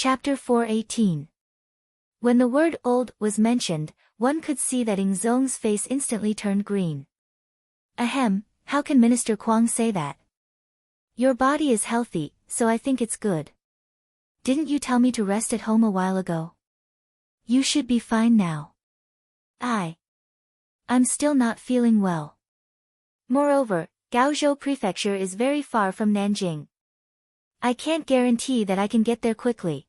Chapter 418. When the word old was mentioned, one could see that Ing Zong's face instantly turned green. Ahem, how can Minister Qing say that? Your body is healthy, so I think it's good. Didn't you tell me to rest at home a while ago? You should be fine now. I'm still not feeling well. Moreover, Gaozhou Prefecture is very far from Nanjing. I can't guarantee that I can get there quickly.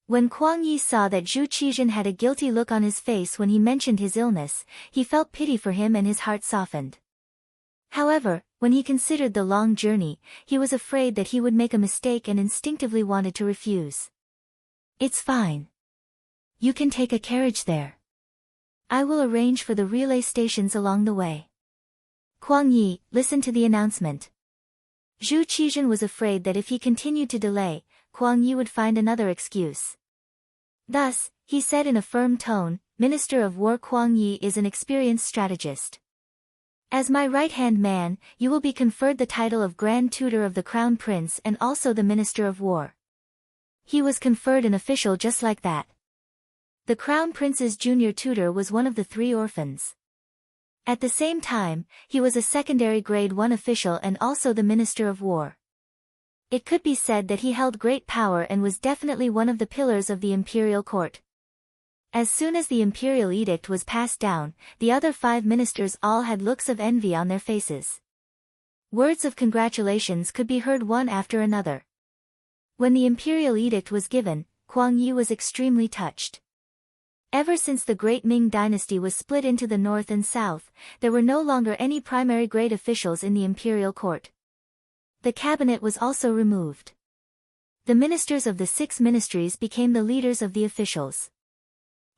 When Kuang Yi saw that Zhu Qizhen had a guilty look on his face when he mentioned his illness, he felt pity for him and his heart softened. However, when he considered the long journey, he was afraid that he would make a mistake and instinctively wanted to refuse. It's fine. You can take a carriage there. I will arrange for the relay stations along the way. Kuang Yi listened to the announcement. Zhu Qizhen was afraid that if he continued to delay, Kuang Yi would find another excuse. Thus, he said in a firm tone, Minister of War Kuang Yi is an experienced strategist. As my right-hand man, you will be conferred the title of Grand Tutor of the Crown Prince and also the Minister of War. He was conferred an official just like that. The Crown Prince's junior tutor was one of the 3 orphans. At the same time, he was a secondary grade 1 official and also the Minister of War. It could be said that he held great power and was definitely one of the pillars of the imperial court. As soon as the imperial edict was passed down, the other 5 ministers all had looks of envy on their faces. Words of congratulations could be heard one after another. When the imperial edict was given, Kuang Yi was extremely touched. Ever since the Great Ming dynasty was split into the north and south, there were no longer any primary grade officials in the imperial court. The cabinet was also removed. The ministers of the 6 ministries became the leaders of the officials.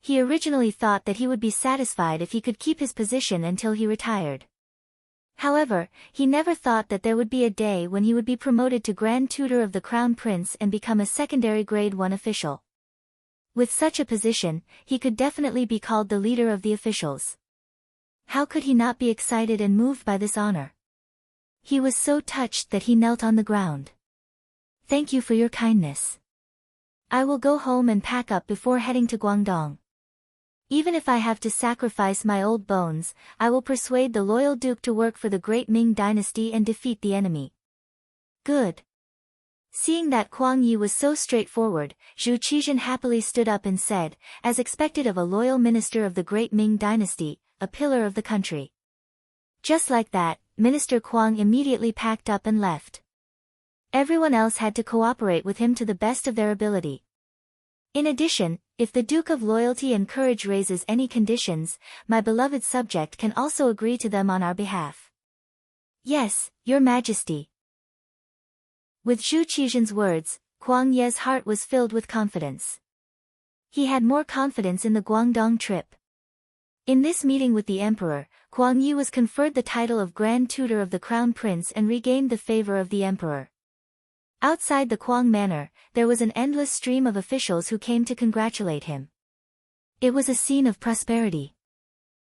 He originally thought that he would be satisfied if he could keep his position until he retired. However, he never thought that there would be a day when he would be promoted to Grand Tutor of the Crown Prince and become a secondary grade 1 official. With such a position, he could definitely be called the leader of the officials. How could he not be excited and moved by this honor? He was so touched that he knelt on the ground. Thank you for your kindness. I will go home and pack up before heading to Guangdong. Even if I have to sacrifice my old bones, I will persuade the loyal duke to work for the Great Ming dynasty and defeat the enemy. Good. Seeing that Kuang Yi was so straightforward, Zhu Qizhen happily stood up and said, as expected of a loyal minister of the Great Ming dynasty, a pillar of the country. Just like that, Minister Kuang immediately packed up and left. Everyone else had to cooperate with him to the best of their ability. In addition, if the Duke of Loyalty and Courage raises any conditions, my beloved subject can also agree to them on our behalf. Yes, Your Majesty. With Zhu Qizhen's words, Kuang Ye's heart was filled with confidence. He had more confidence in the Guangdong trip. In this meeting with the emperor, Kuang Yi was conferred the title of Grand Tutor of the Crown Prince and regained the favor of the emperor. Outside the Kuang Manor, there was an endless stream of officials who came to congratulate him. It was a scene of prosperity.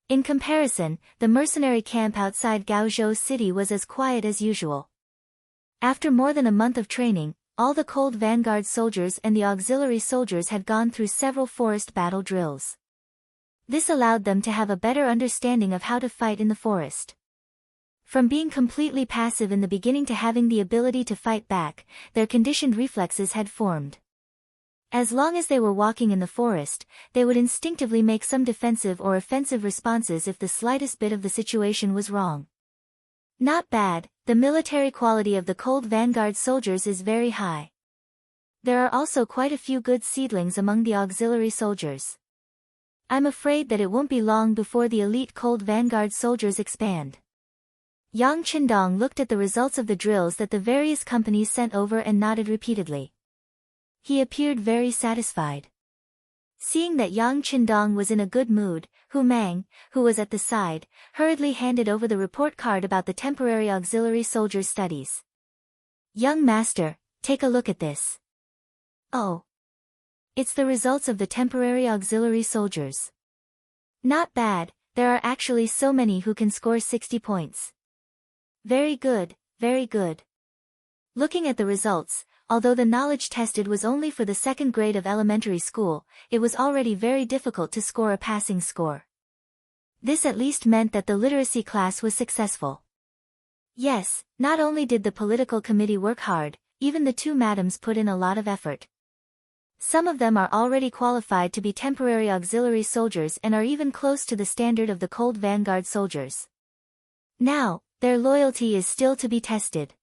In comparison, the mercenary camp outside Gaozhou City was as quiet as usual. After more than a month of training, all the cold vanguard soldiers and the auxiliary soldiers had gone through several forest battle drills. This allowed them to have a better understanding of how to fight in the forest. From being completely passive in the beginning to having the ability to fight back, their conditioned reflexes had formed. As long as they were walking in the forest, they would instinctively make some defensive or offensive responses if the slightest bit of the situation was wrong. Not bad, the military quality of the cold vanguard soldiers is very high. There are also quite a few good seedlings among the auxiliary soldiers. I'm afraid that it won't be long before the elite cold vanguard soldiers expand. Yang Qindong looked at the results of the drills that the various companies sent over and nodded repeatedly. He appeared very satisfied. Seeing that Yang Qindong was in a good mood, Hu Mang, who was at the side, hurriedly handed over the report card about the temporary auxiliary soldiers' studies. Young master, take a look at this. Oh. It's the results of the temporary auxiliary soldiers. Not bad, there are actually so many who can score 60 points. Very good, very good. Looking at the results, although the knowledge tested was only for the second grade of elementary school, it was already very difficult to score a passing score. This at least meant that the literacy class was successful. Yes, not only did the political committee work hard, even the two madams put in a lot of effort. Some of them are already qualified to be temporary auxiliary soldiers and are even close to the standard of the cold vanguard soldiers. Now, their loyalty is still to be tested.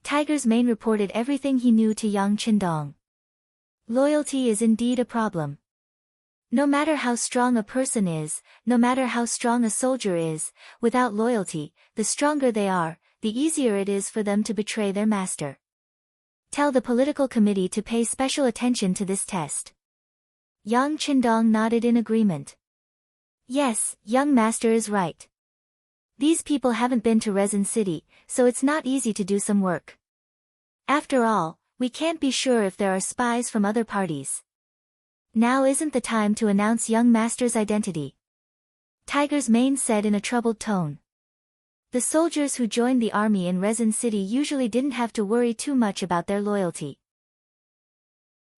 Tiger's Mane reported everything he knew to Yang Qindong. Loyalty is indeed a problem. No matter how strong a person is, no matter how strong a soldier is, without loyalty, the stronger they are, the easier it is for them to betray their master. Tell the political committee to pay special attention to this test. Yang Qindong nodded in agreement. Yes, young master is right. These people haven't been to Resin City, so it's not easy to do some work. After all, we can't be sure if there are spies from other parties. Now isn't the time to announce young master's identity. Tiger's Mane said in a troubled tone. The soldiers who joined the army in Resin City usually didn't have to worry too much about their loyalty.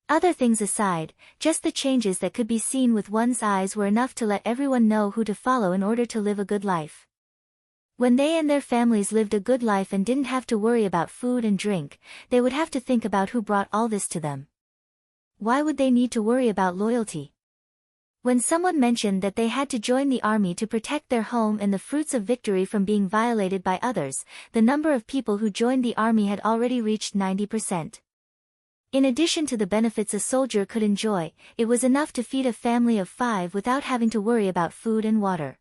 Other things aside, just the changes that could be seen with one's eyes were enough to let everyone know who to follow in order to live a good life. When they and their families lived a good life and didn't have to worry about food and drink, they would have to think about who brought all this to them. Why would they need to worry about loyalty? When someone mentioned that they had to join the army to protect their home and the fruits of victory from being violated by others, the number of people who joined the army had already reached 90%. In addition to the benefits a soldier could enjoy, it was enough to feed a family of 5 without having to worry about food and water.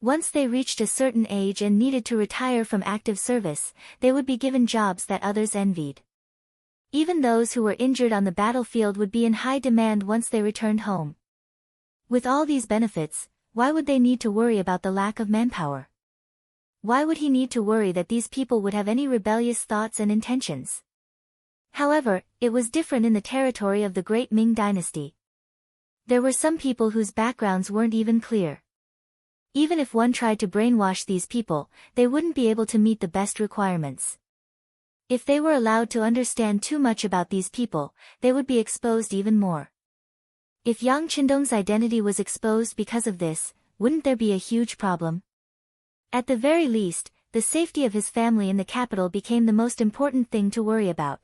Once they reached a certain age and needed to retire from active service, they would be given jobs that others envied. Even those who were injured on the battlefield would be in high demand once they returned home. With all these benefits, why would they need to worry about the lack of manpower? Why would he need to worry that these people would have any rebellious thoughts and intentions? However, it was different in the territory of the Great Ming Dynasty. There were some people whose backgrounds weren't even clear. Even if one tried to brainwash these people, they wouldn't be able to meet the best requirements. If they were allowed to understand too much about these people, they would be exposed even more. If Yang Qindong's identity was exposed because of this, wouldn't there be a huge problem? At the very least, the safety of his family in the capital became the most important thing to worry about.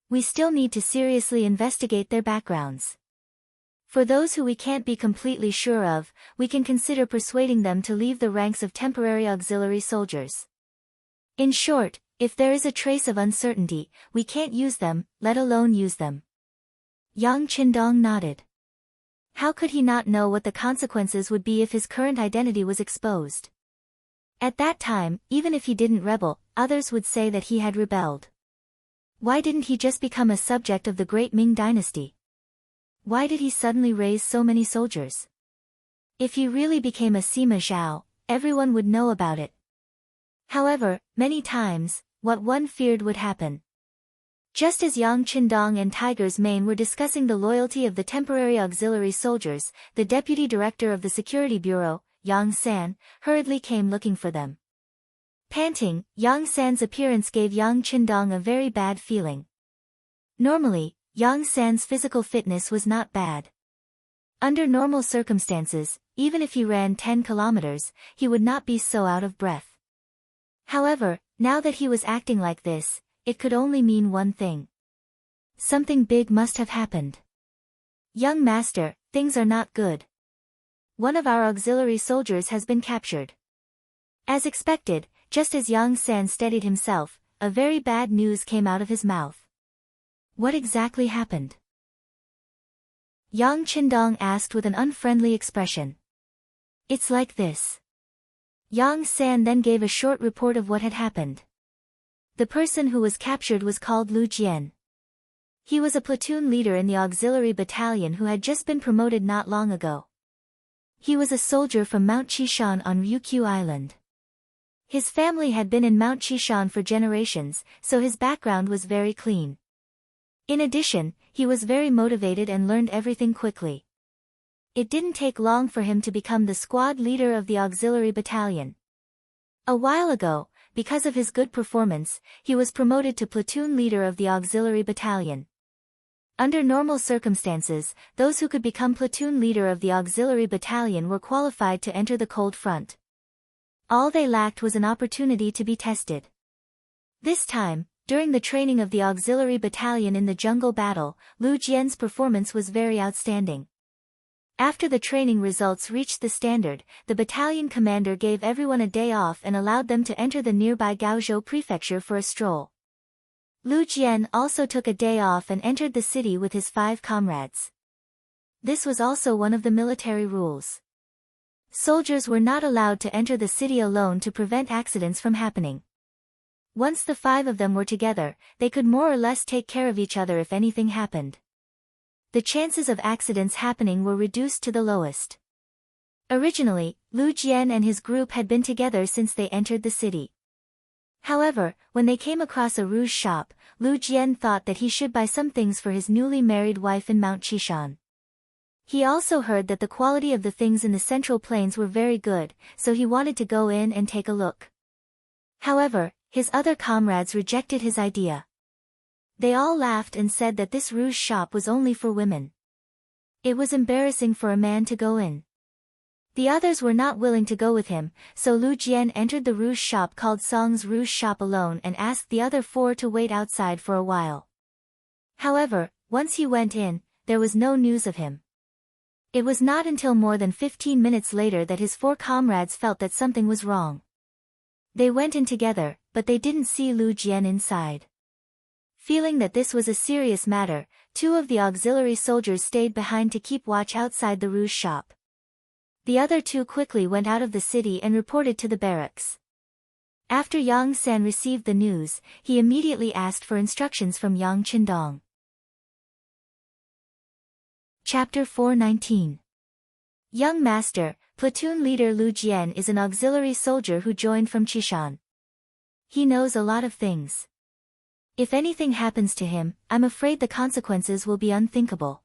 We still need to seriously investigate their backgrounds. For those who we can't be completely sure of, we can consider persuading them to leave the ranks of temporary auxiliary soldiers. In short, if there is a trace of uncertainty, we can't use them, let alone use them. Yang Qindong nodded. How could he not know what the consequences would be if his current identity was exposed? At that time, even if he didn't rebel, others would say that he had rebelled. Why didn't he just become a subject of the Great Ming Dynasty? Why did he suddenly raise so many soldiers? If he really became a Sima Zhao, everyone would know about it. However, many times, what one feared would happen. Just as Yang Qindong and Tiger's Mane were discussing the loyalty of the temporary auxiliary soldiers, the deputy director of the security bureau, Yang San, hurriedly came looking for them. Panting, Yang San's appearance gave Yang Qindong a very bad feeling. Normally, Yang San's physical fitness was not bad. Under normal circumstances, even if he ran 10 kilometers, he would not be so out of breath. However, now that he was acting like this, it could only mean one thing. Something big must have happened. Young master, things are not good. One of our auxiliary soldiers has been captured. As expected, just as Yang San steadied himself, a very bad news came out of his mouth. What exactly happened? Yang Qindong asked with an unfriendly expression. It's like this. Yang San then gave a short report of what had happened. The person who was captured was called Lu Jian. He was a platoon leader in the auxiliary battalion who had just been promoted not long ago. He was a soldier from Mount Qishan on Ryukyu Island. His family had been in Mount Qishan for generations, so his background was very clean. In addition, he was very motivated and learned everything quickly. It didn't take long for him to become the squad leader of the auxiliary battalion. A while ago, because of his good performance, he was promoted to platoon leader of the auxiliary battalion. Under normal circumstances, those who could become platoon leader of the auxiliary battalion were qualified to enter the cold front. All they lacked was an opportunity to be tested. This time, during the training of the auxiliary battalion in the jungle battle, Lu Jian's performance was very outstanding. After the training results reached the standard, the battalion commander gave everyone a day off and allowed them to enter the nearby Gaozhou prefecture for a stroll. Lu Jian also took a day off and entered the city with his 5 comrades. This was also one of the military rules. Soldiers were not allowed to enter the city alone to prevent accidents from happening. Once the 5 of them were together, they could more or less take care of each other if anything happened. The chances of accidents happening were reduced to the lowest. Originally, Lu Jian and his group had been together since they entered the city. However, when they came across a rouge shop, Lu Jian thought that he should buy some things for his newly married wife in Mount Qishan. He also heard that the quality of the things in the Central Plains were very good, so he wanted to go in and take a look. However, his other comrades rejected his idea. They all laughed and said that this rouge shop was only for women. It was embarrassing for a man to go in. The others were not willing to go with him, so Lu Jian entered the rouge shop called Song's Rouge Shop alone and asked the other 4 to wait outside for a while. However, once he went in, there was no news of him. It was not until more than 15 minutes later that his 4 comrades felt that something was wrong. They went in together, but they didn't see Lu Jian inside. Feeling that this was a serious matter, 2 of the auxiliary soldiers stayed behind to keep watch outside the rouge shop. The other 2 quickly went out of the city and reported to the barracks. After Yang San received the news, he immediately asked for instructions from Yang Qindong. Chapter 419. Young Master, platoon leader Lu Jian is an auxiliary soldier who joined from Qishan. He knows a lot of things. If anything happens to him, I'm afraid the consequences will be unthinkable.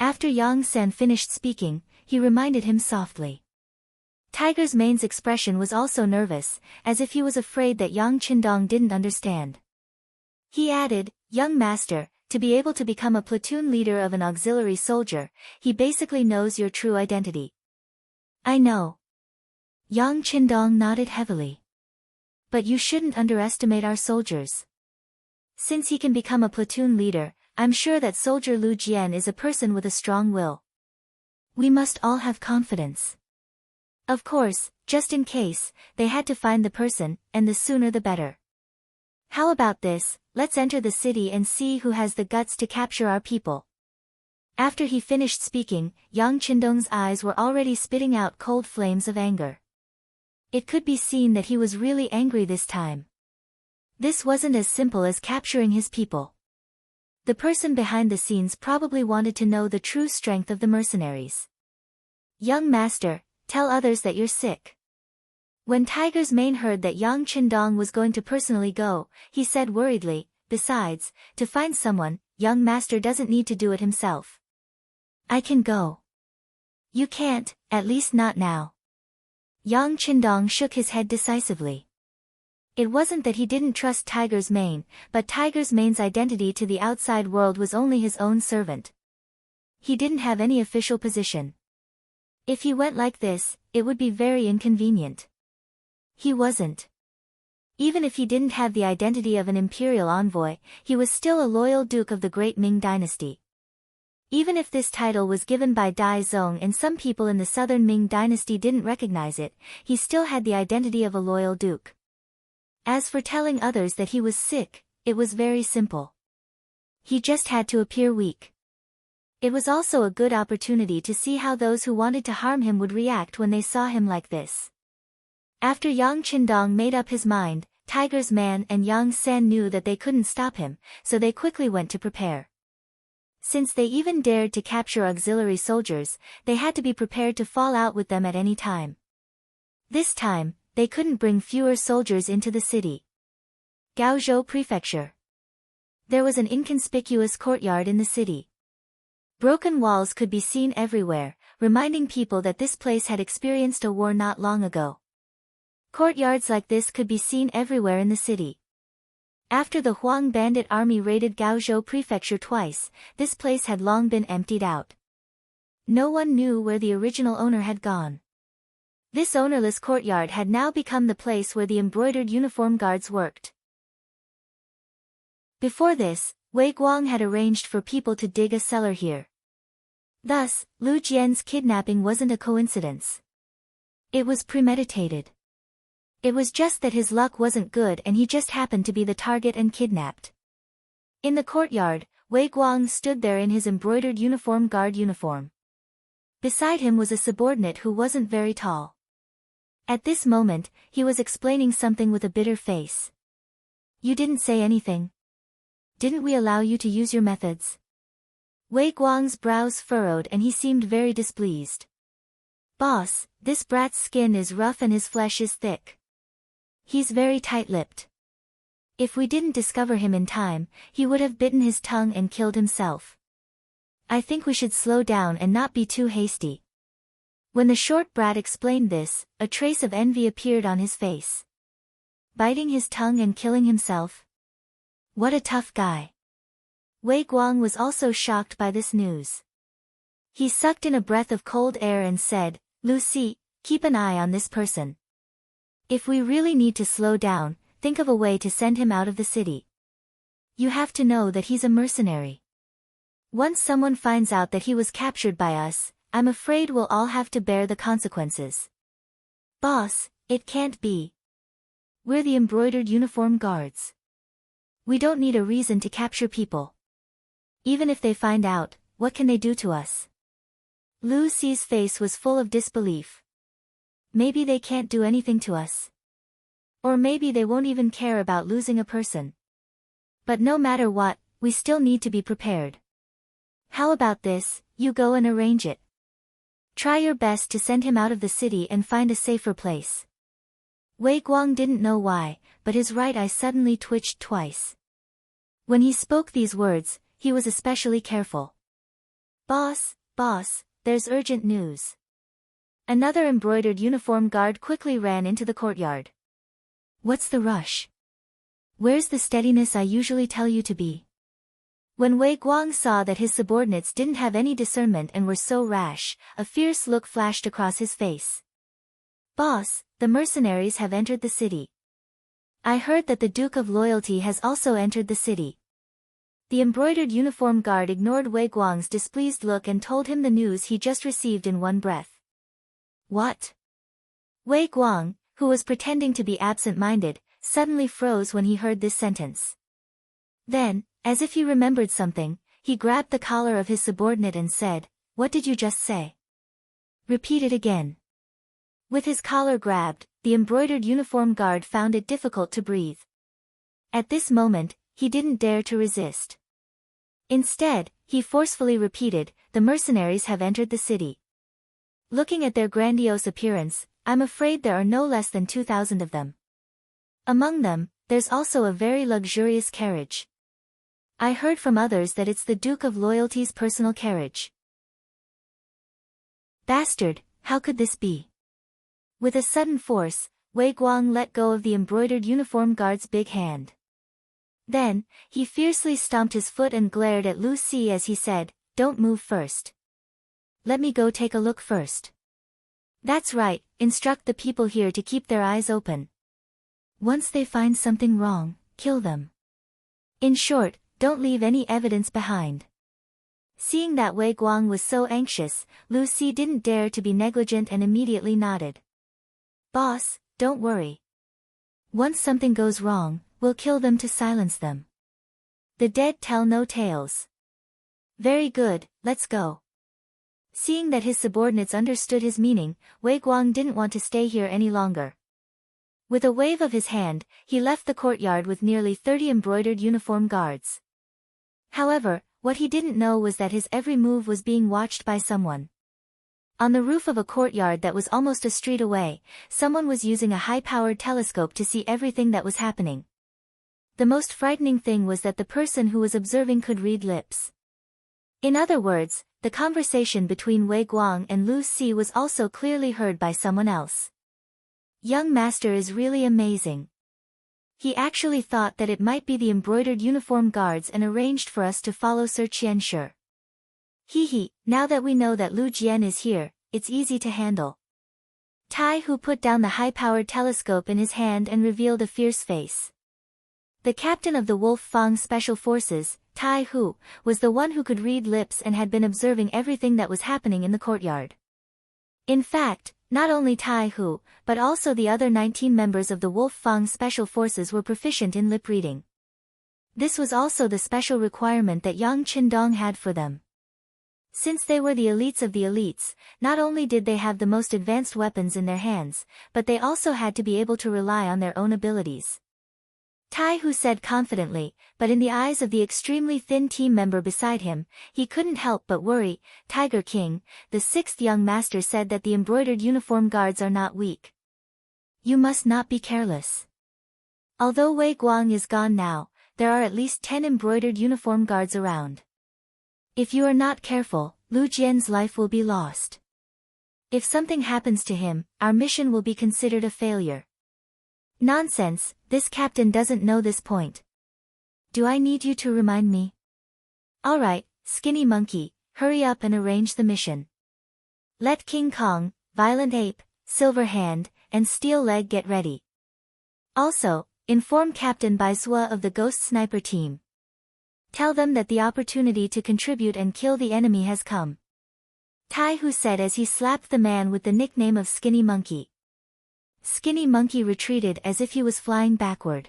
After Yang San finished speaking, he reminded him softly. Tiger's mane's expression was also nervous, as if he was afraid that Yang Qindong didn't understand. He added, Young Master, to be able to become a platoon leader of an auxiliary soldier, he basically knows your true identity. I know. Yang Qindong nodded heavily. But you shouldn't underestimate our soldiers. Since he can become a platoon leader, I'm sure that soldier Lu Jian is a person with a strong will. We must all have confidence. Of course, just in case, they had to find the person, and the sooner the better. How about this, let's enter the city and see who has the guts to capture our people. After he finished speaking, Yang Qindong's eyes were already spitting out cold flames of anger. It could be seen that he was really angry this time. This wasn't as simple as capturing his people. The person behind the scenes probably wanted to know the true strength of the mercenaries. Young Master, tell others that you're sick. When Tiger's mane heard that Yang Qindong was going to personally go, he said worriedly, besides, to find someone, Young Master doesn't need to do it himself. I can go. You can't, at least not now. Yang Qindong shook his head decisively. It wasn't that he didn't trust Tiger's mane, but Tiger's mane's identity to the outside world was only his own servant. He didn't have any official position. If he went like this, it would be very inconvenient. He wasn't. Even if he didn't have the identity of an imperial envoy, he was still a loyal duke of the great Ming dynasty. Even if this title was given by Dai Zong and some people in the southern Ming dynasty didn't recognize it, he still had the identity of a loyal duke. As for telling others that he was sick, it was very simple. He just had to appear weak. It was also a good opportunity to see how those who wanted to harm him would react when they saw him like this. After Yang Qindong made up his mind, Tiger's man and Yang San knew that they couldn't stop him, so they quickly went to prepare. Since they even dared to capture auxiliary soldiers, they had to be prepared to fall out with them at any time. This time, they couldn't bring fewer soldiers into the city. Gaozhou Prefecture. There was an inconspicuous courtyard in the city. Broken walls could be seen everywhere, reminding people that this place had experienced a war not long ago. Courtyards like this could be seen everywhere in the city. After the Huang bandit army raided Gaozhou Prefecture twice, this place had long been emptied out. No one knew where the original owner had gone. This ownerless courtyard had now become the place where the embroidered uniform guards worked. Before this, Wei Guang had arranged for people to dig a cellar here. Thus, Lu Jian's kidnapping wasn't a coincidence. It was premeditated. It was just that his luck wasn't good and he just happened to be the target and kidnapped. In the courtyard, Wei Guang stood there in his embroidered guard uniform. Beside him was a subordinate who wasn't very tall. At this moment, he was explaining something with a bitter face. "You didn't say anything. Didn't we allow you to use your methods?" Wei Guang's brows furrowed and he seemed very displeased. "Boss, this brat's skin is rough and his flesh is thick. He's very tight-lipped. If we didn't discover him in time, he would have bitten his tongue and killed himself. I think we should slow down and not be too hasty." When the short brat explained this, a trace of envy appeared on his face. Biting his tongue and killing himself? What a tough guy. Wei Guang was also shocked by this news. He sucked in a breath of cold air and said, "Lucy, keep an eye on this person. If we really need to slow down, think of a way to send him out of the city. You have to know that he's a mercenary. Once someone finds out that he was captured by us, I'm afraid we'll all have to bear the consequences." "Boss, it can't be. We're the embroidered uniform guards. We don't need a reason to capture people. Even if they find out, what can they do to us?" Lu Si's face was full of disbelief. "Maybe they can't do anything to us. Or maybe they won't even care about losing a person. But no matter what, we still need to be prepared. How about this, you go and arrange it. Try your best to send him out of the city and find a safer place." Wei Guang didn't know why, but his right eye suddenly twitched twice. When he spoke these words, he was especially careful. Boss, there's urgent news." Another embroidered uniform guard quickly ran into the courtyard. "What's the rush? Where's the steadiness I usually tell you to be?" When Wei Guang saw that his subordinates didn't have any discernment and were so rash, a fierce look flashed across his face. "Boss, the mercenaries have entered the city. I heard that the Duke of Loyalty has also entered the city." The embroidered uniform guard ignored Wei Guang's displeased look and told him the news he just received in one breath. "What?" Wei Guang, who was pretending to be absent-minded, suddenly froze when he heard this sentence. Then, as if he remembered something, he grabbed the collar of his subordinate and said, "What did you just say? Repeat it again." With his collar grabbed, the embroidered uniform guard found it difficult to breathe. At this moment, he didn't dare to resist. Instead, he forcefully repeated, "The mercenaries have entered the city. Looking at their grandiose appearance, I'm afraid there are no less than 2,000 of them. Among them, there's also a very luxurious carriage. I heard from others that it's the Duke of Loyalty's personal carriage." Bastard, how could this be? With a sudden force, Wei Guang let go of the embroidered uniform guard's big hand. Then, he fiercely stomped his foot and glared at Lu Si as he said, "Don't move first. Let me go take a look first. That's right, instruct the people here to keep their eyes open. Once they find something wrong, kill them. In short, don't leave any evidence behind." Seeing that Wei Guang was so anxious, Lu Si didn't dare to be negligent and immediately nodded. "Boss, don't worry. Once something goes wrong, we'll kill them to silence them. The dead tell no tales." "Very good, let's go." Seeing that his subordinates understood his meaning, Wei Guang didn't want to stay here any longer. With a wave of his hand, he left the courtyard with nearly 30 embroidered uniform guards. However, what he didn't know was that his every move was being watched by someone. On the roof of a courtyard that was almost a street away, someone was using a high-powered telescope to see everything that was happening. The most frightening thing was that the person who was observing could read lips. In other words, the conversation between Wei Guang and Lu Si was also clearly heard by someone else. Young master is really amazing. He actually thought that it might be the embroidered uniform guards and arranged for us to follow Sir Qianshi. Hee, now that we know that Lu Jian is here, it's easy to handle. Tai Hu put down the high-powered telescope in his hand and revealed a fierce face. The captain of the Wolf Fang Special Forces, Tai Hu, was the one who could read lips and had been observing everything that was happening in the courtyard. In fact, not only Tai Hu, but also the other 19 members of the Wolf Fang Special Forces were proficient in lip reading. This was also the special requirement that Yang Qindong had for them. Since they were the elites of the elites, not only did they have the most advanced weapons in their hands, but they also had to be able to rely on their own abilities. Tai Hu said confidently, but in the eyes of the extremely thin team member beside him, he couldn't help but worry. Tiger King, the sixth young master, said that the embroidered uniform guards are not weak. You must not be careless. Although Wei Guang is gone now, there are at least 10 embroidered uniform guards around. If you are not careful, Lu Jian's life will be lost. If something happens to him, our mission will be considered a failure. Nonsense, this captain doesn't know this point. Do I need you to remind me? Alright, Skinny Monkey, hurry up and arrange the mission. Let King Kong, Violent Ape, Silver Hand, and Steel Leg get ready. Also, inform Captain Baizhua of the Ghost Sniper team. Tell them that the opportunity to contribute and kill the enemy has come. Tai Hu said as he slapped the man with the nickname of Skinny Monkey. Skinny Monkey retreated as if he was flying backward.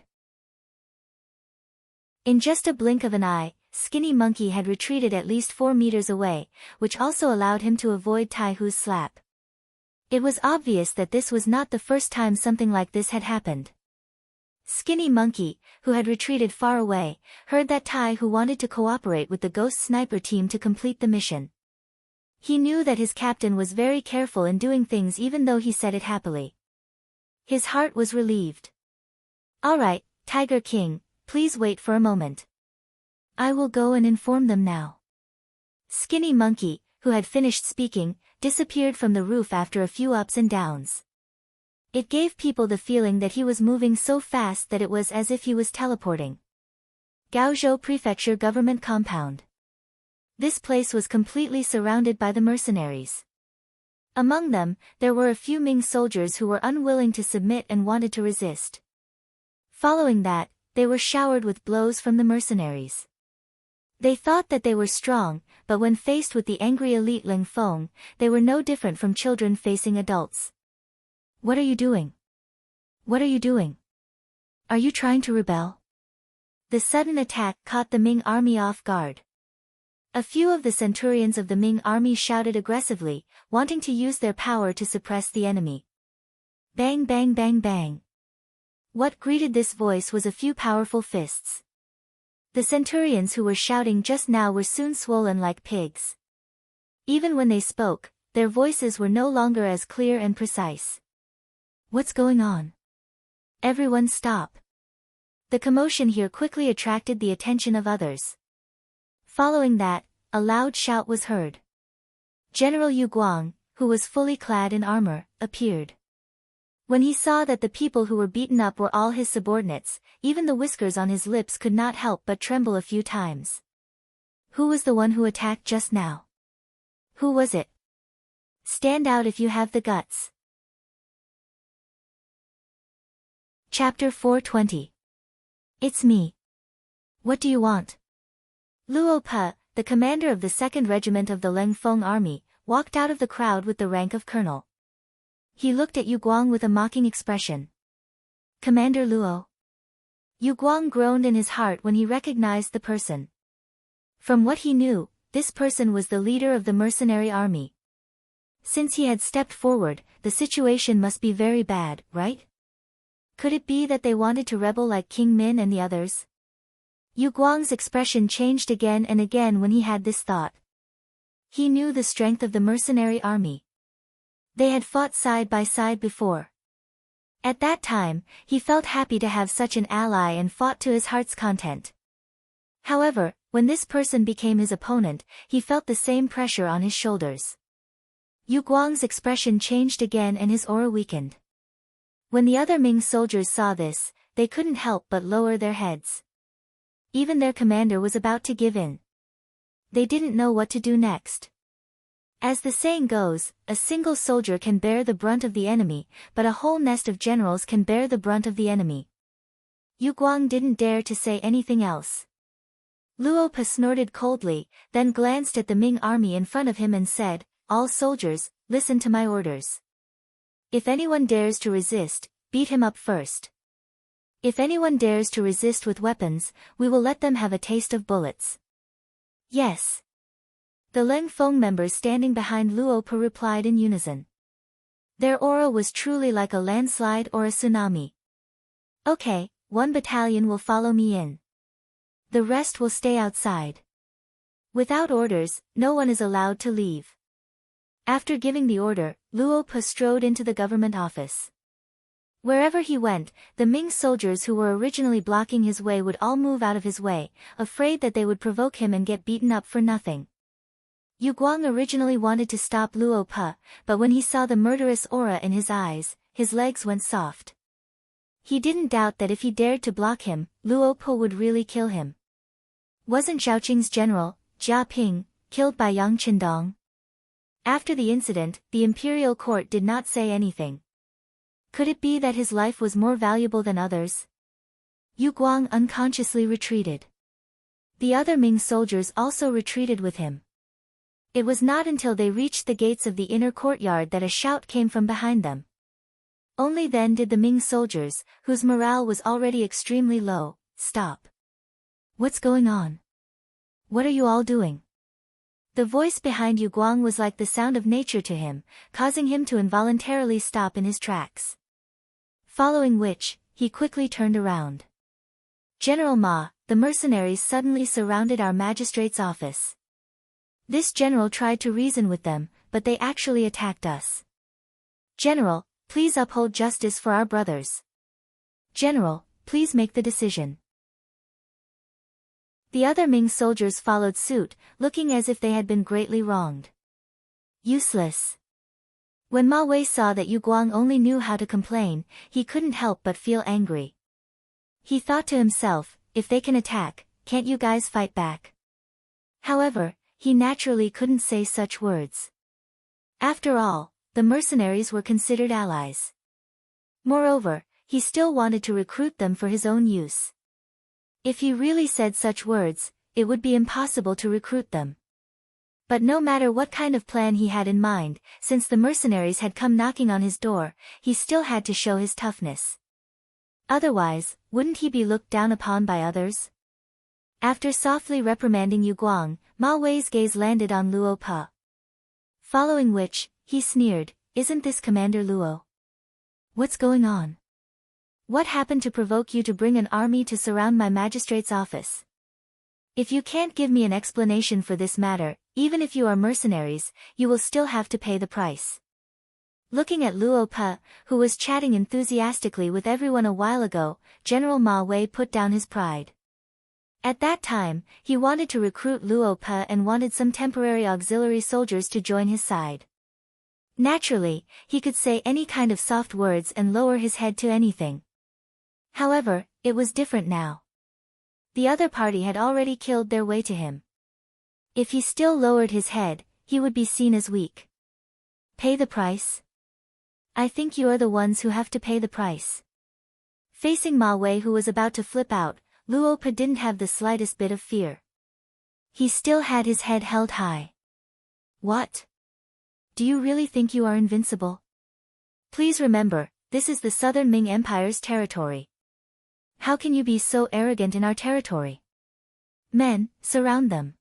In just a blink of an eye, Skinny Monkey had retreated at least 4 meters away, which also allowed him to avoid Tai Hu's slap. It was obvious that this was not the first time something like this had happened. Skinny Monkey, who had retreated far away, heard that Tai Hu wanted to cooperate with the Ghost Sniper team to complete the mission. He knew that his captain was very careful in doing things even though he said it happily. His heart was relieved. Alright, Tiger King, please wait for a moment. I will go and inform them now. Skinny Monkey, who had finished speaking, disappeared from the roof after a few ups and downs. It gave people the feeling that he was moving so fast that it was as if he was teleporting. Gaozhou Prefecture Government Compound. This place was completely surrounded by the mercenaries. Among them, there were a few Ming soldiers who were unwilling to submit and wanted to resist. Following that, they were showered with blows from the mercenaries. They thought that they were strong, but when faced with the angry elite Ling Feng, they were no different from children facing adults. What are you doing? What are you doing? Are you trying to rebel? The sudden attack caught the Ming army off guard. A few of the centurions of the Ming army shouted aggressively, wanting to use their power to suppress the enemy. Bang bang bang bang. What greeted this voice was a few powerful fists. The centurions who were shouting just now were soon swollen like pigs. Even when they spoke, their voices were no longer as clear and precise. What's going on? Everyone stop. The commotion here quickly attracted the attention of others. Following that, a loud shout was heard. General Yu Guang, who was fully clad in armor, appeared. When he saw that the people who were beaten up were all his subordinates, even the whiskers on his lips could not help but tremble a few times. Who was the one who attacked just now? Who was it? Stand out if you have the guts. Chapter 420. It's me. What do you want? Luo Pe, the commander of the 2nd Regiment of the Leng Feng Army, walked out of the crowd with the rank of colonel. He looked at Yu Guang with a mocking expression. Commander Luo. Yu Guang groaned in his heart when he recognized the person. From what he knew, this person was the leader of the mercenary army. Since he had stepped forward, the situation must be very bad, right? Could it be that they wanted to rebel like King Min and the others? Yu Guang's expression changed again and again when he had this thought. He knew the strength of the mercenary army. They had fought side by side before. At that time, he felt happy to have such an ally and fought to his heart's content. However, when this person became his opponent, he felt the same pressure on his shoulders. Yu Guang's expression changed again and his aura weakened. When the other Ming soldiers saw this, they couldn't help but lower their heads. Even their commander was about to give in. They didn't know what to do next. As the saying goes, a single soldier can bear the brunt of the enemy, but a whole nest of generals can bear the brunt of the enemy. Yu Guang didn't dare to say anything else. Luo Pa snorted coldly, then glanced at the Ming army in front of him and said, "All soldiers, listen to my orders. If anyone dares to resist, beat him up first. If anyone dares to resist with weapons, we will let them have a taste of bullets." "Yes." The Leng Feng members standing behind Luo Pa replied in unison. Their aura was truly like a landslide or a tsunami. "Okay, one battalion will follow me in. The rest will stay outside. Without orders, no one is allowed to leave." After giving the order, Luo Pa strode into the government office. Wherever he went, the Ming soldiers who were originally blocking his way would all move out of his way, afraid that they would provoke him and get beaten up for nothing. Yu Guang originally wanted to stop Luo Pa, but when he saw the murderous aura in his eyes, his legs went soft. He didn't doubt that if he dared to block him, Luo Pa would really kill him. Wasn't Zhaoqing's general, Jia Ping, killed by Yang Qindong? After the incident, the imperial court did not say anything. Could it be that his life was more valuable than others? Yu Guang unconsciously retreated. The other Ming soldiers also retreated with him. It was not until they reached the gates of the inner courtyard that a shout came from behind them. Only then did the Ming soldiers, whose morale was already extremely low, stop. "What's going on? What are you all doing?" The voice behind Yu Guang was like the sound of nature to him, causing him to involuntarily stop in his tracks. Following which, he quickly turned around. "General Ma, the mercenaries suddenly surrounded our magistrate's office. This general tried to reason with them, but they actually attacked us. General, please uphold justice for our brothers. General, please make the decision." The other Ming soldiers followed suit, looking as if they had been greatly wronged. Useless. When Ma Wei saw that Yu Guang only knew how to complain, he couldn't help but feel angry. He thought to himself, if they can attack, can't you guys fight back? However, he naturally couldn't say such words. After all, the mercenaries were considered allies. Moreover, he still wanted to recruit them for his own use. If he really said such words, it would be impossible to recruit them. But no matter what kind of plan he had in mind, since the mercenaries had come knocking on his door, he still had to show his toughness. Otherwise, wouldn't he be looked down upon by others? After softly reprimanding Yu Guang, Ma Wei's gaze landed on Luo Pa. Following which, he sneered, "Isn't this Commander Luo? What's going on? What happened to provoke you to bring an army to surround my magistrate's office? If you can't give me an explanation for this matter, even if you are mercenaries, you will still have to pay the price." Looking at Luo Pa, who was chatting enthusiastically with everyone a while ago, General Ma Wei put down his pride. At that time, he wanted to recruit Luo Pa and wanted some temporary auxiliary soldiers to join his side. Naturally, he could say any kind of soft words and lower his head to anything. However, it was different now. The other party had already killed their way to him. If he still lowered his head, he would be seen as weak. Pay the price? I think you are the ones who have to pay the price. Facing Ma Wei, who was about to flip out, Luo Pa didn't have the slightest bit of fear. He still had his head held high. "What? Do you really think you are invincible? Please remember, this is the Southern Ming Empire's territory. How can you be so arrogant in our territory? Men, surround them."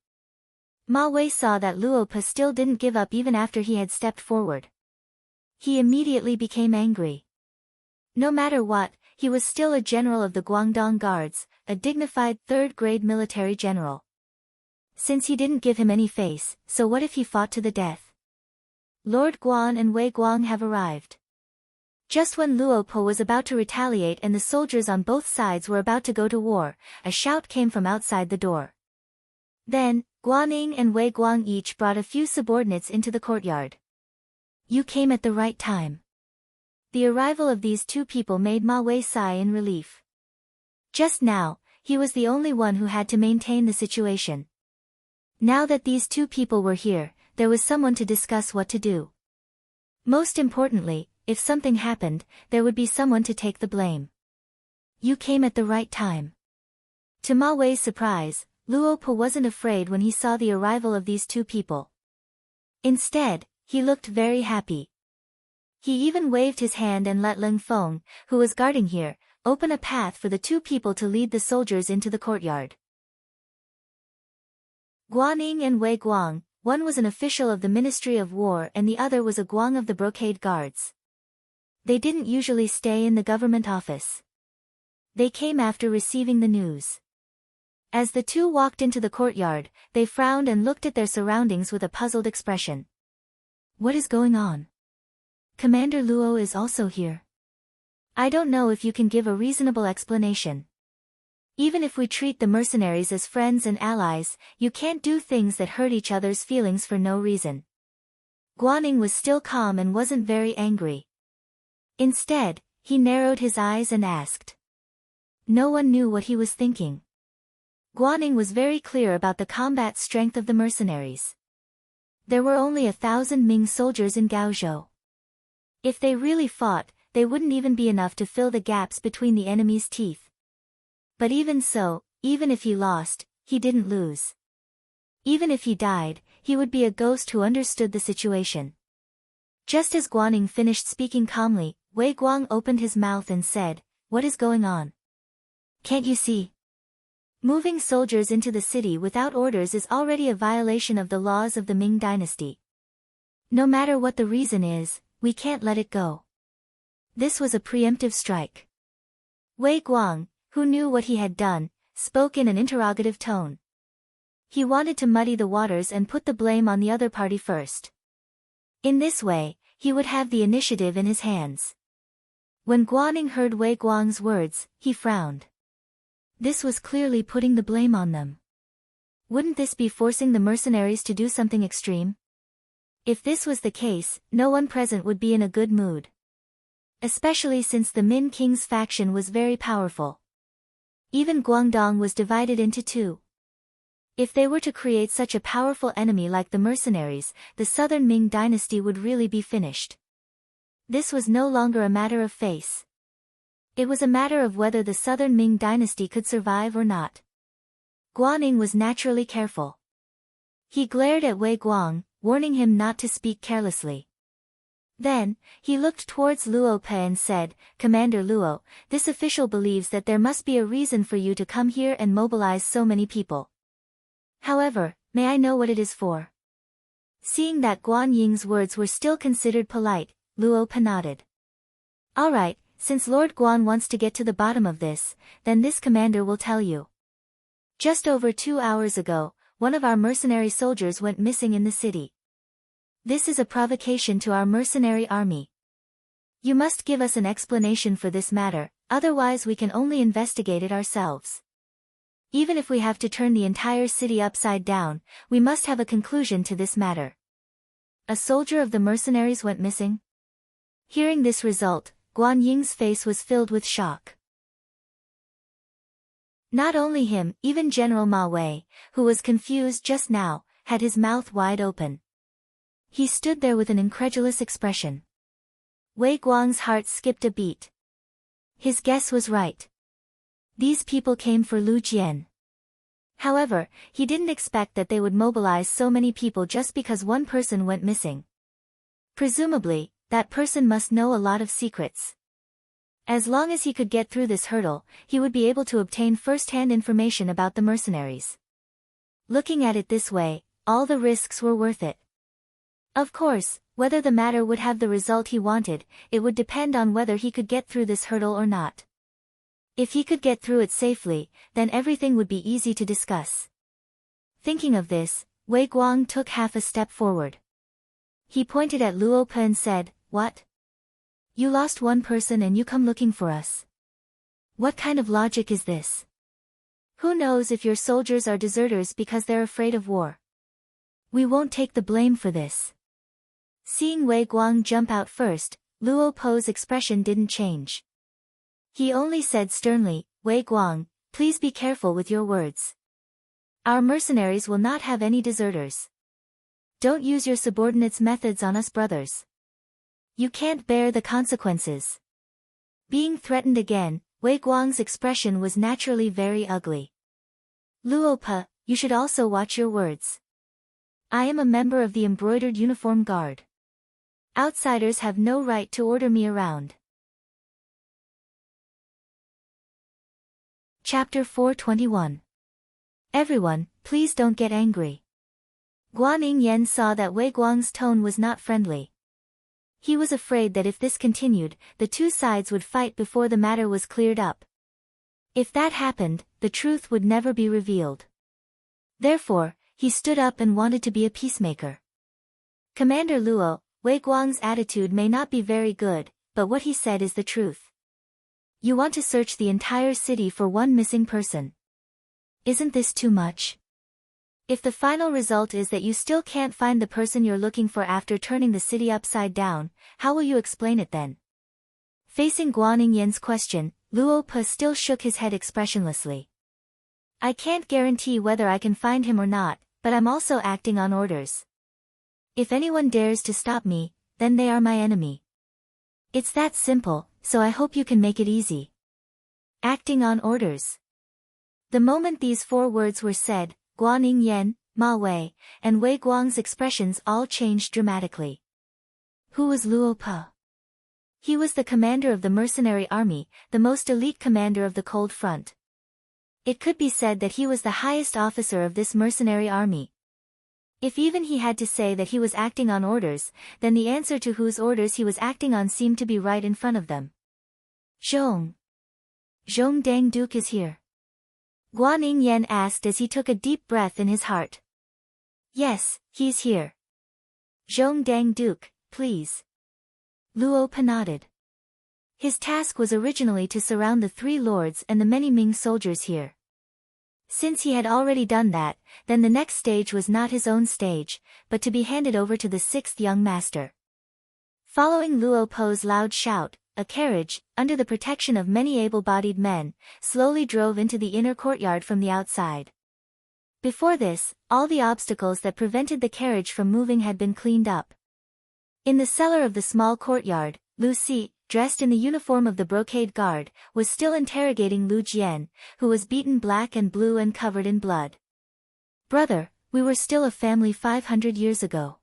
Ma Wei saw that Luo Pa still didn't give up even after he had stepped forward. He immediately became angry. No matter what, he was still a general of the Guangdong Guards, a dignified third-grade military general. Since he didn't give him any face, so what if he fought to the death? Lord Guan and Wei Guang have arrived. Just when Luo Pa was about to retaliate and the soldiers on both sides were about to go to war, a shout came from outside the door. Then, Guaning and Wei Guang each brought a few subordinates into the courtyard. "You came at the right time. The arrival of these two people made Ma Wei sigh in relief. Just now, he was the only one who had to maintain the situation. Now that these two people were here, there was someone to discuss what to do. Most importantly, if something happened, there would be someone to take the blame. You came at the right time. To Ma Wei's surprise, Luo Po wasn't afraid when he saw the arrival of these two people. Instead, he looked very happy. He even waved his hand and let Ling Feng, who was guarding here, open a path for the two people to lead the soldiers into the courtyard. Guaning and Wei Guang, one was an official of the Ministry of War and the other was a Guang of the Brocade Guards. They didn't usually stay in the government office. They came after receiving the news. As the two walked into the courtyard, they frowned and looked at their surroundings with a puzzled expression. What is going on? Commander Luo is also here. I don't know if you can give a reasonable explanation. Even if we treat the mercenaries as friends and allies, you can't do things that hurt each other's feelings for no reason. Guaning was still calm and wasn't very angry. Instead, he narrowed his eyes and asked. No one knew what he was thinking. Guaning was very clear about the combat strength of the mercenaries. There were only 1,000 Ming soldiers in Gaozhou. If they really fought, they wouldn't even be enough to fill the gaps between the enemy's teeth. But even so, even if he lost, he didn't lose. Even if he died, he would be a ghost who understood the situation. Just as Guaning finished speaking calmly, Wei Guang opened his mouth and said, "What is going on? Can't you see? Moving soldiers into the city without orders is already a violation of the laws of the Ming dynasty. No matter what the reason is, we can't let it go." This was a preemptive strike. Wei Guang, who knew what he had done, spoke in an interrogative tone. He wanted to muddy the waters and put the blame on the other party first. In this way, he would have the initiative in his hands. When Guaning heard Wei Guang's words, he frowned. This was clearly putting the blame on them. Wouldn't this be forcing the mercenaries to do something extreme? If this was the case, no one present would be in a good mood. Especially since the Min King's faction was very powerful. Even Guangdong was divided into two. If they were to create such a powerful enemy like the mercenaries, the southern Ming dynasty would really be finished. This was no longer a matter of face. It was a matter of whether the southern Ming dynasty could survive or not. Guaning was naturally careful. He glared at Wei Guang, warning him not to speak carelessly. Then, he looked towards Luo Pe and said, "Commander Luo, this official believes that there must be a reason for you to come here and mobilize so many people. However, may I know what it is for?" Seeing that Guan Ying's words were still considered polite, Luo Pe nodded. "All right, since Lord Guan wants to get to the bottom of this, then this commander will tell you. Just over 2 hours ago, one of our mercenary soldiers went missing in the city. This is a provocation to our mercenary army. You must give us an explanation for this matter, otherwise we can only investigate it ourselves. Even if we have to turn the entire city upside down, we must have a conclusion to this matter." A soldier of the mercenaries went missing? Hearing this result, Guan Ying's face was filled with shock. Not only him, even General Ma Wei, who was confused just now, had his mouth wide open. He stood there with an incredulous expression. Wei Guang's heart skipped a beat. His guess was right. These people came for Lu Jian. However, he didn't expect that they would mobilize so many people just because one person went missing. Presumably, that person must know a lot of secrets. As long as he could get through this hurdle, he would be able to obtain first-hand information about the mercenaries. Looking at it this way, all the risks were worth it. Of course, whether the matter would have the result he wanted, it would depend on whether he could get through this hurdle or not. If he could get through it safely, then everything would be easy to discuss. Thinking of this, Wei Guang took half a step forward. He pointed at Luo Pe and said, "What? You lost one person and you come looking for us? What kind of logic is this? Who knows if your soldiers are deserters because they're afraid of war? We won't take the blame for this." Seeing Wei Guang jump out first, Luo Po's expression didn't change. He only said sternly, Wei Guang, please be careful with your words. Our mercenaries will not have any deserters. Don't use your subordinates' methods on us brothers. You can't bear the consequences. Being threatened again, Wei Guang's expression was naturally very ugly. Luo Po, you should also watch your words. I am a member of the embroidered uniform guard. Outsiders have no right to order me around. Chapter 421. Everyone, please don't get angry. Guan Yin saw that Wei Guang's tone was not friendly. He was afraid that if this continued, the two sides would fight before the matter was cleared up. If that happened, the truth would never be revealed. Therefore, he stood up and wanted to be a peacemaker. Commander Luo, Wei Guang's attitude may not be very good, but what he said is the truth. You want to search the entire city for one missing person. Isn't this too much? If the final result is that you still can't find the person you're looking for after turning the city upside down, how will you explain it then? Facing Guan Yin's question, Luo Po still shook his head expressionlessly. I can't guarantee whether I can find him or not, but I'm also acting on orders. If anyone dares to stop me, then they are my enemy. It's that simple, so I hope you can make it easy. Acting on orders. The moment these 4 words were said, Guan Yin, Ma Wei, and Wei Guang's expressions all changed dramatically. Who was Luo Po? He was the commander of the mercenary army, the most elite commander of the Cold Front. It could be said that he was the highest officer of this mercenary army. If even he had to say that he was acting on orders, then the answer to whose orders he was acting on seemed to be right in front of them. Zhong Dang Duke is here. Guan Yin asked as he took a deep breath in his heart. Yes, he's here. Zhong Dang Duke, please. Luo Po nodded. His task was originally to surround the 3 lords and the many Ming soldiers here. Since he had already done that, then the next stage was not his own stage, but to be handed over to the 6th young master. Following Luo Po's loud shout, a carriage, under the protection of many able-bodied men, slowly drove into the inner courtyard from the outside. Before this, all the obstacles that prevented the carriage from moving had been cleaned up. In the cellar of the small courtyard, Lu Si, dressed in the uniform of the brocade guard, was still interrogating Lu Jian, who was beaten black and blue and covered in blood. Brother, we were still a family 500 years ago.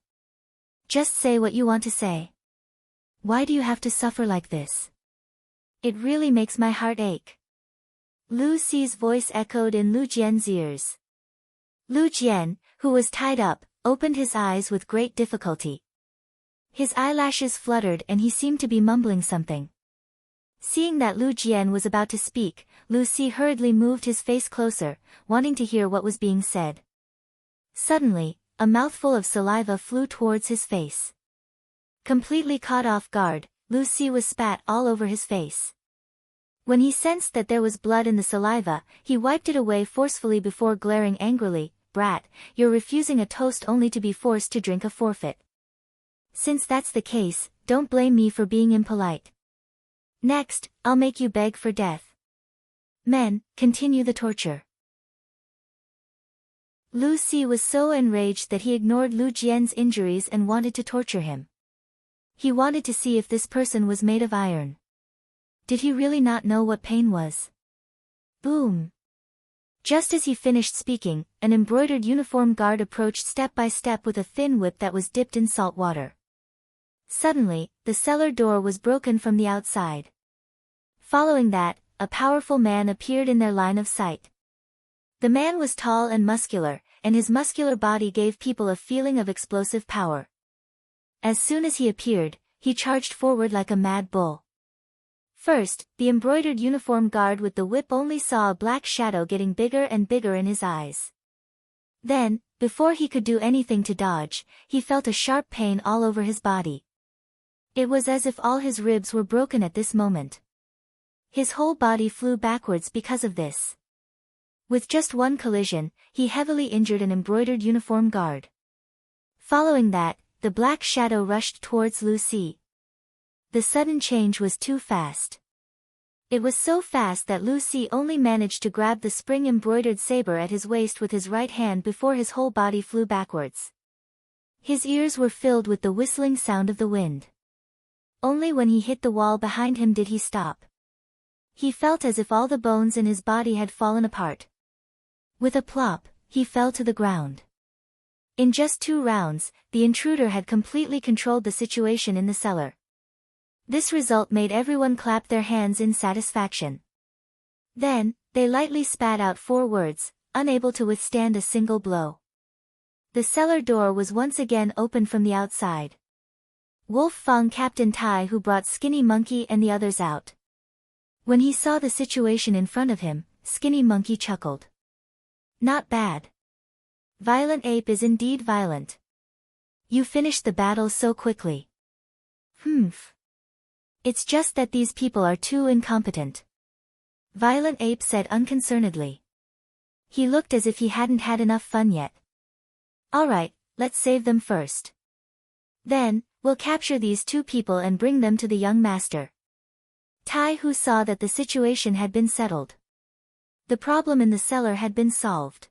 Just say what you want to say. Why do you have to suffer like this? It really makes my heart ache. Lu Si's voice echoed in Lu Jian's ears. Lu Jian, who was tied up, opened his eyes with great difficulty. His eyelashes fluttered and he seemed to be mumbling something. Seeing that Lu Jian was about to speak, Lu Si hurriedly moved his face closer, wanting to hear what was being said. Suddenly, a mouthful of saliva flew towards his face. Completely caught off guard, Lu Si was spat all over his face. When he sensed that there was blood in the saliva, he wiped it away forcefully before glaring angrily, Brat, you're refusing a toast only to be forced to drink a forfeit. Since that's the case, don't blame me for being impolite. Next, I'll make you beg for death. Men, continue the torture. Lu Si was so enraged that he ignored Lu Jian's injuries and wanted to torture him. He wanted to see if this person was made of iron. Did he really not know what pain was? Boom! Just as he finished speaking, an embroidered uniform guard approached step by step with a thin whip that was dipped in salt water. Suddenly, the cellar door was broken from the outside. Following that, a powerful man appeared in their line of sight. The man was tall and muscular, and his muscular body gave people a feeling of explosive power. As soon as he appeared, he charged forward like a mad bull. First, the embroidered uniform guard with the whip only saw a black shadow getting bigger and bigger in his eyes. Then, before he could do anything to dodge, he felt a sharp pain all over his body. It was as if all his ribs were broken at this moment. His whole body flew backwards because of this. With just one collision, he heavily injured an embroidered uniform guard. Following that, the black shadow rushed towards Lu Si. The sudden change was too fast. It was so fast that Lu Si only managed to grab the spring-embroidered saber at his waist with his right hand before his whole body flew backwards. His ears were filled with the whistling sound of the wind. Only when he hit the wall behind him did he stop. He felt as if all the bones in his body had fallen apart. With a plop, he fell to the ground. In just 2 rounds, the intruder had completely controlled the situation in the cellar. This result made everyone clap their hands in satisfaction. Then, they lightly spat out 4 words, unable to withstand a single blow. The cellar door was once again opened from the outside. Wolf found Captain Tai, who brought Skinny Monkey and the others out. When he saw the situation in front of him, Skinny Monkey chuckled. Not bad. Violent Ape is indeed violent. You finished the battle so quickly. Humph. It's just that these people are too incompetent. Violent Ape said unconcernedly. He looked as if he hadn't had enough fun yet. Alright, let's save them first. Then, we'll capture these 2 people and bring them to the young master. Tai Hu saw that the situation had been settled. The problem in the cellar had been solved.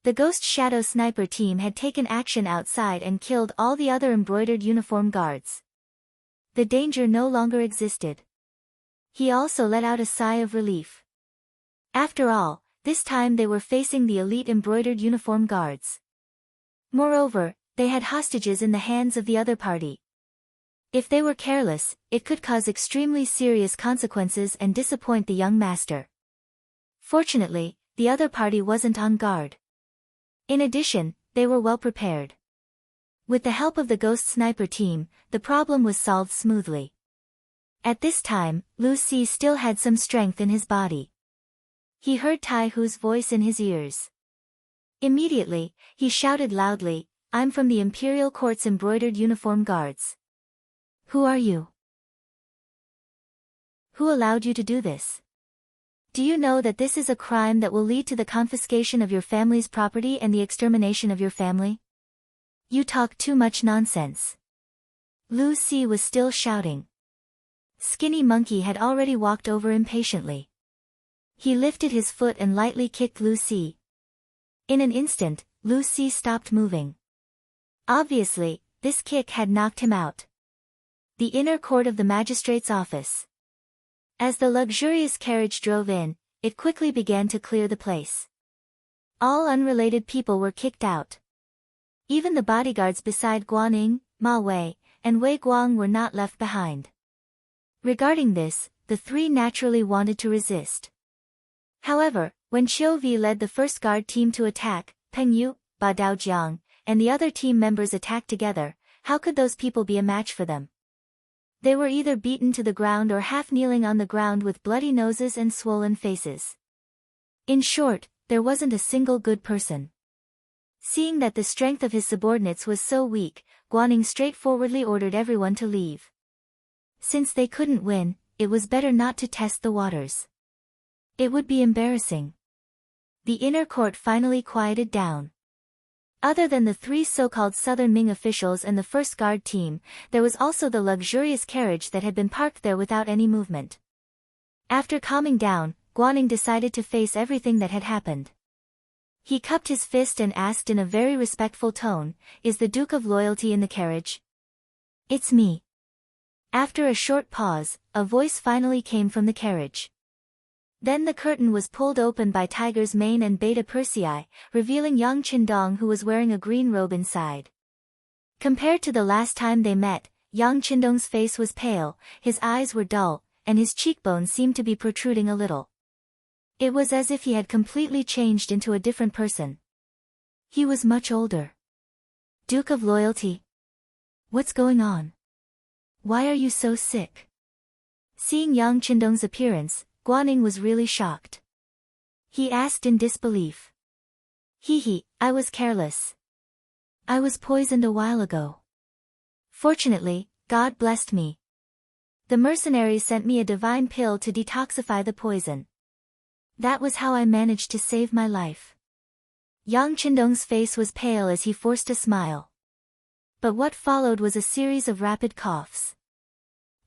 The Ghost Shadow Sniper team had taken action outside and killed all the other embroidered uniform guards. The danger no longer existed. He also let out a sigh of relief. After all, this time they were facing the elite embroidered uniform guards. Moreover, they had hostages in the hands of the other party. If they were careless, it could cause extremely serious consequences and disappoint the young master. Fortunately, the other party wasn't on guard. In addition, they were well prepared. With the help of the Ghost Sniper team, the problem was solved smoothly. At this time, Lu Si still had some strength in his body. He heard Tai Hu's voice in his ears. Immediately, he shouted loudly, I'm from the Imperial Court's embroidered uniform guards. Who are you? Who allowed you to do this? Do you know that this is a crime that will lead to the confiscation of your family's property and the extermination of your family? You talk too much nonsense. Lu Si was still shouting. Skinny Monkey had already walked over impatiently. He lifted his foot and lightly kicked Lu Si. In an instant, Lu Si stopped moving. Obviously, this kick had knocked him out. The inner court of the magistrate's office. As the luxurious carriage drove in, it quickly began to clear the place. All unrelated people were kicked out. Even the bodyguards beside Guaning, Ma Wei, and Wei Guang were not left behind. Regarding this, the 3 naturally wanted to resist. However, when Qiu Vi led the first guard team to attack, Peng Yu, Ba Daojiang, and the other team members attacked together, how could those people be a match for them? They were either beaten to the ground or half kneeling on the ground with bloody noses and swollen faces. In short, there wasn't a single good person. Seeing that the strength of his subordinates was so weak, Guaning straightforwardly ordered everyone to leave. Since they couldn't win, it was better not to test the waters. It would be embarrassing. The inner court finally quieted down. Other than the 3 so-called Southern Ming officials and the first guard team, there was also the luxurious carriage that had been parked there without any movement. After calming down, Guaning decided to face everything that had happened. He cupped his fist and asked in a very respectful tone, Is the Duke of Loyalty in the carriage? It's me. After a short pause, a voice finally came from the carriage. Then the curtain was pulled open by Tiger's Mane and Beta Persei, revealing Yang Qindong, who was wearing a green robe inside. Compared to the last time they met, Yang Qindong's face was pale, his eyes were dull, and his cheekbones seemed to be protruding a little. It was as if he had completely changed into a different person. He was much older. Duke of Loyalty? What's going on? Why are you so sick? Seeing Yang Qindong's appearance, Guaning was really shocked. He asked in disbelief. I was careless. I was poisoned a while ago. Fortunately, God blessed me. The mercenaries sent me a divine pill to detoxify the poison. That was how I managed to save my life. Yang Qindong's face was pale as he forced a smile. But what followed was a series of rapid coughs.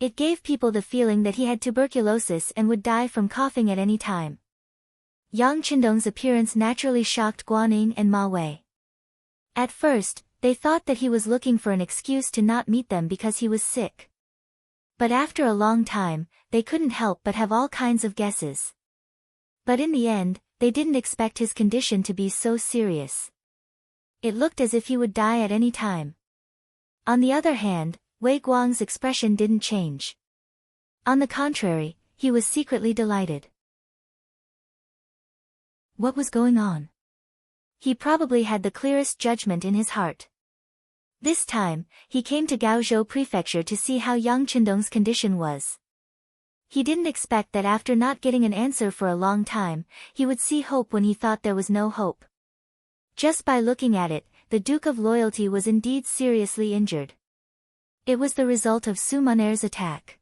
It gave people the feeling that he had tuberculosis and would die from coughing at any time. Yang Qindong's appearance naturally shocked Guanning and Ma Wei. At first, they thought that he was looking for an excuse to not meet them because he was sick. But after a long time, they couldn't help but have all kinds of guesses. But in the end, they didn't expect his condition to be so serious. It looked as if he would die at any time. On the other hand, Wei Guang's expression didn't change. On the contrary, he was secretly delighted. What was going on? He probably had the clearest judgment in his heart. This time, he came to Gaozhou Prefecture to see how Yang Qindong's condition was. He didn't expect that after not getting an answer for a long time, he would see hope when he thought there was no hope. Just by looking at it, the Duke of Loyalty was indeed seriously injured. It was the result of Su Muner's attack.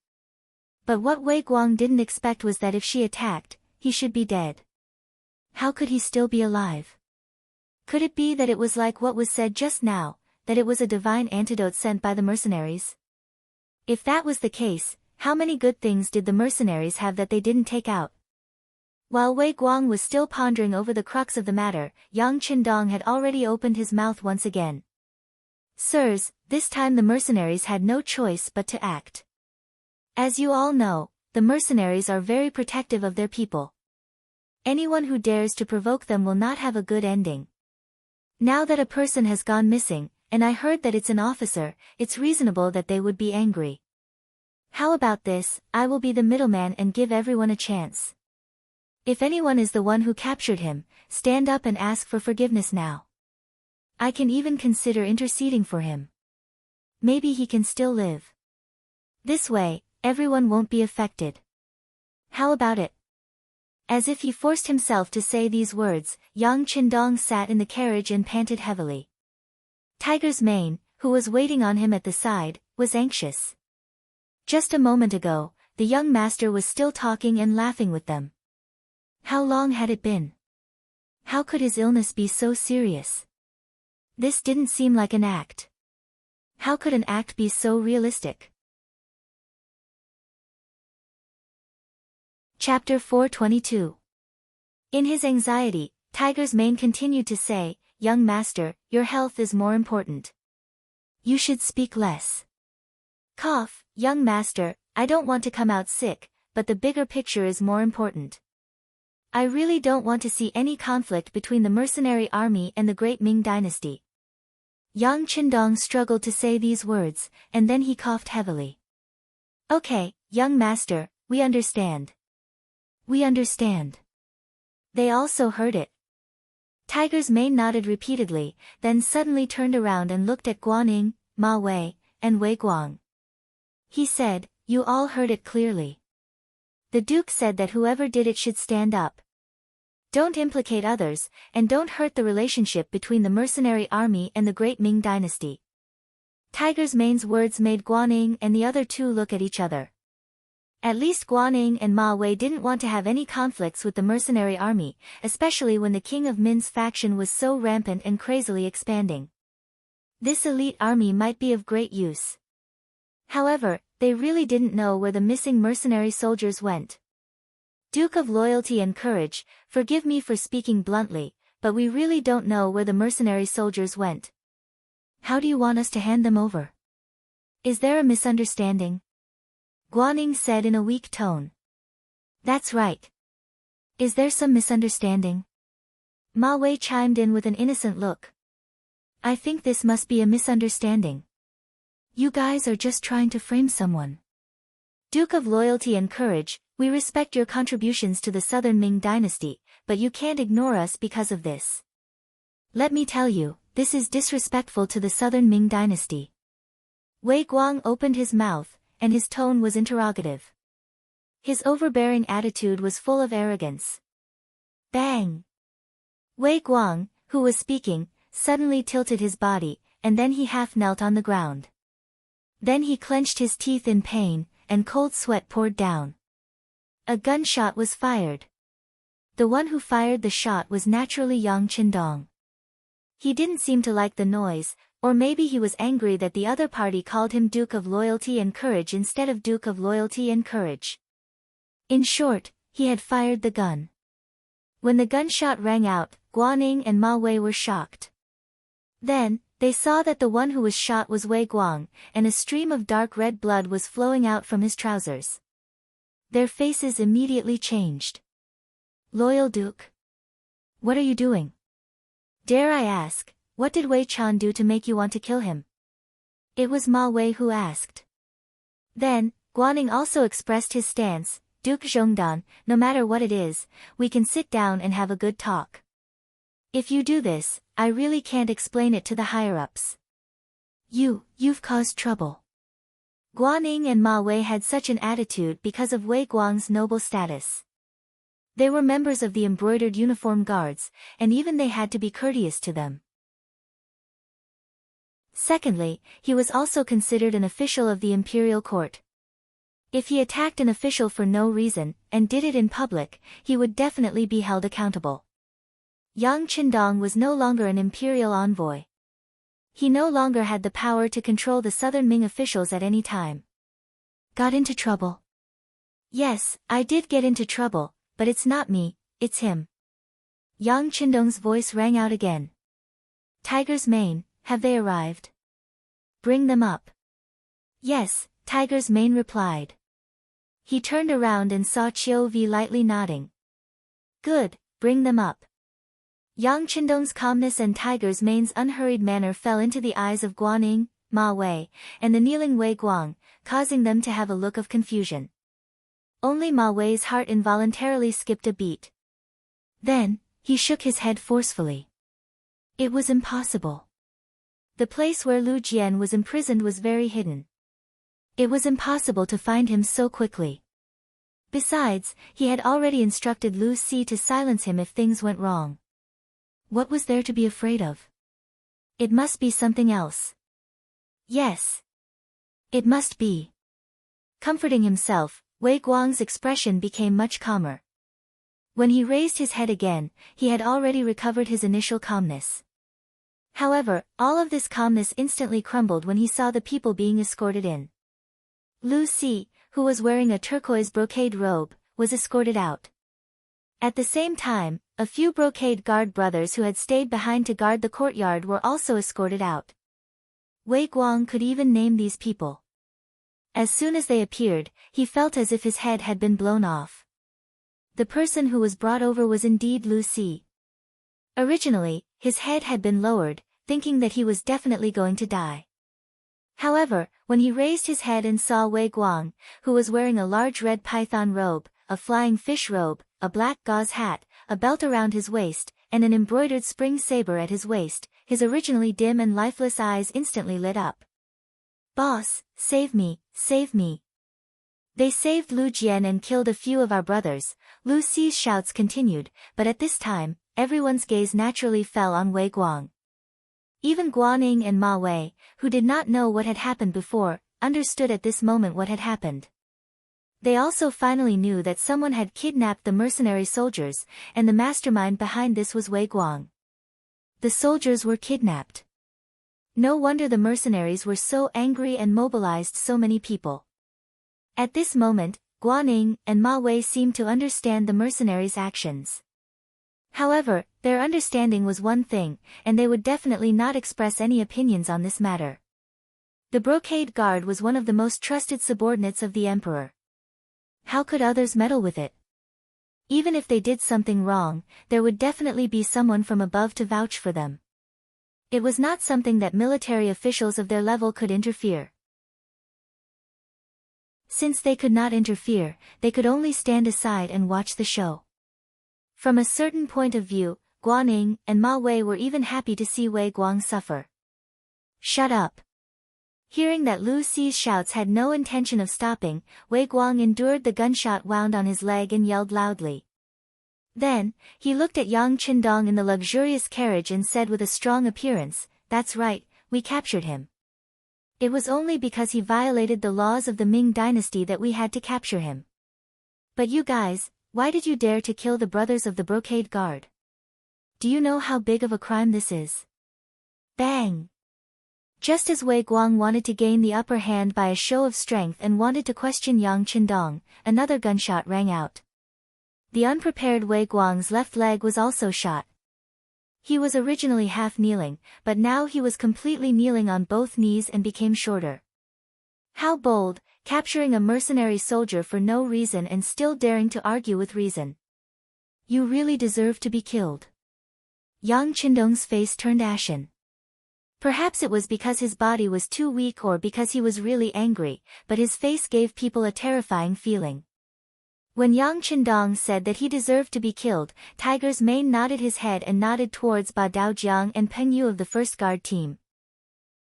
But what Wei Guang didn't expect was that if she attacked, he should be dead. How could he still be alive? Could it be that it was like what was said just now, that it was a divine antidote sent by the mercenaries? If that was the case, how many good things did the mercenaries have that they didn't take out? While Wei Guang was still pondering over the crux of the matter, Yang Qindong had already opened his mouth once again. Sirs, this time the mercenaries had no choice but to act. As you all know, the mercenaries are very protective of their people. Anyone who dares to provoke them will not have a good ending. Now that a person has gone missing, and I heard that it's an officer, it's reasonable that they would be angry. How about this? I will be the middleman and give everyone a chance. If anyone is the one who captured him, stand up and ask for forgiveness now. I can even consider interceding for him. Maybe he can still live. This way, everyone won't be affected. How about it? As if he forced himself to say these words, Yang Qindong sat in the carriage and panted heavily. Tiger's Mane, who was waiting on him at the side, was anxious. Just a moment ago, the young master was still talking and laughing with them. How long had it been? How could his illness be so serious? This didn't seem like an act. How could an act be so realistic? Chapter 422. In his anxiety, Tiger's Mane continued to say, Young master, your health is more important. You should speak less. Cough, young master, I don't want to come out sick, but the bigger picture is more important. I really don't want to see any conflict between the mercenary army and the great Ming dynasty. Yang Qindong struggled to say these words, and then he coughed heavily. Okay, young master, we understand. We understand. They also heard it. Tiger's Mane nodded repeatedly, then suddenly turned around and looked at Guanning, Ma Wei, and Wei Guang. He said, You all heard it clearly. The Duke said that whoever did it should stand up. Don't implicate others, and don't hurt the relationship between the mercenary army and the great Ming dynasty. Tiger's Mane's words made Guanning and the other two look at each other. At least Guanning and Ma Wei didn't want to have any conflicts with the mercenary army, especially when the King of Min's faction was so rampant and crazily expanding. This elite army might be of great use. However, they really didn't know where the missing mercenary soldiers went. Duke of Loyalty and Courage, forgive me for speaking bluntly, but we really don't know where the mercenary soldiers went. How do you want us to hand them over? Is there a misunderstanding? Guanning said in a weak tone. That's right. Is there some misunderstanding? Ma Wei chimed in with an innocent look. I think this must be a misunderstanding. You guys are just trying to frame someone. Duke of Loyalty and Courage, we respect your contributions to the Southern Ming dynasty, but you can't ignore us because of this. Let me tell you, this is disrespectful to the Southern Ming dynasty. Wei Guang opened his mouth, and his tone was interrogative. His overbearing attitude was full of arrogance. Bang! Wei Guang, who was speaking, suddenly tilted his body, and then he half knelt on the ground. Then he clenched his teeth in pain, and cold sweat poured down. A gunshot was fired. The one who fired the shot was naturally Yang Qindong. He didn't seem to like the noise, Or maybe he was angry that the other party called him Duke of Loyalty and Courage instead of Duke of Loyalty and Courage. In short, he had fired the gun. When the gunshot rang out, Guaning and Ma Wei were shocked. Then, they saw that the one who was shot was Wei Guang, and a stream of dark red blood was flowing out from his trousers. Their faces immediately changed. Loyal Duke? What are you doing? Dare I ask, what did Wei Chan do to make you want to kill him? It was Ma Wei who asked. Then, Guaning also expressed his stance. Duke Zhongdan, no matter what it is, we can sit down and have a good talk. If you do this, I really can't explain it to the higher-ups. You've caused trouble. Guaning and Ma Wei had such an attitude because of Wei Guang's noble status. They were members of the embroidered uniform guards, and even they had to be courteous to them. Secondly, he was also considered an official of the imperial court. If he attacked an official for no reason, and did it in public, he would definitely be held accountable. Yang Qindong was no longer an imperial envoy. He no longer had the power to control the southern Ming officials at any time. Got into trouble? Yes, I did get into trouble, but it's not me, it's him. Yang Qindong's voice rang out again. Tiger's Mane, have they arrived? Bring them up. Yes, Tiger's Mane replied. He turned around and saw Chiu Vi lightly nodding. Good, bring them up. Yang Qindong's calmness and Tiger's Mane's unhurried manner fell into the eyes of Guaning, Ma Wei, and the kneeling Wei Guang, causing them to have a look of confusion. Only Ma Wei's heart involuntarily skipped a beat. Then, he shook his head forcefully. It was impossible. The place where Lu Jian was imprisoned was very hidden. It was impossible to find him so quickly. Besides, he had already instructed Lu Si to silence him if things went wrong. What was there to be afraid of? It must be something else. Yes. It must be. Comforting himself, Wei Guang's expression became much calmer. When he raised his head again, he had already recovered his initial calmness. However, all of this calmness instantly crumbled when he saw the people being escorted in. Lu Si, who was wearing a turquoise brocade robe, was escorted out. At the same time, a few brocade guard brothers who had stayed behind to guard the courtyard were also escorted out. Wei Guang could even name these people. As soon as they appeared, he felt as if his head had been blown off. The person who was brought over was indeed Lu Si. Originally, his head had been lowered, thinking that he was definitely going to die. However, when he raised his head and saw Wei Guang, who was wearing a large red python robe, a flying fish robe, a black gauze hat, a belt around his waist, and an embroidered spring saber at his waist, his originally dim and lifeless eyes instantly lit up. Boss, save me, save me. They saved Lu Jian and killed a few of our brothers. Lu Si's shouts continued, but at this time, everyone's gaze naturally fell on Wei Guang. Even Guaning and Ma Wei, who did not know what had happened before, understood at this moment what had happened. They also finally knew that someone had kidnapped the mercenary soldiers, and the mastermind behind this was Wei Guang. The soldiers were kidnapped. No wonder the mercenaries were so angry and mobilized so many people. At this moment, Guaning and Ma Wei seemed to understand the mercenaries' actions. However, their understanding was one thing, and they would definitely not express any opinions on this matter. The brocade guard was one of the most trusted subordinates of the emperor. How could others meddle with it? Even if they did something wrong, there would definitely be someone from above to vouch for them. It was not something that military officials of their level could interfere. Since they could not interfere, they could only stand aside and watch the show. From a certain point of view, Guaning and Ma Wei were even happy to see Wei Guang suffer. Shut up. Hearing that Lu Si's shouts had no intention of stopping, Wei Guang endured the gunshot wound on his leg and yelled loudly. Then, he looked at Yang Qindong in the luxurious carriage and said with a strong appearance, "That's right, we captured him. It was only because he violated the laws of the Ming dynasty that we had to capture him. But you guys, why did you dare to kill the brothers of the brocade guard? Do you know how big of a crime this is?" Bang! Just as Wei Guang wanted to gain the upper hand by a show of strength and wanted to question Yang Qindong, another gunshot rang out. The unprepared Wei Guang's left leg was also shot. He was originally half kneeling, but now he was completely kneeling on both knees and became shorter. How bold, capturing a mercenary soldier for no reason and still daring to argue with reason. You really deserve to be killed. Yang Qindong's face turned ashen. Perhaps it was because his body was too weak or because he was really angry, but his face gave people a terrifying feeling. When Yang Qindong said that he deserved to be killed, Tiger's mane nodded his head and nodded towards Ba Daojiang and Peng Yu of the first guard team.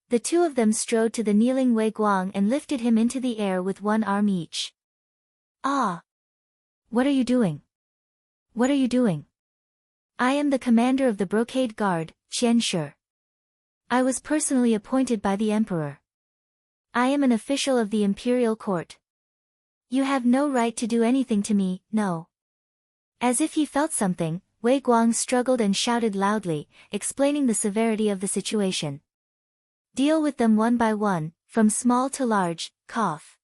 The two of them strode to the kneeling Wei Guang and lifted him into the air with one arm each. Ah! What are you doing? What are you doing? I am the commander of the Brocade Guard, Qian Shi. I was personally appointed by the emperor. I am an official of the imperial court. You have no right to do anything to me, no. As if he felt something, Wei Guang struggled and shouted loudly, explaining the severity of the situation. Deal with them one by one, from small to large, cough.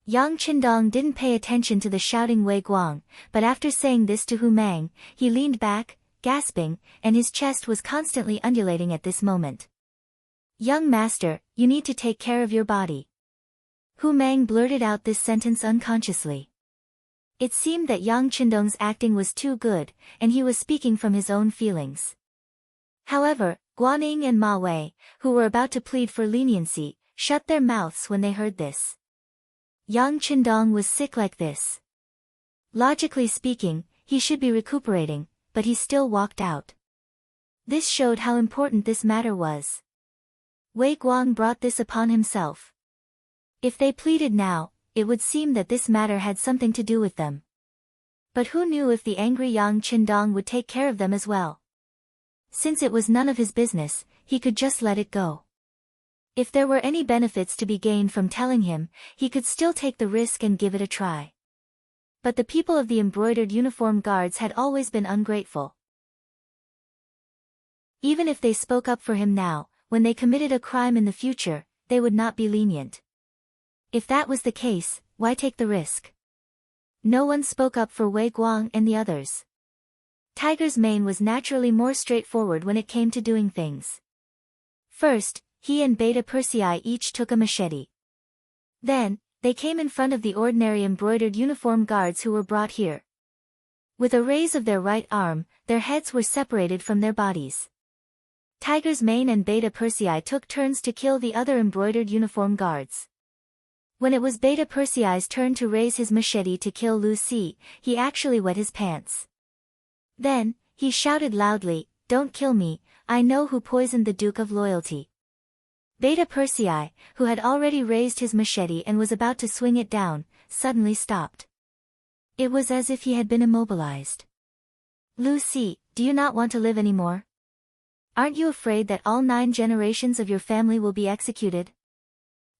Yang Qindong didn't pay attention to the shouting Wei Guang, but after saying this to Hu Mang, he leaned back, gasping, and his chest was constantly undulating at this moment. Young master, you need to take care of your body. Hu Mang blurted out this sentence unconsciously. It seemed that Yang Qindong's acting was too good, and he was speaking from his own feelings. However, Guaning and Ma Wei, who were about to plead for leniency, shut their mouths when they heard this. Yang Qindong was sick like this. Logically speaking, he should be recuperating, but he still walked out. This showed how important this matter was. Wei Guang brought this upon himself. If they pleaded now, it would seem that this matter had something to do with them. But who knew if the angry Yang Qindong would take care of them as well? Since it was none of his business, he could just let it go. If there were any benefits to be gained from telling him, he could still take the risk and give it a try. But the people of the embroidered uniform guards had always been ungrateful. Even if they spoke up for him now, when they committed a crime in the future, they would not be lenient. If that was the case, why take the risk? No one spoke up for Wei Guang and the others. Tiger's mane was naturally more straightforward when it came to doing things. First, he and Beta Persei each took a machete. Then, they came in front of the ordinary embroidered uniform guards who were brought here. With a raise of their right arm, their heads were separated from their bodies. Tiger's mane and Beta Persei took turns to kill the other embroidered uniform guards. When it was Beta Persei's turn to raise his machete to kill Lu Si, he actually wet his pants. Then, he shouted loudly, "Don't kill me, I know who poisoned the Duke of Loyalty." Beta Persei, who had already raised his machete and was about to swing it down, suddenly stopped. It was as if he had been immobilized. "Lu Si, do you not want to live anymore? Aren't you afraid that all 9 generations of your family will be executed?"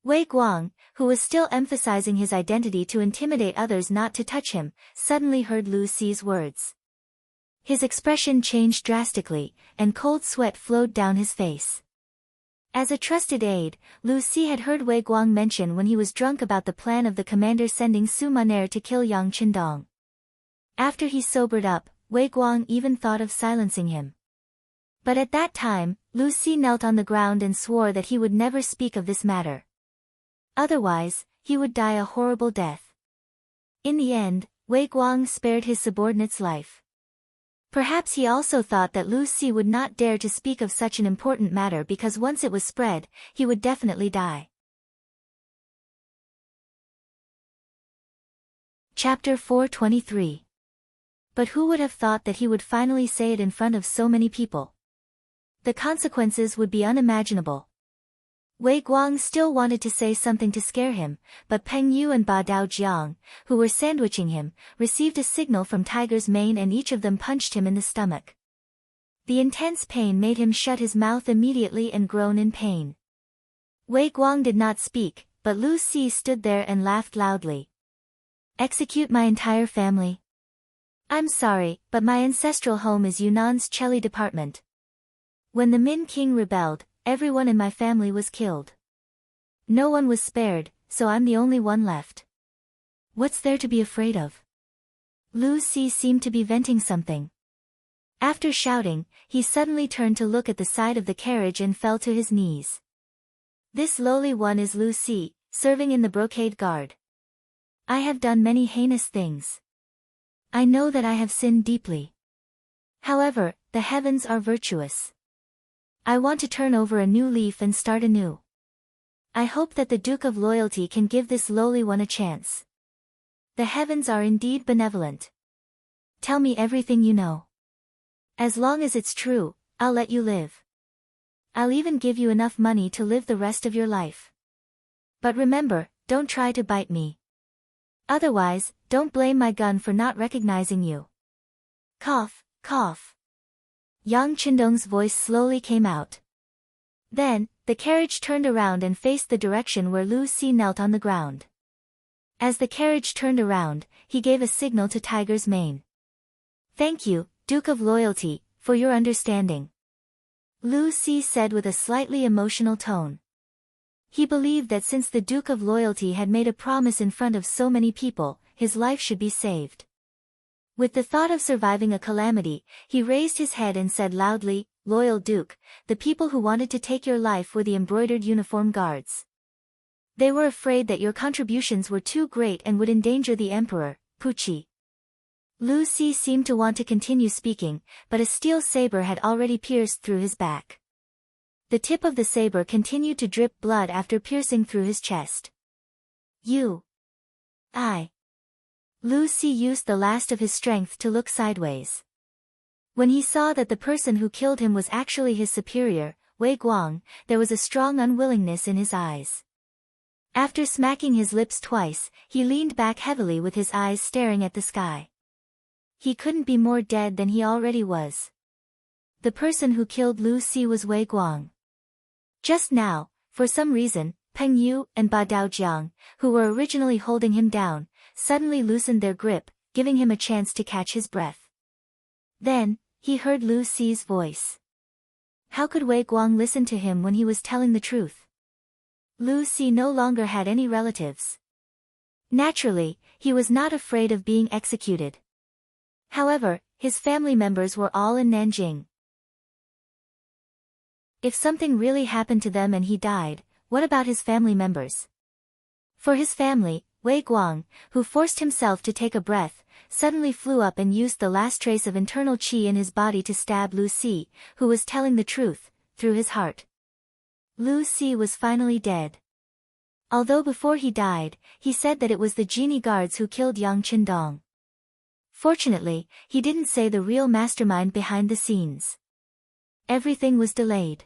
Wei Guang, who was still emphasizing his identity to intimidate others not to touch him, suddenly heard Lu Si's words. His expression changed drastically, and cold sweat flowed down his face. As a trusted aide, Lu Si had heard Wei Guang mention when he was drunk about the plan of the commander sending Su Maner to kill Yang Qindong. After he sobered up, Wei Guang even thought of silencing him. But at that time, Lu Si knelt on the ground and swore that he would never speak of this matter. Otherwise, he would die a horrible death. In the end, Wei Guang spared his subordinate's life. Perhaps he also thought that Lu Si would not dare to speak of such an important matter because once it was spread, he would definitely die. Chapter 423. But who would have thought that he would finally say it in front of so many people? The consequences would be unimaginable. Wei Guang still wanted to say something to scare him, but Peng Yu and Ba Daojiang, who were sandwiching him, received a signal from Tiger's mane and each of them punched him in the stomach. The intense pain made him shut his mouth immediately and groan in pain. Wei Guang did not speak, but Lu Si stood there and laughed loudly. "Execute my entire family? I'm sorry, but my ancestral home is Yunnan's Cheli department. When the Min King rebelled, everyone in my family was killed. No one was spared, so I'm the only one left. What's there to be afraid of? Lu Si seemed to be venting something. After shouting, he suddenly turned to look at the side of the carriage and fell to his knees. This lowly one is Lu Si, serving in the brocade guard. I have done many heinous things. I know that I have sinned deeply. However, the heavens are virtuous. I want to turn over a new leaf and start anew. I hope that the Duke of Loyalty can give this lowly one a chance. The heavens are indeed benevolent. Tell me everything you know. As long as it's true, I'll let you live. I'll even give you enough money to live the rest of your life. But remember, don't try to bite me. Otherwise, don't blame my gun for not recognizing you. Cough, cough. Yang Qindong's voice slowly came out. Then, the carriage turned around and faced the direction where Lu Si knelt on the ground. As the carriage turned around, he gave a signal to Tiger's mane. Thank you, Duke of Loyalty, for your understanding. Lu Si said with a slightly emotional tone. He believed that since the Duke of Loyalty had made a promise in front of so many people, his life should be saved. With the thought of surviving a calamity, he raised his head and said loudly, Loyal Duke, the people who wanted to take your life were the embroidered uniform guards. They were afraid that your contributions were too great and would endanger the Emperor, Puchi. Lu Si seemed to want to continue speaking, but a steel saber had already pierced through his back. The tip of the saber continued to drip blood after piercing through his chest. Lu Si used the last of his strength to look sideways. When he saw that the person who killed him was actually his superior, Wei Guang, there was a strong unwillingness in his eyes. After smacking his lips twice, he leaned back heavily with his eyes staring at the sky. He couldn't be more dead than he already was. The person who killed Lu Si was Wei Guang. Just now, for some reason, Peng Yu and Ba Daojiang, who were originally holding him down, suddenly loosened their grip, giving him a chance to catch his breath. Then, he heard Lu Si's voice. How could Wei Guang listen to him when he was telling the truth? Lu Si no longer had any relatives. Naturally, he was not afraid of being executed. However, his family members were all in Nanjing. If something really happened to them and he died, what about his family members? For his family, Wei Guang, who forced himself to take a breath, suddenly flew up and used the last trace of internal qi in his body to stab Lu Si, who was telling the truth, through his heart. Lu Si was finally dead. Although before he died, he said that it was the genie guards who killed Yang Qindong. Fortunately, he didn't say the real mastermind behind the scenes. Everything was delayed.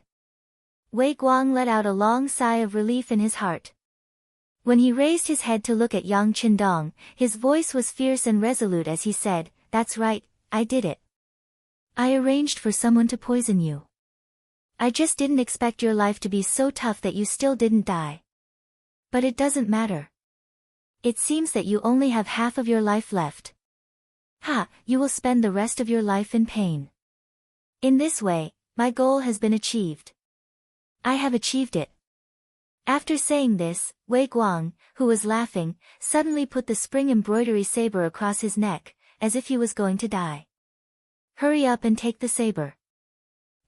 Wei Guang let out a long sigh of relief in his heart. When he raised his head to look at Yang Qindong, his voice was fierce and resolute as he said, That's right, I did it. I arranged for someone to poison you. I just didn't expect your life to be so tough that you still didn't die. But it doesn't matter. It seems that you only have half of your life left. You will spend the rest of your life in pain. In this way, my goal has been achieved. I have achieved it. After saying this, Wei Guang, who was laughing, suddenly put the spring embroidery saber across his neck, as if he was going to die. Hurry up and take the saber.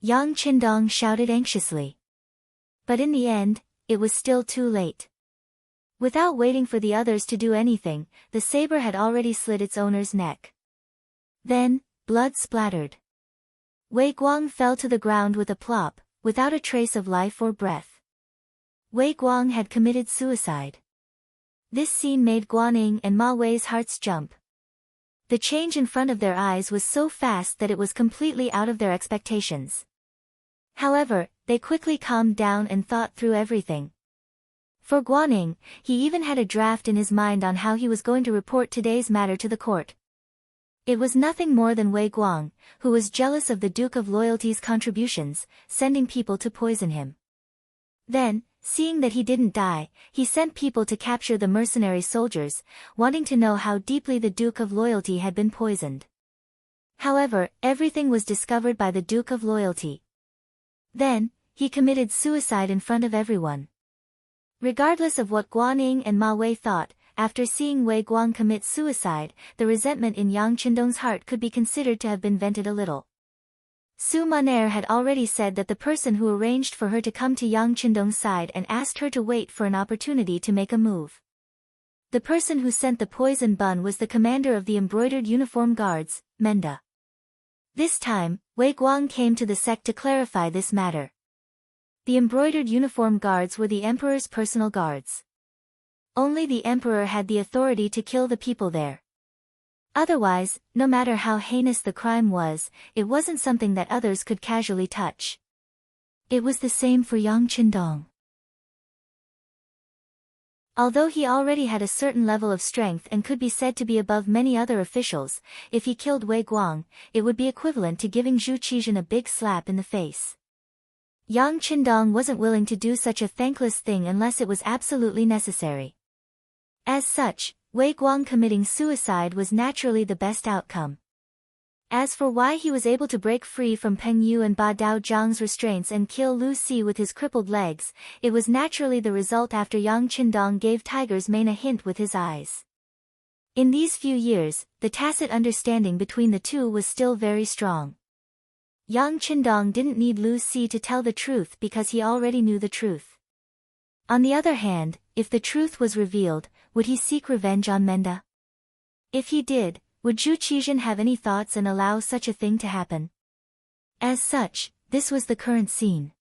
Yang Qindong shouted anxiously. But in the end, it was still too late. Without waiting for the others to do anything, the saber had already slit its owner's neck. Then, blood splattered. Wei Guang fell to the ground with a plop, without a trace of life or breath. Wei Guang had committed suicide. This scene made Guaning and Ma Wei's hearts jump. The change in front of their eyes was so fast that it was completely out of their expectations. However, they quickly calmed down and thought through everything. For Guaning, he even had a draft in his mind on how he was going to report today's matter to the court. It was nothing more than Wei Guang, who was jealous of the Duke of Loyalty's contributions, sending people to poison him. Then, seeing that he didn't die, he sent people to capture the mercenary soldiers, wanting to know how deeply the Duke of Loyalty had been poisoned. However, everything was discovered by the Duke of Loyalty. Then, he committed suicide in front of everyone. Regardless of what Guanyin and Ma Wei thought, after seeing Wei Guang commit suicide, the resentment in Yang Qindong's heart could be considered to have been vented a little. Su Maner had already said that the person who arranged for her to come to Yang Qindong's side and asked her to wait for an opportunity to make a move. The person who sent the poison bun was the commander of the embroidered uniform guards, Menda. This time, Wei Guang came to the sect to clarify this matter. The embroidered uniform guards were the emperor's personal guards. Only the emperor had the authority to kill the people there. Otherwise, no matter how heinous the crime was, it wasn't something that others could casually touch. It was the same for Yang Qindong. Although he already had a certain level of strength and could be said to be above many other officials, if he killed Wei Guang, it would be equivalent to giving Zhu Qizhen a big slap in the face. Yang Qindong wasn't willing to do such a thankless thing unless it was absolutely necessary. As such, Wei Guang committing suicide was naturally the best outcome. As for why he was able to break free from Peng Yu and Ba Dao Zhang's restraints and kill Lu Si with his crippled legs, it was naturally the result after Yang Qindong gave Tiger's mane a hint with his eyes. In these few years, the tacit understanding between the two was still very strong. Yang Qindong didn't need Lu Si to tell the truth because he already knew the truth. On the other hand, if the truth was revealed, would he seek revenge on Menda? If he did, would Zhu Qizhen have any thoughts and allow such a thing to happen? As such, this was the current scene.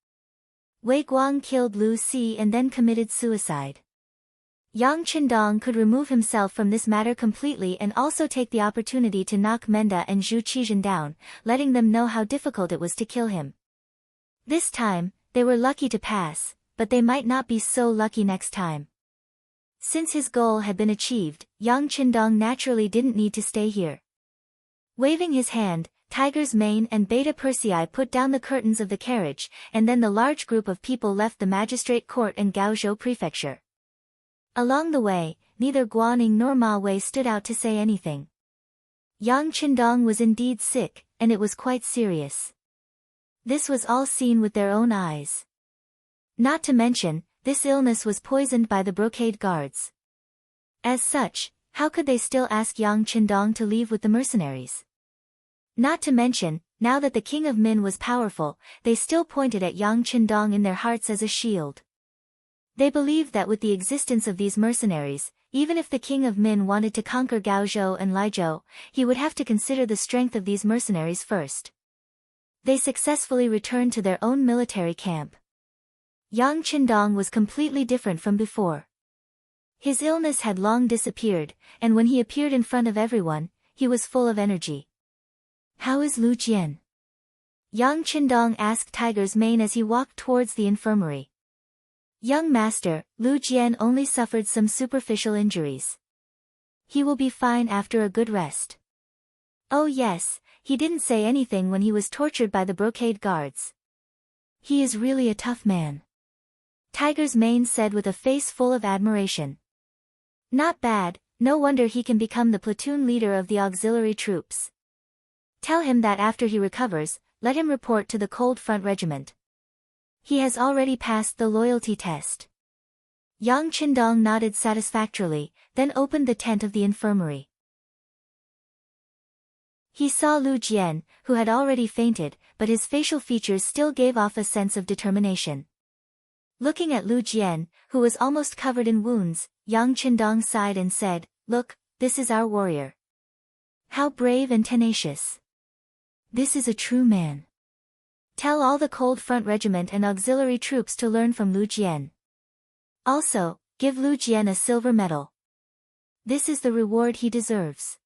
Wei Guang killed Lu Si and then committed suicide. Yang Qindong could remove himself from this matter completely and also take the opportunity to knock Menda and Zhu Qizhen down, letting them know how difficult it was to kill him. This time, they were lucky to pass, but they might not be so lucky next time. Since his goal had been achieved, Yang Qindong naturally didn't need to stay here. Waving his hand, Tiger's mane and Beta Persei put down the curtains of the carriage, and then the large group of people left the magistrate court and Gaozhou prefecture. Along the way, neither Guanyin nor Ma Wei stood out to say anything. Yang Qindong was indeed sick, and it was quite serious. This was all seen with their own eyes. Not to mention, this illness was poisoned by the brocade guards. As such, how could they still ask Yang Qindong to leave with the mercenaries? Not to mention, now that the King of Min was powerful, they still pointed at Yang Qindong in their hearts as a shield. They believed that with the existence of these mercenaries, even if the King of Min wanted to conquer Gaozhou and Laizhou, he would have to consider the strength of these mercenaries first. They successfully returned to their own military camp. Yang Qindong was completely different from before. His illness had long disappeared, and when he appeared in front of everyone, he was full of energy. "How is Lu Jian?" Yang Qindong asked Tiger's mane as he walked towards the infirmary. "Young master, Lu Jian only suffered some superficial injuries. He will be fine after a good rest." "Oh yes, he didn't say anything when he was tortured by the brocade guards. He is really a tough man," Tiger's mane said with a face full of admiration. "Not bad, no wonder he can become the platoon leader of the auxiliary troops. Tell him that after he recovers, let him report to the Cold Front Regiment. He has already passed the loyalty test." Yang Qindong nodded satisfactorily, then opened the tent of the infirmary. He saw Lu Jian, who had already fainted, but his facial features still gave off a sense of determination. Looking at Lu Jian, who was almost covered in wounds, Yang Qindong sighed and said, "Look, this is our warrior. How brave and tenacious. This is a true man. Tell all the Cold Front Regiment and auxiliary troops to learn from Lu Jian. Also, give Lu Jian a silver medal. This is the reward he deserves."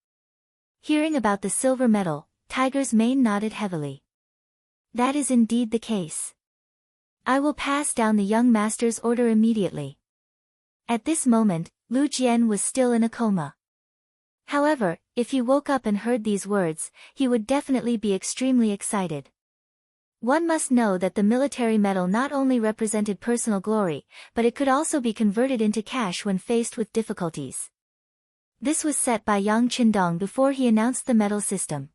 Hearing about the silver medal, Tiger's mane nodded heavily. "That is indeed the case. I will pass down the young master's order immediately." At this moment, Lu Jian was still in a coma. However, if he woke up and heard these words, he would definitely be extremely excited. One must know that the military medal not only represented personal glory, but it could also be converted into cash when faced with difficulties. This was set by Yang Qindong before he announced the medal system.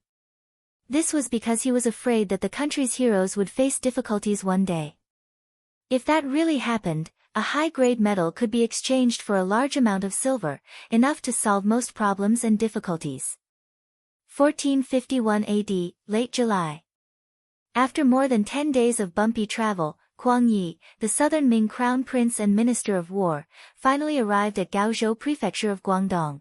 This was because he was afraid that the country's heroes would face difficulties one day. If that really happened, a high-grade metal could be exchanged for a large amount of silver, enough to solve most problems and difficulties. 1451 AD, late July. After more than 10 days of bumpy travel, Kuang Yi, the southern Ming crown prince and minister of war, finally arrived at Gaozhou prefecture of Guangdong.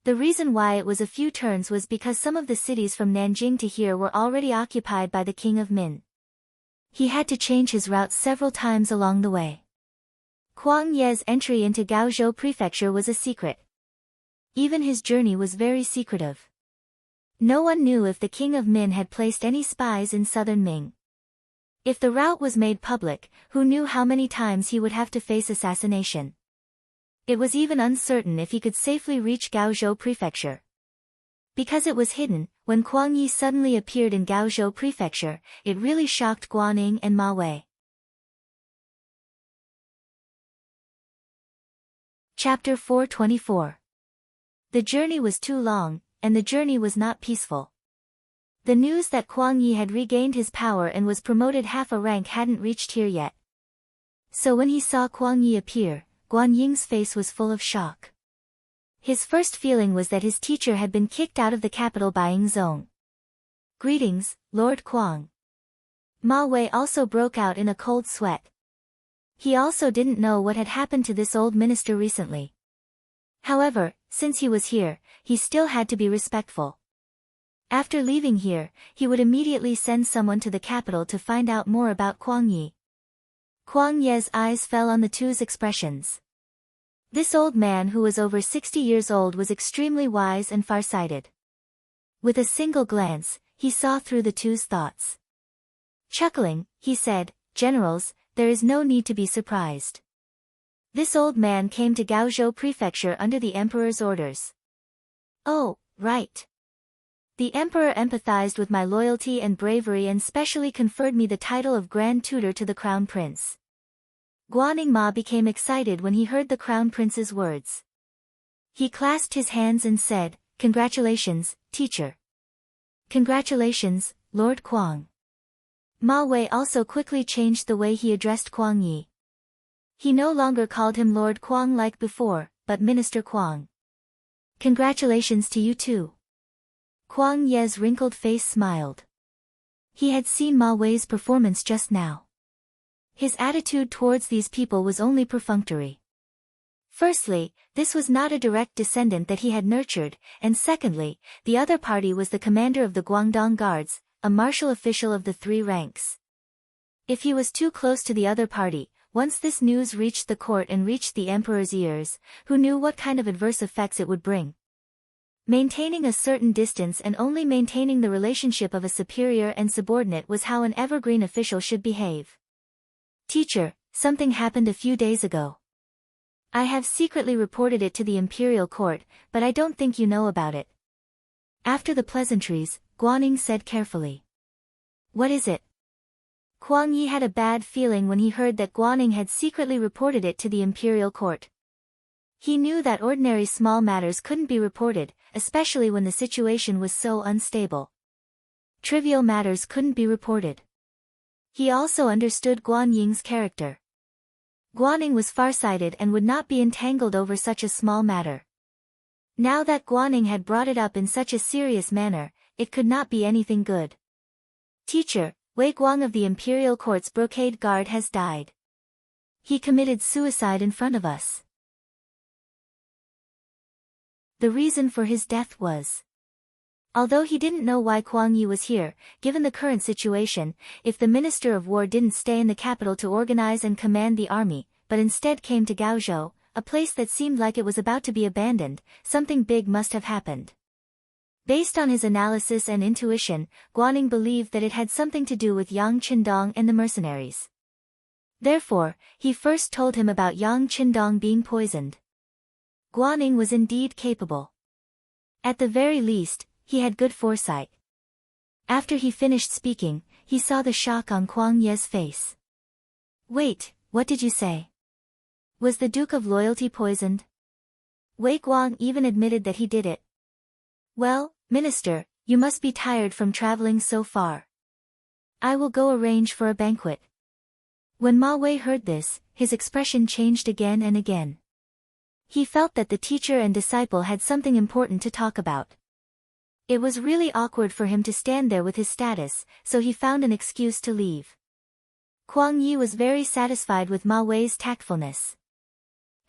The reason why it was a few turns was because some of the cities from Nanjing to here were already occupied by the king of Min. He had to change his route several times along the way. Kuang Ye's entry into Gaozhou prefecture was a secret. Even his journey was very secretive. No one knew if the king of Min had placed any spies in southern Ming. If the route was made public, who knew how many times he would have to face assassination? It was even uncertain if he could safely reach Gaozhou prefecture. Because it was hidden, when Kuang Yi suddenly appeared in Gaozhou prefecture, it really shocked Guanning and Ma Wei. Chapter 424. The journey was too long, and the journey was not peaceful. The news that Kuang Yi had regained his power and was promoted half a rank hadn't reached here yet. So when he saw Kuang Yi appear, Guan Ying's face was full of shock. His first feeling was that his teacher had been kicked out of the capital by Yingzong. Greetings, Lord Kuang. Ma Wei also broke out in a cold sweat. He also didn't know what had happened to this old minister recently. However, since he was here, he still had to be respectful. After leaving here, he would immediately send someone to the capital to find out more about Kuang Yi. Kuang Ye's eyes fell on the two's expressions. This old man who was over 60 years old was extremely wise and far-sighted. With a single glance, he saw through the two's thoughts. Chuckling, he said, "Generals, there is no need to be surprised. This old man came to Gaozhou prefecture under the emperor's orders." "Oh, right. The emperor empathized with my loyalty and bravery and specially conferred me the title of Grand Tutor to the Crown Prince." Guanning Ma became excited when he heard the Crown Prince's words. He clasped his hands and said, "Congratulations, teacher." "Congratulations, Lord Kuang." Ma Wei also quickly changed the way he addressed Kuang Yi. He no longer called him Lord Kuang like before, but Minister Kuang. "Congratulations to you too." Kuang Ye's wrinkled face smiled. He had seen Ma Wei's performance just now. His attitude towards these people was only perfunctory. Firstly, this was not a direct descendant that he had nurtured, and secondly, the other party was the commander of the Guangdong Guards, a martial official of the 3 ranks. If he was too close to the other party, once this news reached the court and reached the emperor's ears, who knew what kind of adverse effects it would bring? Maintaining a certain distance and only maintaining the relationship of a superior and subordinate was how an evergreen official should behave. "Teacher, something happened a few days ago. I have secretly reported it to the imperial court, but I don't think you know about it." After the pleasantries, Guanning said carefully. "What is it?" Kuang Yi had a bad feeling when he heard that Guanning had secretly reported it to the imperial court. He knew that ordinary small matters couldn't be reported, especially when the situation was so unstable. Trivial matters couldn't be reported. He also understood Guan Ying's character. Guanning was farsighted and would not be entangled over such a small matter. Now that Guanning had brought it up in such a serious manner, it could not be anything good. "Teacher, Wei Guang of the Imperial Court's Brocade Guard has died. He committed suicide in front of us." The reason for his death was. Although he didn't know why Kuang Yi was here, given the current situation, if the Minister of War didn't stay in the capital to organize and command the army, but instead came to Gaozhou, a place that seemed like it was about to be abandoned, something big must have happened. Based on his analysis and intuition, Guanning believed that it had something to do with Yang Qindong and the mercenaries. Therefore, he first told him about Yang Qindong being poisoned. Guanning was indeed capable. At the very least, he had good foresight. After he finished speaking, he saw the shock on Kuang Ye's face. "Wait, what did you say? Was the Duke of Loyalty poisoned?" Wei Guang even admitted that he did it. "Well, Minister, you must be tired from traveling so far. I will go arrange for a banquet." When Ma Wei heard this, his expression changed again and again. He felt that the teacher and disciple had something important to talk about. It was really awkward for him to stand there with his status, so he found an excuse to leave. Kuang Yi was very satisfied with Ma Wei's tactfulness.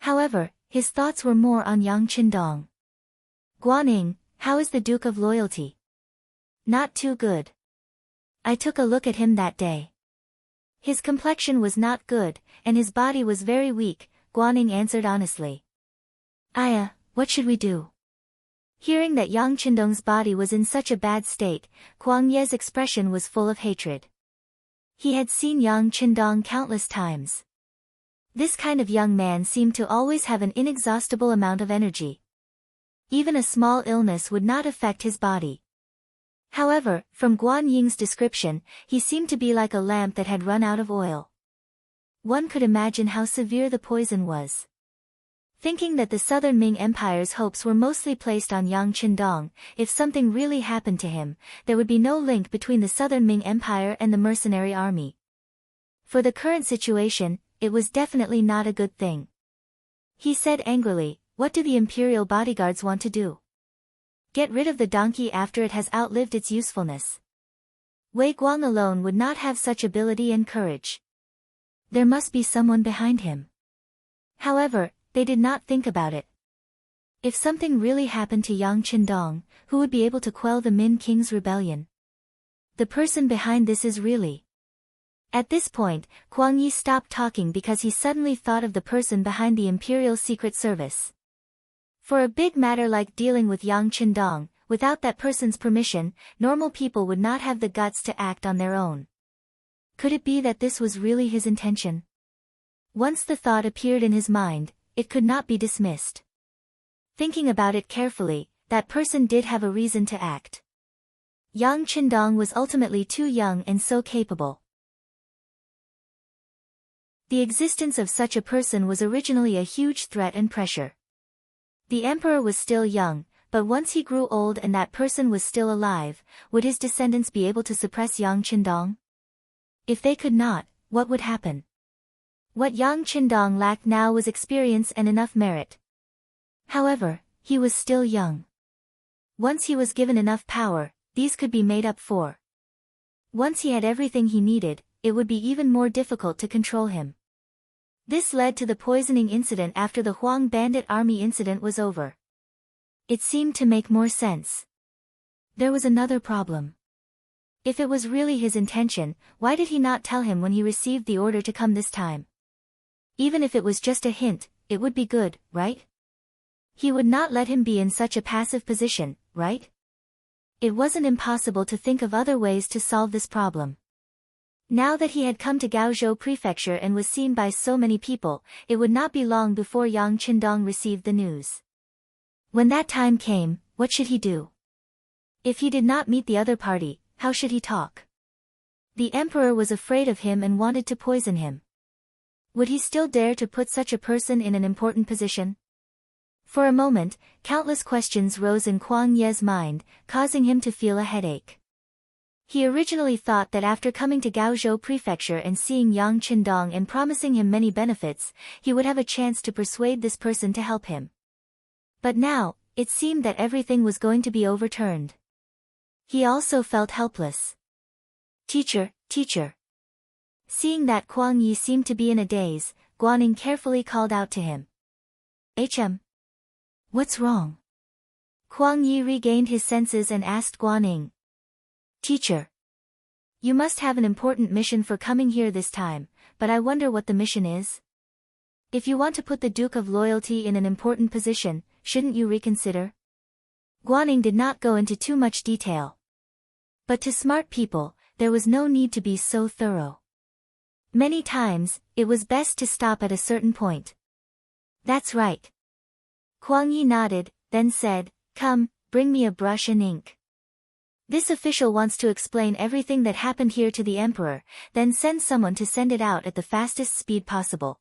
However, his thoughts were more on Yang Qindong. Guaning, how is the Duke of Loyalty? Not too good. I took a look at him that day. His complexion was not good, and his body was very weak, Guaning answered honestly. What should we do? Hearing that Yang Qindong's body was in such a bad state, Kuang Ye's expression was full of hatred. He had seen Yang Qindong countless times. This kind of young man seemed to always have an inexhaustible amount of energy. Even a small illness would not affect his body. However, from Guan Ying's description, he seemed to be like a lamp that had run out of oil. One could imagine how severe the poison was. Thinking that the Southern Ming Empire's hopes were mostly placed on Yang Qindong, if something really happened to him, there would be no link between the Southern Ming Empire and the mercenary army. For the current situation, it was definitely not a good thing. He said angrily, "What do the imperial bodyguards want to do? Get rid of the donkey after it has outlived its usefulness." Wei Guang alone would not have such ability and courage. There must be someone behind him. However, they did not think about it. If something really happened to Yang Qindong, who would be able to quell the Min King's rebellion? The person behind this is really... At this point, Kuang Yi stopped talking because he suddenly thought of the person behind the Imperial Secret Service. For a big matter like dealing with Yang Qindong, without that person's permission, normal people would not have the guts to act on their own. Could it be that this was really his intention? Once the thought appeared in his mind, it could not be dismissed. Thinking about it carefully, that person did have a reason to act. Yang Qindong was ultimately too young and so capable. The existence of such a person was originally a huge threat and pressure. The emperor was still young, but once he grew old and that person was still alive, would his descendants be able to suppress Yang Qindong? If they could not, what would happen? What Yang Qindong lacked now was experience and enough merit. However, he was still young. Once he was given enough power, these could be made up for. Once he had everything he needed, it would be even more difficult to control him. This led to the poisoning incident after the Huang bandit army incident was over. It seemed to make more sense. There was another problem. If it was really his intention, why did he not tell him when he received the order to come this time? Even if it was just a hint, it would be good, right? He would not let him be in such a passive position, right? It wasn't impossible to think of other ways to solve this problem. Now that he had come to Gaozhou Prefecture and was seen by so many people, it would not be long before Yang Qindong received the news. When that time came, what should he do? If he did not meet the other party, how should he talk? The emperor was afraid of him and wanted to poison him. Would he still dare to put such a person in an important position? For a moment, countless questions rose in Kuang Ye's mind, causing him to feel a headache. He originally thought that after coming to Gaozhou Prefecture and seeing Yang Qindong and promising him many benefits, he would have a chance to persuade this person to help him. But now, it seemed that everything was going to be overturned. He also felt helpless. Teacher. Seeing that Kuang Yi seemed to be in a daze, Guaning carefully called out to him. What's wrong? Kuang Yi regained his senses and asked Guaning. Teacher. You must have an important mission for coming here this time, but I wonder what the mission is? If you want to put the Duke of Loyalty in an important position, shouldn't you reconsider? Guaning did not go into too much detail. But to smart people, there was no need to be so thorough. Many times, it was best to stop at a certain point. That's right. Kuang Yi nodded, then said, Come, bring me a brush and ink. This official wants to explain everything that happened here to the emperor, then send someone to send it out at the fastest speed possible.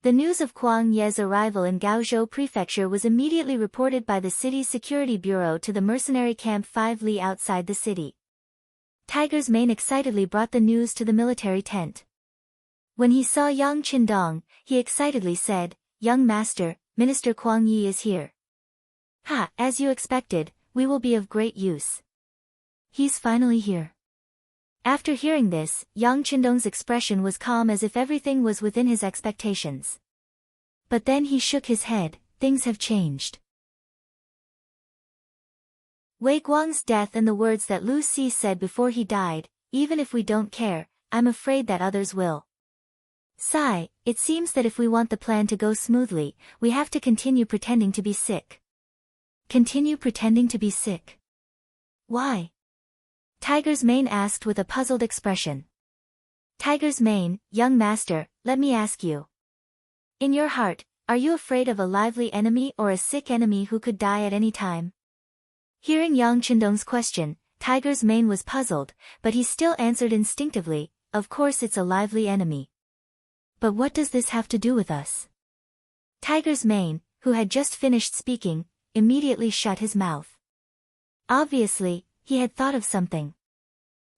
The news of Kuang Ye's arrival in Gaozhou Prefecture was immediately reported by the city's security bureau to the mercenary camp 5 li outside the city. Tiger's Mane excitedly brought the news to the military tent. When he saw Yang Qindong, he excitedly said, "Young master, Minister Kuang Yi is here." "Ha, as you expected, we will be of great use. He's finally here." After hearing this, Yang Qindong's expression was calm as if everything was within his expectations. But then he shook his head. Things have changed. Wei Guang's death and the words that Lu Si said before he died, "Even if we don't care, I'm afraid that others will." Sigh, it seems that if we want the plan to go smoothly, we have to continue pretending to be sick. Continue pretending to be sick. Why? Tiger's Mane asked with a puzzled expression. Tiger's Mane, young master, let me ask you. In your heart, are you afraid of a lively enemy or a sick enemy who could die at any time? Hearing Yang Qindong's question, Tiger's Mane was puzzled, but he still answered instinctively, "Of course it's a lively enemy. But what does this have to do with us?" Tiger's Mane, who had just finished speaking, immediately shut his mouth. Obviously, he had thought of something.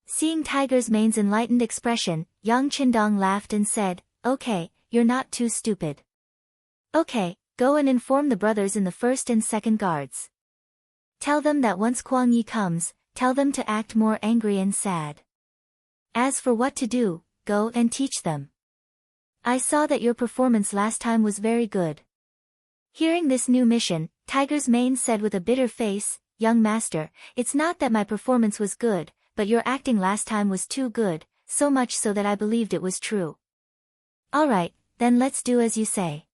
Seeing Tiger's Mane's enlightened expression, Yang Qindong laughed and said, "Okay, you're not too stupid. Okay, go and inform the brothers in the first and second guards. Tell them that once Kuang Yi comes, tell them to act more angry and sad. As for what to do, go and teach them. I saw that your performance last time was very good." Hearing this new mission, Tiger's Mane said with a bitter face, "Young master, it's not that my performance was good, but your acting last time was too good, so much so that I believed it was true." "Alright, then let's do as you say."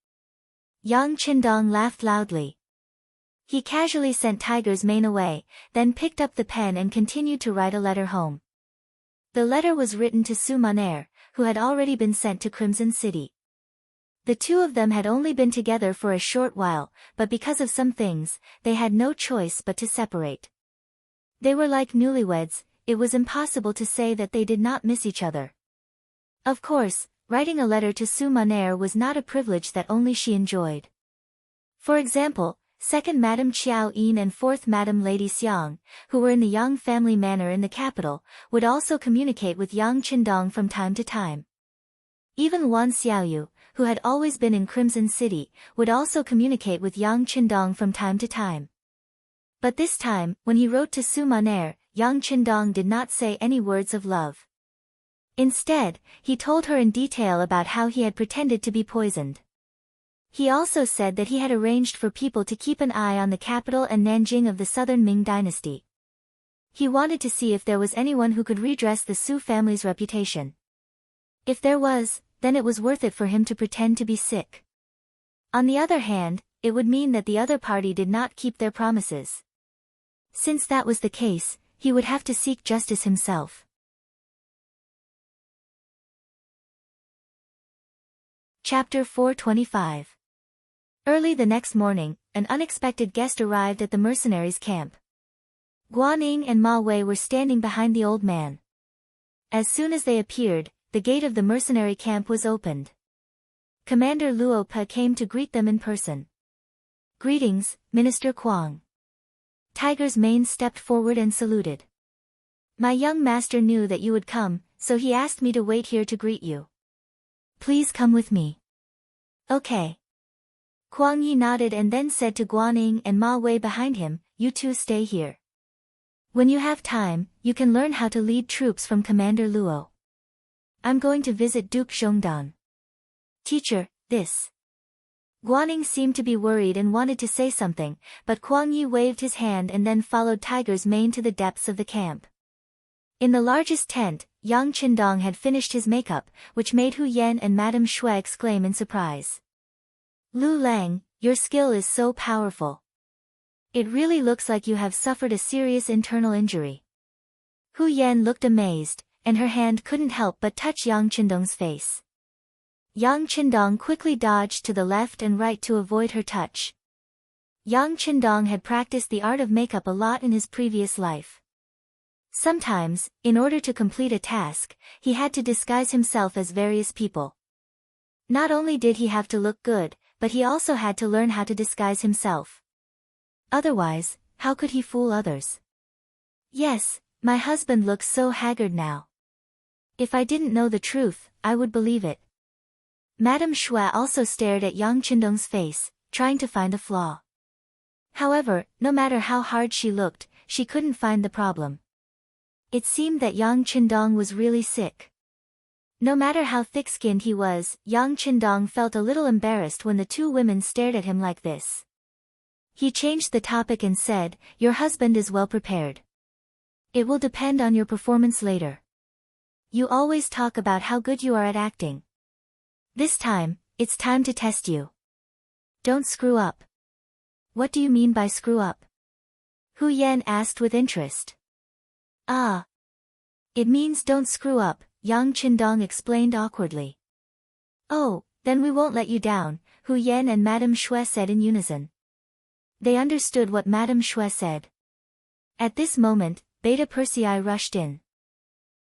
Yang Qindong laughed loudly. He casually sent Tiger's Mane away, then picked up the pen and continued to write a letter home. The letter was written to Su Maner, who had already been sent to Crimson City. The two of them had only been together for a short while, but because of some things, they had no choice but to separate. They were like newlyweds, it was impossible to say that they did not miss each other. Of course, writing a letter to Su Maner was not a privilege that only she enjoyed. For example, second Madame Qiao Yin and fourth Madame Lady Xiang, who were in the Yang family manor in the capital, would also communicate with Yang Qindong from time to time. Even Wan Xiaoyu, who had always been in Crimson City, would also communicate with Yang Qindong from time to time. But this time, when he wrote to Su Maner, Yang Qindong did not say any words of love. Instead, he told her in detail about how he had pretended to be poisoned. He also said that he had arranged for people to keep an eye on the capital and Nanjing of the southern Ming dynasty. He wanted to see if there was anyone who could redress the Su family's reputation. If there was, then it was worth it for him to pretend to be sick. On the other hand, it would mean that the other party did not keep their promises. Since that was the case, he would have to seek justice himself. Chapter 425. Early the next morning, an unexpected guest arrived at the mercenaries' camp. Guaning and Ma Wei were standing behind the old man. As soon as they appeared, the gate of the mercenary camp was opened. Commander Luo Pe came to greet them in person. "Greetings, Minister Kuang." Tiger's Mane stepped forward and saluted. "My young master knew that you would come, so he asked me to wait here to greet you. Please come with me." "Okay." Kuang Yi nodded and then said to Guaning and Ma Wei behind him, "You two stay here. When you have time, you can learn how to lead troops from Commander Luo. I'm going to visit Duke Zhongdan." "Teacher, this." Guaning seemed to be worried and wanted to say something, but Kuang Yi waved his hand and then followed Tiger's Mane to the depths of the camp. In the largest tent, Yang Qindong had finished his makeup, which made Hu Yan and Madame Shui exclaim in surprise. "Lu Lang, your skill is so powerful. It really looks like you have suffered a serious internal injury." Hu Yan looked amazed, and her hand couldn't help but touch Yang Qindong's face. Yang Qindong quickly dodged to the left and right to avoid her touch. Yang Qindong had practiced the art of makeup a lot in his previous life. Sometimes, in order to complete a task, he had to disguise himself as various people. Not only did he have to look good, but he also had to learn how to disguise himself. Otherwise, how could he fool others? "Yes, my husband looks so haggard now. If I didn't know the truth, I would believe it," Madame Xue also stared at Yang Qindong's face, trying to find a flaw. However, no matter how hard she looked, she couldn't find the problem. It seemed that Yang Qindong was really sick. No matter how thick-skinned he was, Yang Qindong felt a little embarrassed when the two women stared at him like this. He changed the topic and said, "Your husband is well prepared. It will depend on your performance later. You always talk about how good you are at acting. This time, it's time to test you. Don't screw up." "What do you mean by screw up?" Hu Yan asked with interest. "Ah. It means don't screw up," Yang Qindong explained awkwardly. "Oh, then we won't let you down," Hu Yan and Madame Xue said in unison. They understood what Madame Xue said. At this moment, Beta Persei rushed in.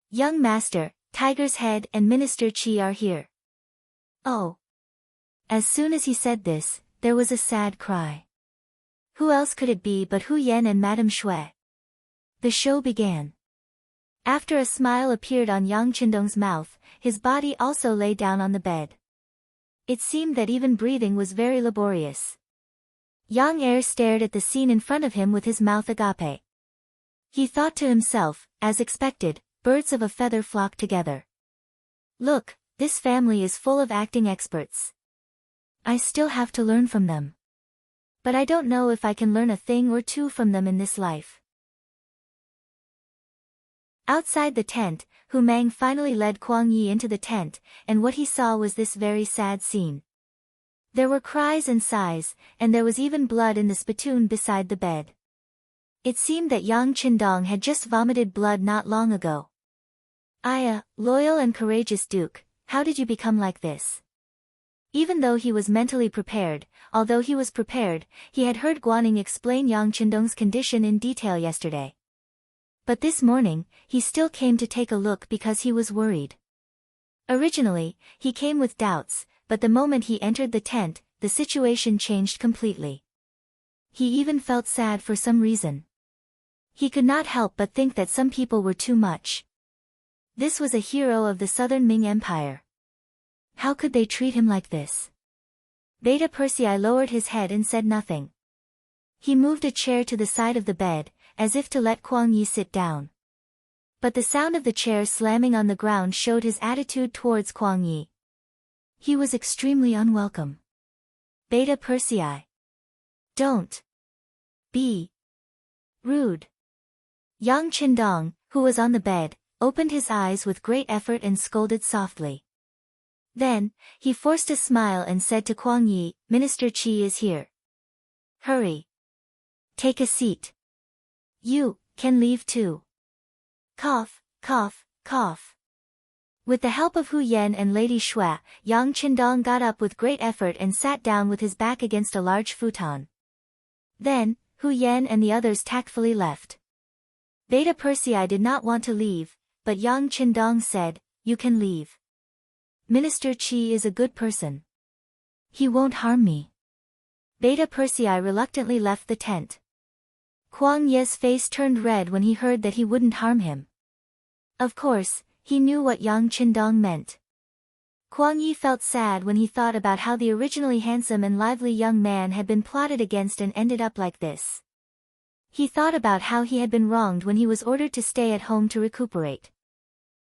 "Young master, Tiger's Head and Minister Qi are here." "Oh." As soon as he said this, there was a sad cry. Who else could it be but Hu Yan and Madame Xue? The show began. After a smile appeared on Yang Qindong's mouth, his body also lay down on the bed. It seemed that even breathing was very laborious. Yang Er stared at the scene in front of him with his mouth agape. He thought to himself, as expected, birds of a feather flock together. Look, this family is full of acting experts. I still have to learn from them. But I don't know if I can learn a thing or two from them in this life. Outside the tent, Hu Mang finally led Kuang Yi into the tent, and what he saw was this very sad scene. There were cries and sighs, and there was even blood in the spittoon beside the bed. It seemed that Yang Qindong had just vomited blood not long ago. "Aya, loyal and courageous Duke, how did you become like this?" Even though he was mentally prepared, he had heard Guaning explain Yang Qindong's condition in detail yesterday. But this morning, he still came to take a look because he was worried. Originally, he came with doubts, but the moment he entered the tent, the situation changed completely. He even felt sad for some reason. He could not help but think that some people were too much. This was a hero of the Southern Ming Empire. How could they treat him like this? Beta Persei lowered his head and said nothing. He moved a chair to the side of the bed, as if to let Kuang Yi sit down. But the sound of the chair slamming on the ground showed his attitude towards Kuang Yi. He was extremely unwelcome. Beta Persei. Don't be rude. Yang Qindong, who was on the bed, opened his eyes with great effort and scolded softly. Then, he forced a smile and said to Kuang Yi, "Minister Qi is here. Hurry. Take a seat. You can leave too." Cough, cough, cough. With the help of Hu Yan and Lady Xue, Yang Qindong got up with great effort and sat down with his back against a large futon. Then, Hu Yan and the others tactfully left. Beta Persei did not want to leave, but Yang Qindong said, "You can leave. Minister Qi is a good person. He won't harm me." Beta Persei reluctantly left the tent. Kuang Yi's face turned red when he heard that he wouldn't harm him. Of course, he knew what Yang Qindong meant. Kuang Yi felt sad when he thought about how the originally handsome and lively young man had been plotted against and ended up like this. He thought about how he had been wronged when he was ordered to stay at home to recuperate.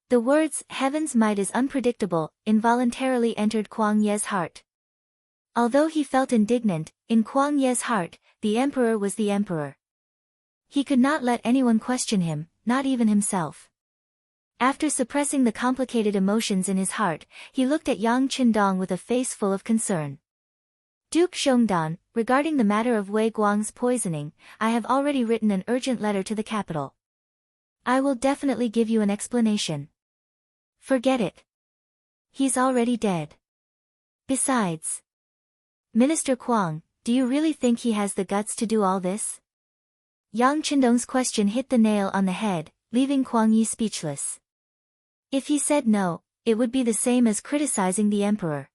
The words, "Heaven's might is unpredictable," involuntarily entered Kuang Yi's heart. Although he felt indignant, in Kuang Yi's heart, the emperor was the emperor. He could not let anyone question him, not even himself. After suppressing the complicated emotions in his heart, he looked at Yang Qindong with a face full of concern. "Duke Zhongdan, regarding the matter of Wei Guang's poisoning, I have already written an urgent letter to the capital. I will definitely give you an explanation." "Forget it. He's already dead. Besides, Minister Kuang, do you really think he has the guts to do all this?" Yang Qindong's question hit the nail on the head, leaving Kuang Yi speechless. If he said no, it would be the same as criticizing the emperor.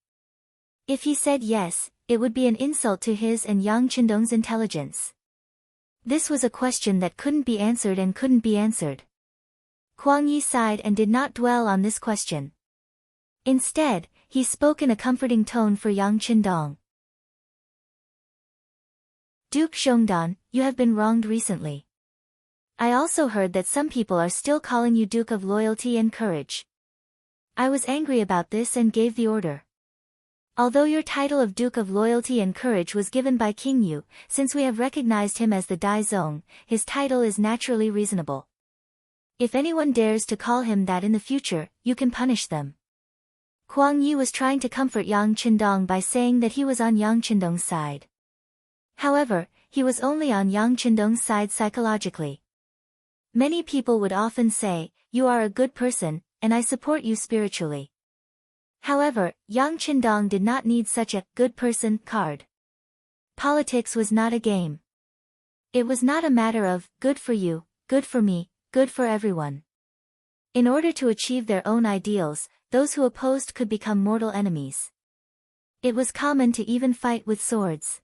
If he said yes, it would be an insult to his and Yang Qindong's intelligence. This was a question that couldn't be answered and couldn't be answered. Kuang Yi sighed and did not dwell on this question. Instead, He spoke in a comforting tone for Yang Qindong. Duke Zhongdan, you have been wronged recently. I also heard that some people are still calling you Duke of Loyalty and Courage. I was angry about this and gave the order. Although your title of Duke of Loyalty and Courage was given by King Yu, since we have recognized him as the Dai Zong, his title is naturally reasonable. If anyone dares to call him that in the future, you can punish them. Kuang Yi was trying to comfort Yang Qindong by saying that he was on Yang Qindong's side. However, he was only on Yang Qindong's side psychologically. Many people would often say, "You are a good person, and I support you spiritually." However, Yang Qindong did not need such a good person card. Politics was not a game. It was not a matter of good for you, good for me, good for everyone. In order to achieve their own ideals, those who opposed could become mortal enemies. It was common to even fight with swords.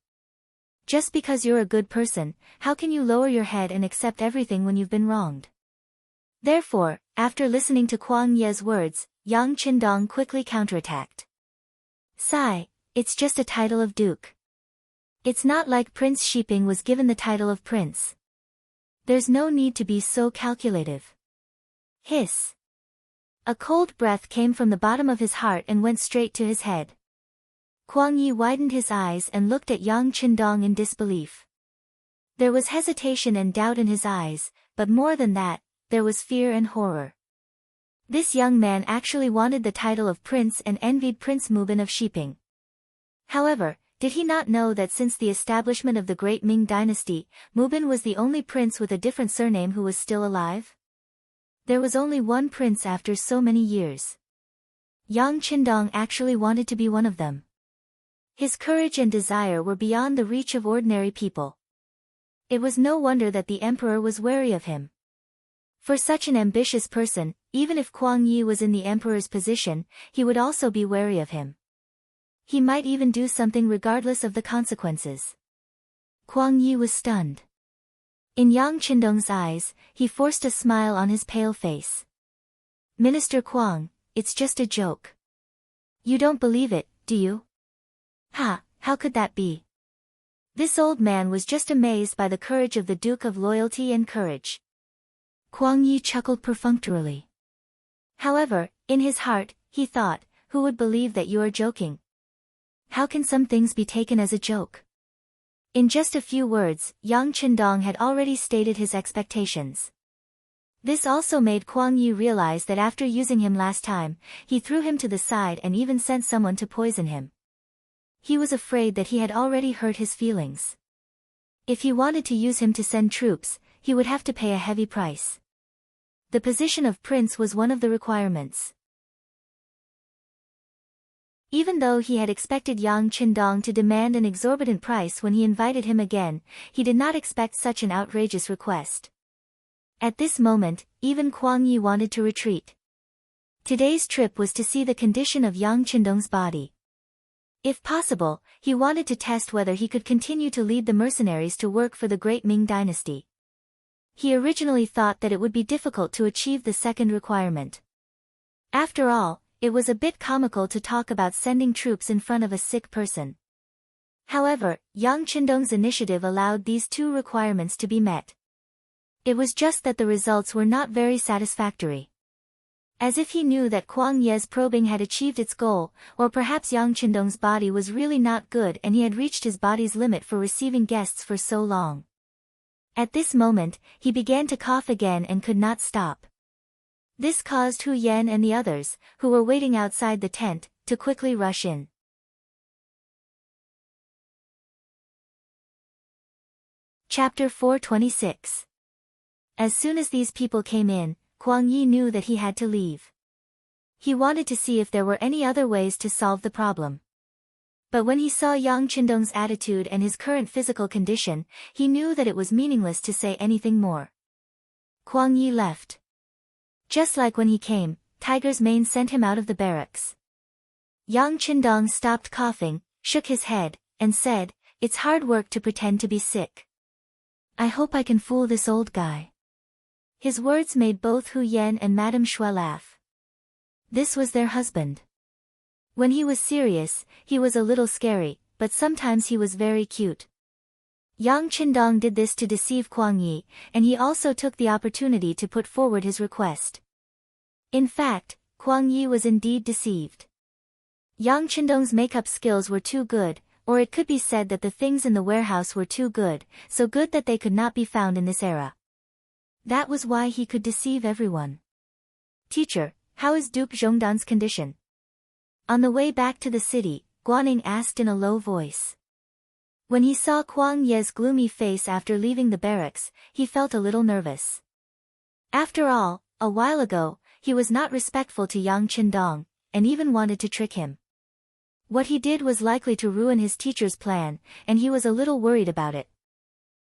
Just because you're a good person, how can you lower your head and accept everything when you've been wronged? Therefore, after listening to Kuang Ye's words, Yang Qindong quickly counterattacked. Sigh, it's just a title of duke. It's not like Prince Shiping was given the title of prince. There's no need to be so calculative. Hiss. A cold breath came from the bottom of his heart and went straight to his head. Kuang Yi widened his eyes and looked at Yang Qindong in disbelief. There was hesitation and doubt in his eyes, but more than that, there was fear and horror. This young man actually wanted the title of prince and envied Prince Mubin of Shiping. However, did he not know that since the establishment of the Great Ming dynasty, Mubin was the only prince with a different surname who was still alive? There was only one prince after so many years. Yang Qindong actually wanted to be one of them. His courage and desire were beyond the reach of ordinary people. It was no wonder that the emperor was wary of him. For such an ambitious person, even if Kuang Yi was in the emperor's position, he would also be wary of him. He might even do something regardless of the consequences. Kuang Yi was stunned. In Yang Qindong's eyes, he forced a smile on his pale face. Minister Kuang, it's just a joke. You don't believe it, do you? Ha, how could that be? This old man was just amazed by the courage of the Duke of Loyalty and Courage. Kuang Yi chuckled perfunctorily. However, in his heart, he thought, who would believe that you are joking? How can some things be taken as a joke? In just a few words, Yang Qindong had already stated his expectations. This also made Kuang Yi realize that after using him last time, he threw him to the side and even sent someone to poison him. He was afraid that he had already hurt his feelings. If he wanted to use him to send troops, he would have to pay a heavy price. The position of prince was one of the requirements. Even though he had expected Yang Qindong to demand an exorbitant price when he invited him again, he did not expect such an outrageous request. At this moment, even Kuang Yi wanted to retreat. Today's trip was to see the condition of Yang Qindong's body. If possible, he wanted to test whether he could continue to lead the mercenaries to work for the Great Ming dynasty. He originally thought that it would be difficult to achieve the second requirement. After all, it was a bit comical to talk about sending troops in front of a sick person. However, Yang Qindong's initiative allowed these two requirements to be met. It was just that the results were not very satisfactory. As if he knew that Kuang Ye's probing had achieved its goal, or perhaps Yang Qindong's body was really not good and he had reached his body's limit for receiving guests for so long. At this moment, he began to cough again and could not stop. This caused Hu Yan and the others, who were waiting outside the tent, to quickly rush in. Chapter 426. As soon as these people came in, Kuang Yi knew that he had to leave. He wanted to see if there were any other ways to solve the problem. But when he saw Yang Qindong's attitude and his current physical condition, he knew that it was meaningless to say anything more. Kuang Yi left. Just like when he came, Tiger's Mane sent him out of the barracks. Yang Qindong stopped coughing, shook his head, and said, "It's hard work to pretend to be sick. I hope I can fool this old guy." His words made both Hu Yan and Madame Shui laugh. This was their husband. When he was serious, he was a little scary, but sometimes he was very cute. Yang Qindong did this to deceive Kuang Yi, and he also took the opportunity to put forward his request. In fact, Kuang Yi was indeed deceived. Yang Qindong's makeup skills were too good, or it could be said that the things in the warehouse were too good, so good that they could not be found in this era. That was why he could deceive everyone. Teacher, how is dupe Zhongdan's condition? On the way back to the city, Guaning asked in a low voice. When he saw Kuang Ye's gloomy face after leaving the barracks, he felt a little nervous. After all, a while ago, he was not respectful to Yang Qindong, and even wanted to trick him. What he did was likely to ruin his teacher's plan, and he was a little worried about it.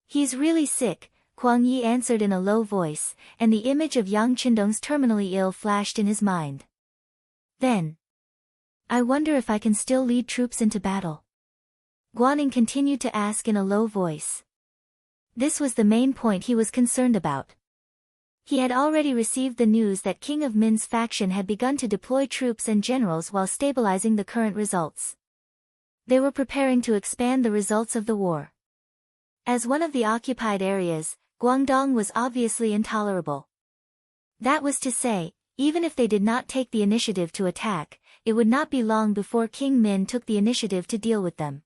He's really sick, Kuang Yi answered in a low voice, and the image of Yang Qindong's terminally ill flashed in his mind. Then, I wonder if I can still lead troops into battle. Guaning continued to ask in a low voice. This was the main point he was concerned about. He had already received the news that King of Min's faction had begun to deploy troops and generals while stabilizing the current results. They were preparing to expand the results of the war. As one of the occupied areas, Guangdong was obviously intolerable. That was to say, even if they did not take the initiative to attack, it would not be long before King Min took the initiative to deal with them.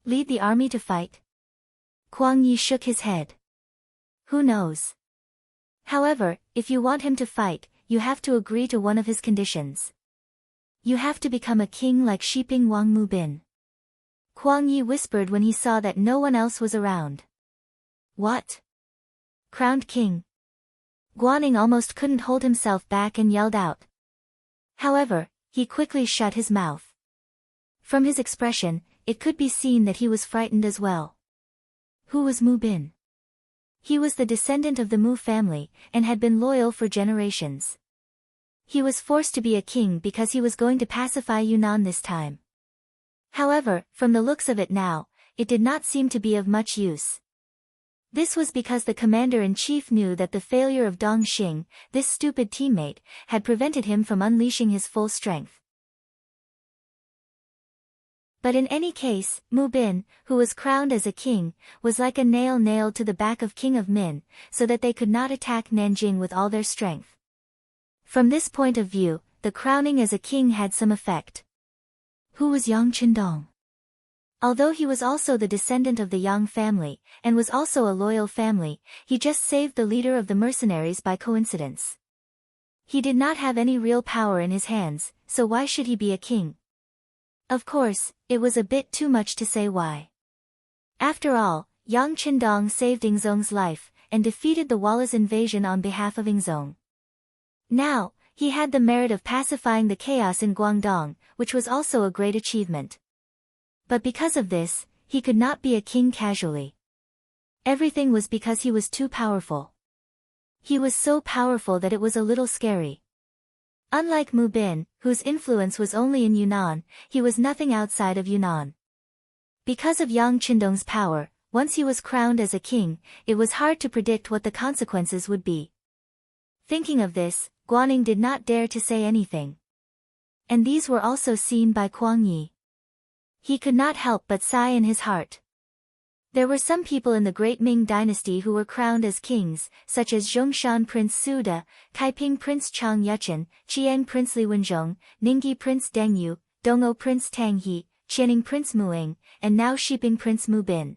Lead the army to fight? Kuang Yi shook his head. Who knows? However, if you want him to fight, you have to agree to one of his conditions. You have to become a king like Shiping Wang Mubin. Kuang Yi whispered when he saw that no one else was around. What? Crowned king? Guaning almost couldn't hold himself back and yelled out. However, he quickly shut his mouth. From his expression, it could be seen that he was frightened as well. Who was Mubin? He was the descendant of the Mu family, and had been loyal for generations. He was forced to be a king because he was going to pacify Yunnan this time. However, from the looks of it now, it did not seem to be of much use. This was because the commander-in-chief knew that the failure of Dong Xing, this stupid teammate, had prevented him from unleashing his full strength. But in any case, Mu Bin, who was crowned as a king, was like a nail nailed to the back of King of Min, so that they could not attack Nanjing with all their strength. From this point of view, the crowning as a king had some effect. Who was Yang Qindong? Although he was also the descendant of the Yang family, and was also a loyal family, he just saved the leader of the mercenaries by coincidence. He did not have any real power in his hands, so why should he be a king? Of course, it was a bit too much to say why. After all, Yang Qindong saved Yingzong's life, and defeated the Walla's invasion on behalf of Yingzong. Now, he had the merit of pacifying the chaos in Guangdong, which was also a great achievement. But because of this, he could not be a king casually. Everything was because he was too powerful. He was so powerful that it was a little scary. Unlike Mu Bin, whose influence was only in Yunnan, he was nothing outside of Yunnan. Because of Yang Qindong's power, once he was crowned as a king, it was hard to predict what the consequences would be. Thinking of this, Guaning did not dare to say anything. And these were also seen by Kuang Yi. He could not help but sigh in his heart. There were some people in the Great Ming dynasty who were crowned as kings, such as Zhongshan Prince Su De, Kaiping Prince Chang Yuchen, Chiang Prince Li Wenzhong, Ningyi Prince Deng Yu, Dongou Prince Tang He, Qianing Prince Muing, and now Shiping Prince Mu Bin.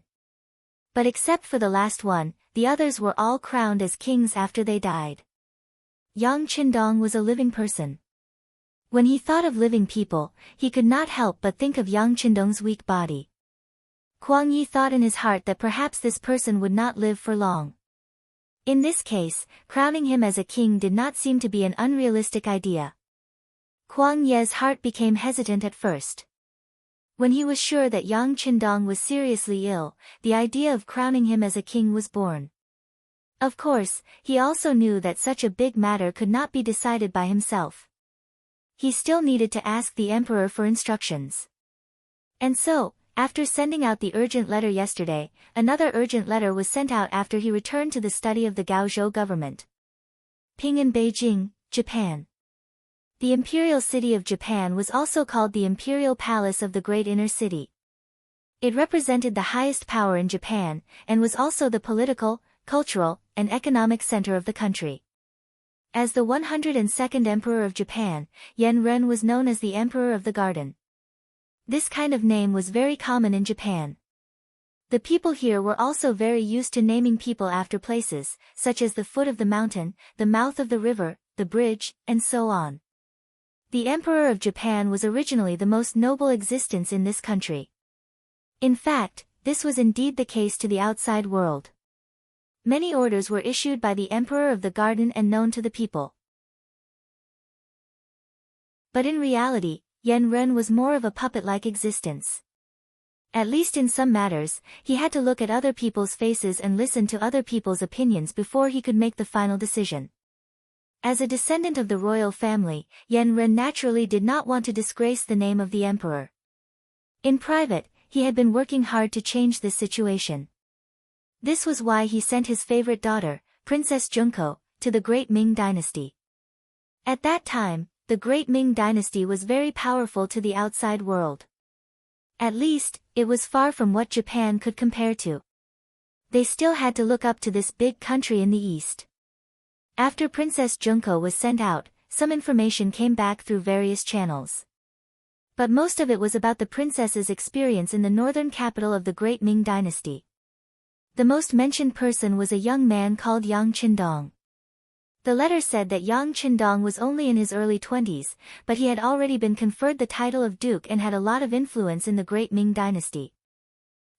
But except for the last one, the others were all crowned as kings after they died. Yang Qindong was a living person. When he thought of living people, he could not help but think of Yang Qindong's weak body. Kuang Yi thought in his heart that perhaps this person would not live for long. In this case, crowning him as a king did not seem to be an unrealistic idea. Kuang Ye's heart became hesitant at first. When he was sure that Yang Qindong was seriously ill, the idea of crowning him as a king was born. Of course, he also knew that such a big matter could not be decided by himself. He still needed to ask the emperor for instructions. And so, after sending out the urgent letter yesterday, another urgent letter was sent out after he returned to the study of the Gaozhou government. Ping in Beijing, Japan. The imperial city of Japan was also called the Imperial Palace of the Great Inner City. It represented the highest power in Japan, and was also the political, cultural, and economic center of the country. As the 102nd Emperor of Japan, Yenren was known as the Emperor of the Garden. This kind of name was very common in Japan. The people here were also very used to naming people after places, such as the foot of the mountain, the mouth of the river, the bridge, and so on. The Emperor of Japan was originally the most noble existence in this country. In fact, this was indeed the case to the outside world. Many orders were issued by the Emperor of the Garden and known to the people. But in reality, Yenren was more of a puppet-like existence. At least in some matters, he had to look at other people's faces and listen to other people's opinions before he could make the final decision. As a descendant of the royal family, Yenren naturally did not want to disgrace the name of the emperor. In private, he had been working hard to change this situation. This was why he sent his favorite daughter, Princess Junko, to the Great Ming Dynasty. At that time, the Great Ming Dynasty was very powerful to the outside world. At least, it was far from what Japan could compare to. They still had to look up to this big country in the east. After Princess Junko was sent out, some information came back through various channels. But most of it was about the princess's experience in the northern capital of the Great Ming Dynasty. The most mentioned person was a young man called Yang Qindong. The letter said that Yang Qindong was only in his early 20s, but he had already been conferred the title of duke and had a lot of influence in the Great Ming Dynasty.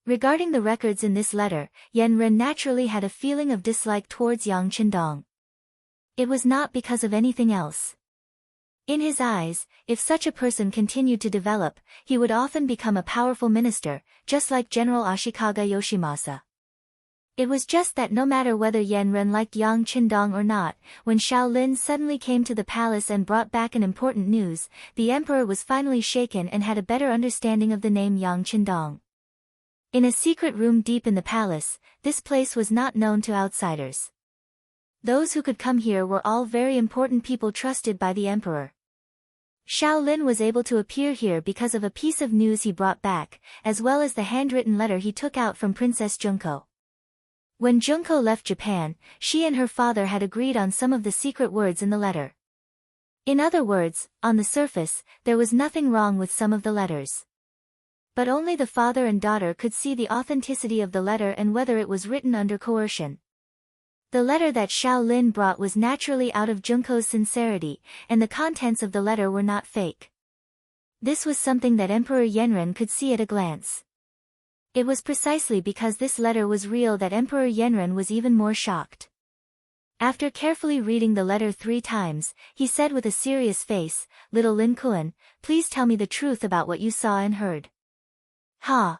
Regarding the records in this letter, Yenren naturally had a feeling of dislike towards Yang Qindong. It was not because of anything else. In his eyes, if such a person continued to develop, he would often become a powerful minister, just like General Ashikaga Yoshimasa. It was just that no matter whether Yenren liked Yang Qindong or not, when Shaolin suddenly came to the palace and brought back an important news, the emperor was finally shaken and had a better understanding of the name Yang Qindong. In a secret room deep in the palace, this place was not known to outsiders. Those who could come here were all very important people trusted by the emperor. Shaolin was able to appear here because of a piece of news he brought back, as well as the handwritten letter he took out from Princess Junko. When Junko left Japan, she and her father had agreed on some of the secret words in the letter. In other words, on the surface, there was nothing wrong with some of the letters. But only the father and daughter could see the authenticity of the letter and whether it was written under coercion. The letter that Shaolin brought was naturally out of Junko's sincerity, and the contents of the letter were not fake. This was something that Emperor Yenren could see at a glance. It was precisely because this letter was real that Emperor Yenren was even more shocked. After carefully reading the letter 3 times, he said with a serious face, "Little Lin Kuan, please tell me the truth about what you saw and heard." "Ha."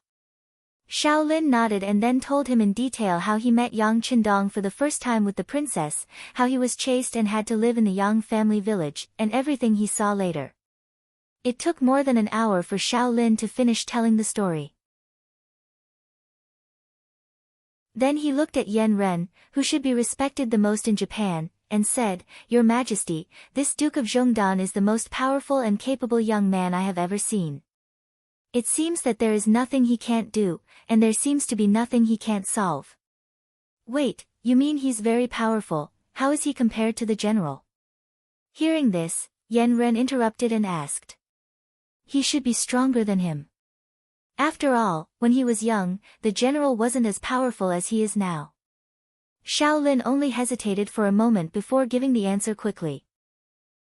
Shaolin nodded and then told him in detail how he met Yang Qindong for the first time with the princess, how he was chased and had to live in the Yang family village, and everything he saw later. It took more than an hour for Shaolin to finish telling the story. Then he looked at Yenren, who should be respected the most in Japan, and said, "Your Majesty, this Duke of Zhongdan is the most powerful and capable young man I have ever seen. It seems that there is nothing he can't do, and there seems to be nothing he can't solve." "Wait, you mean he's very powerful? How is he compared to the general?" Hearing this, Yenren interrupted and asked. "He should be stronger than him. After all, when he was young, the general wasn't as powerful as he is now." Shaolin only hesitated for a moment before giving the answer quickly.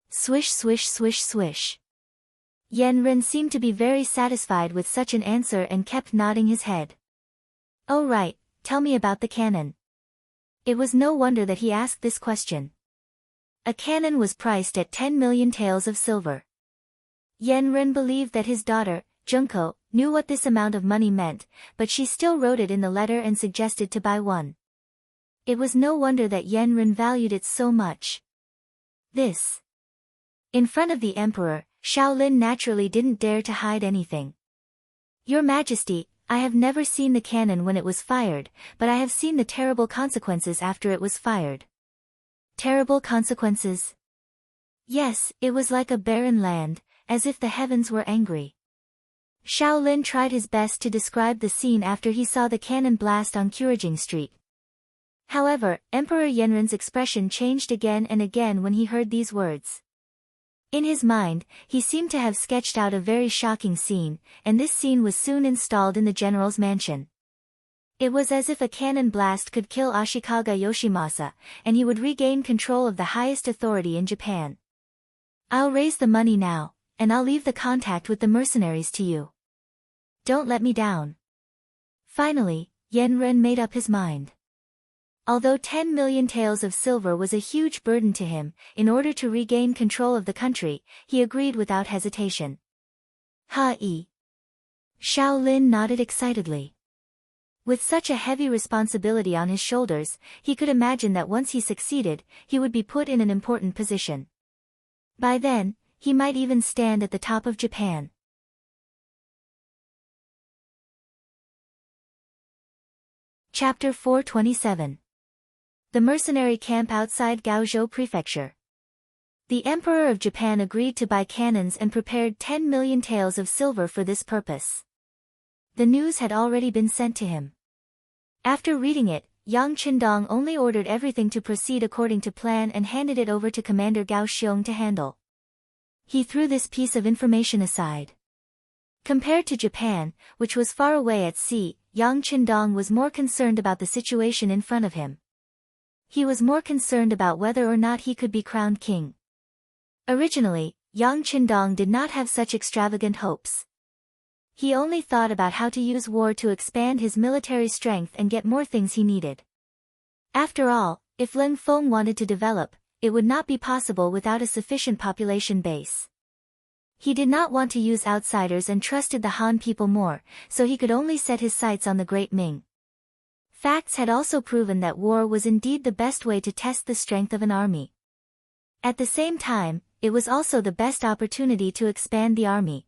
Swish swish swish swish. Yenren seemed to be very satisfied with such an answer and kept nodding his head. "Oh right, tell me about the cannon." It was no wonder that he asked this question. A cannon was priced at 10 million taels of silver. Yenren believed that his daughter, Junko, knew what this amount of money meant, but she still wrote it in the letter and suggested to buy one. It was no wonder that Yenren valued it so much. This. In front of the emperor, Shaolin naturally didn't dare to hide anything. "Your Majesty, I have never seen the cannon when it was fired, but I have seen the terrible consequences after it was fired." "Terrible consequences?" Yes, it was like a barren land, as if the heavens were angry. Shaolin tried his best to describe the scene after he saw the cannon blast on Qing Street. However, Emperor Yanren's expression changed again and again when he heard these words. In his mind, he seemed to have sketched out a very shocking scene, and this scene was soon installed in the general's mansion. It was as if a cannon blast could kill Ashikaga Yoshimasa, and he would regain control of the highest authority in Japan. I'll raise the money now, and I'll leave the contact with the mercenaries to you. Don't let me down. Finally, Yanren made up his mind. Although 10 million taels of silver was a huge burden to him, in order to regain control of the country, he agreed without hesitation. Ha-e. Shaolin nodded excitedly. With such a heavy responsibility on his shoulders, he could imagine that once he succeeded, he would be put in an important position. By then, he might even stand at the top of Japan. Chapter 427. The mercenary camp outside Gaozhou Prefecture. The Emperor of Japan agreed to buy cannons and prepared 10 million taels of silver for this purpose. The news had already been sent to him. After reading it, Yang Qindong only ordered everything to proceed according to plan and handed it over to Commander Gao Xiong to handle. He threw this piece of information aside. Compared to Japan, which was far away at sea, Yang Qindong was more concerned about the situation in front of him. He was more concerned about whether or not he could be crowned king. Originally, Yang Qindong did not have such extravagant hopes. He only thought about how to use war to expand his military strength and get more things he needed. After all, if Leng Feng wanted to develop, it would not be possible without a sufficient population base. He did not want to use outsiders and trusted the Han people more, so he could only set his sights on the Great Ming. Facts had also proven that war was indeed the best way to test the strength of an army. At the same time, it was also the best opportunity to expand the army.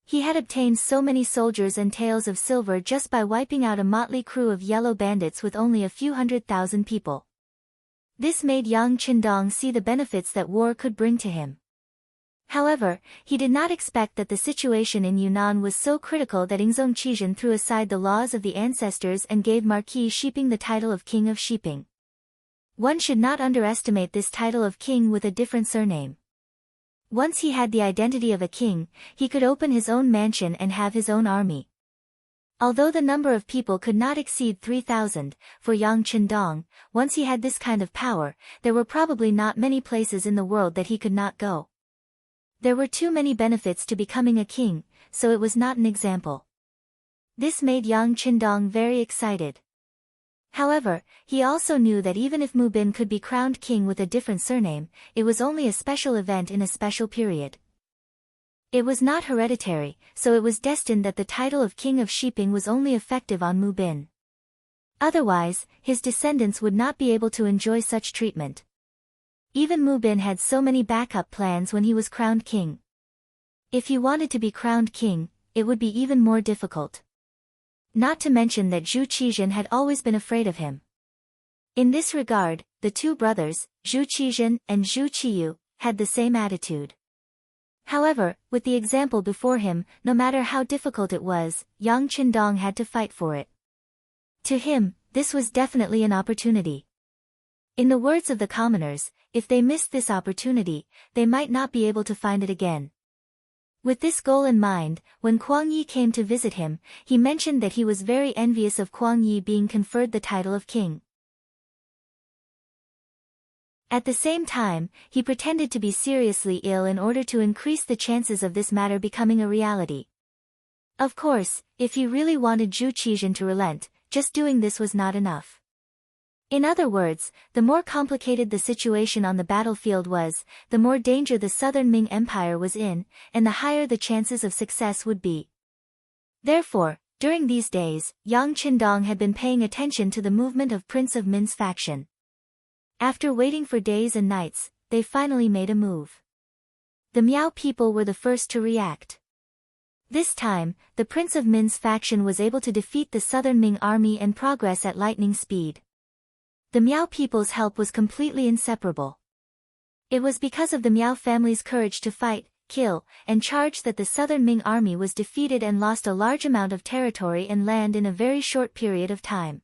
He had obtained so many soldiers and taels of silver just by wiping out a motley crew of yellow bandits with only a few 100,000 people. This made Yang Qindong see the benefits that war could bring to him. However, he did not expect that the situation in Yunnan was so critical that Ingzong Qizhen threw aside the laws of the ancestors and gave Marquis Shiping the title of King of Shiping. One should not underestimate this title of king with a different surname. Once he had the identity of a king, he could open his own mansion and have his own army. Although the number of people could not exceed 3,000, for Yang Qindong, once he had this kind of power, there were probably not many places in the world that he could not go. There were too many benefits to becoming a king, so it was not an example. This made Yang Qindong very excited. However, he also knew that even if Mu Bin could be crowned king with a different surname, it was only a special event in a special period. It was not hereditary, so it was destined that the title of King of Shiping was only effective on Mu Bin. Otherwise, his descendants would not be able to enjoy such treatment. Even Mu Bin had so many backup plans when he was crowned king. If he wanted to be crowned king, it would be even more difficult. Not to mention that Zhu Qizhen had always been afraid of him. In this regard, the two brothers, Zhu Qizhen and Zhu Qiyu, had the same attitude. However, with the example before him, no matter how difficult it was, Yang Qindong had to fight for it. To him, this was definitely an opportunity. In the words of the commoners, if they missed this opportunity, they might not be able to find it again. With this goal in mind, when Kuang Yi came to visit him, he mentioned that he was very envious of Kuang Yi being conferred the title of king. At the same time, he pretended to be seriously ill in order to increase the chances of this matter becoming a reality. Of course, if he really wanted Zhu Qizhen to relent, just doing this was not enough. In other words, the more complicated the situation on the battlefield was, the more danger the southern Ming Empire was in, and the higher the chances of success would be. Therefore, during these days, Yang Qindong had been paying attention to the movement of Prince of Min's faction. After waiting for days and nights, they finally made a move. The Miao people were the first to react. This time, the Prince of Min's faction was able to defeat the southern Ming army and progress at lightning speed. The Miao people's help was completely inseparable. It was because of the Miao family's courage to fight, kill, and charge that the southern Ming army was defeated and lost a large amount of territory and land in a very short period of time.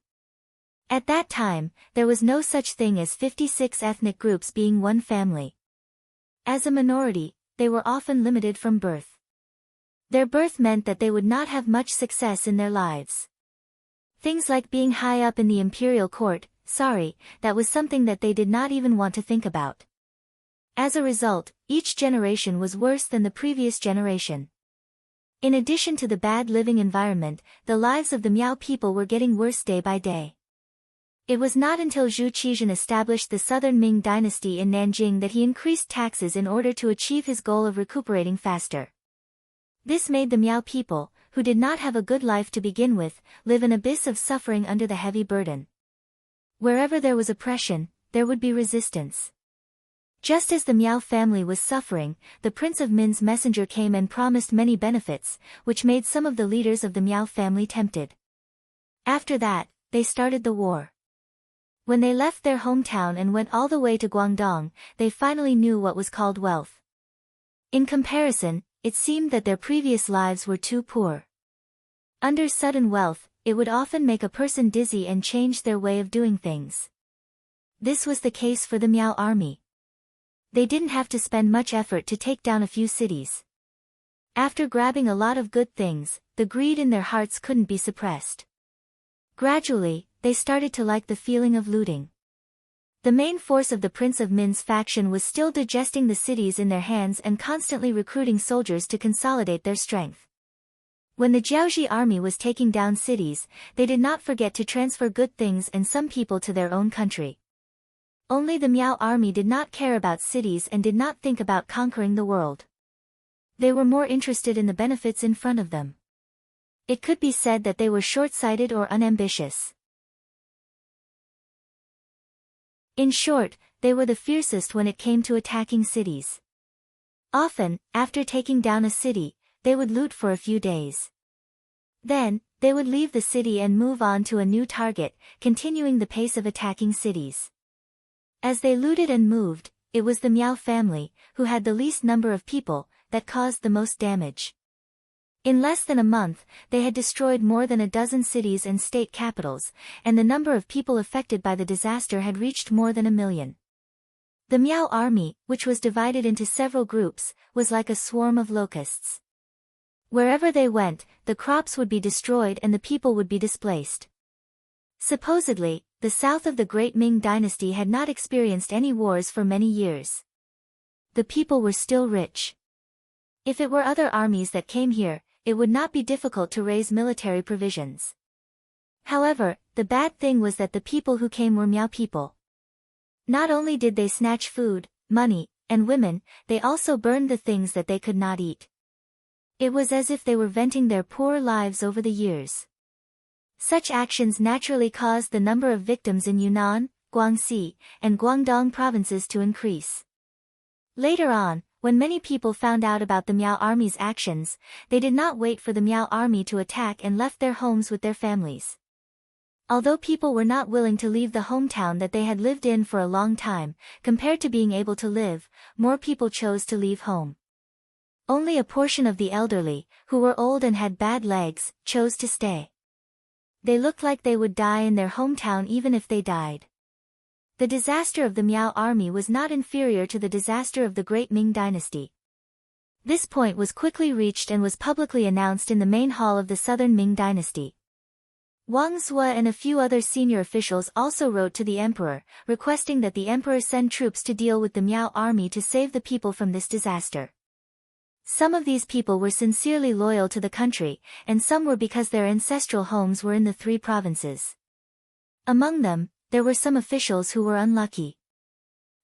At that time, there was no such thing as 56 ethnic groups being one family. As a minority, they were often limited from birth. Their birth meant that they would not have much success in their lives. Things like being high up in the imperial court, that was something that they did not even want to think about. As a result, each generation was worse than the previous generation. In addition to the bad living environment, the lives of the Miao people were getting worse day by day. It was not until Zhu Qizhan established the southern Ming dynasty in Nanjing that he increased taxes in order to achieve his goal of recuperating faster. This made the Miao people, who did not have a good life to begin with, live an abyss of suffering under the heavy burden. Wherever there was oppression, there would be resistance. Just as the Miao family was suffering, the Prince of Min's messenger came and promised many benefits, which made some of the leaders of the Miao family tempted. After that, they started the war. When they left their hometown and went all the way to Guangdong, they finally knew what was called wealth. In comparison, it seemed that their previous lives were too poor. Under sudden wealth, it would often make a person dizzy and change their way of doing things. This was the case for the Miao army. They didn't have to spend much effort to take down a few cities. After grabbing a lot of good things, the greed in their hearts couldn't be suppressed. Gradually, they started to like the feeling of looting. The main force of the Prince of Min's faction was still digesting the cities in their hands and constantly recruiting soldiers to consolidate their strength. When the Jiaoji army was taking down cities, they did not forget to transfer good things and some people to their own country. Only the Miao army did not care about cities and did not think about conquering the world. They were more interested in the benefits in front of them. It could be said that they were short-sighted or unambitious. In short, they were the fiercest when it came to attacking cities. Often, after taking down a city, they would loot for a few days. Then, they would leave the city and move on to a new target, continuing the pace of attacking cities. As they looted and moved, it was the Miao family, who had the least number of people, that caused the most damage. In less than a month, they had destroyed more than a dozen cities and state capitals, and the number of people affected by the disaster had reached more than 1 million. The Miao army, which was divided into several groups, was like a swarm of locusts. Wherever they went, the crops would be destroyed and the people would be displaced. Supposedly, the south of the Great Ming dynasty had not experienced any wars for many years. The people were still rich. If it were other armies that came here, it would not be difficult to raise military provisions. However, the bad thing was that the people who came were Miao people. Not only did they snatch food, money, and women, they also burned the things that they could not eat. It was as if they were venting their poor lives over the years. Such actions naturally caused the number of victims in Yunnan, Guangxi, and Guangdong provinces to increase. Later on, when many people found out about the Miao army's actions, they did not wait for the Miao army to attack and left their homes with their families. Although people were not willing to leave the hometown that they had lived in for a long time, compared to being able to live, more people chose to leave home. Only a portion of the elderly, who were old and had bad legs, chose to stay. They looked like they would die in their hometown even if they died. The disaster of the Miao army was not inferior to the disaster of the Great Ming dynasty. This point was quickly reached and was publicly announced in the main hall of the southern Ming dynasty. Wang Zhe and a few other senior officials also wrote to the emperor, requesting that the emperor send troops to deal with the Miao army to save the people from this disaster. Some of these people were sincerely loyal to the country, and some were because their ancestral homes were in the 3 provinces. Among them, there were some officials who were unlucky.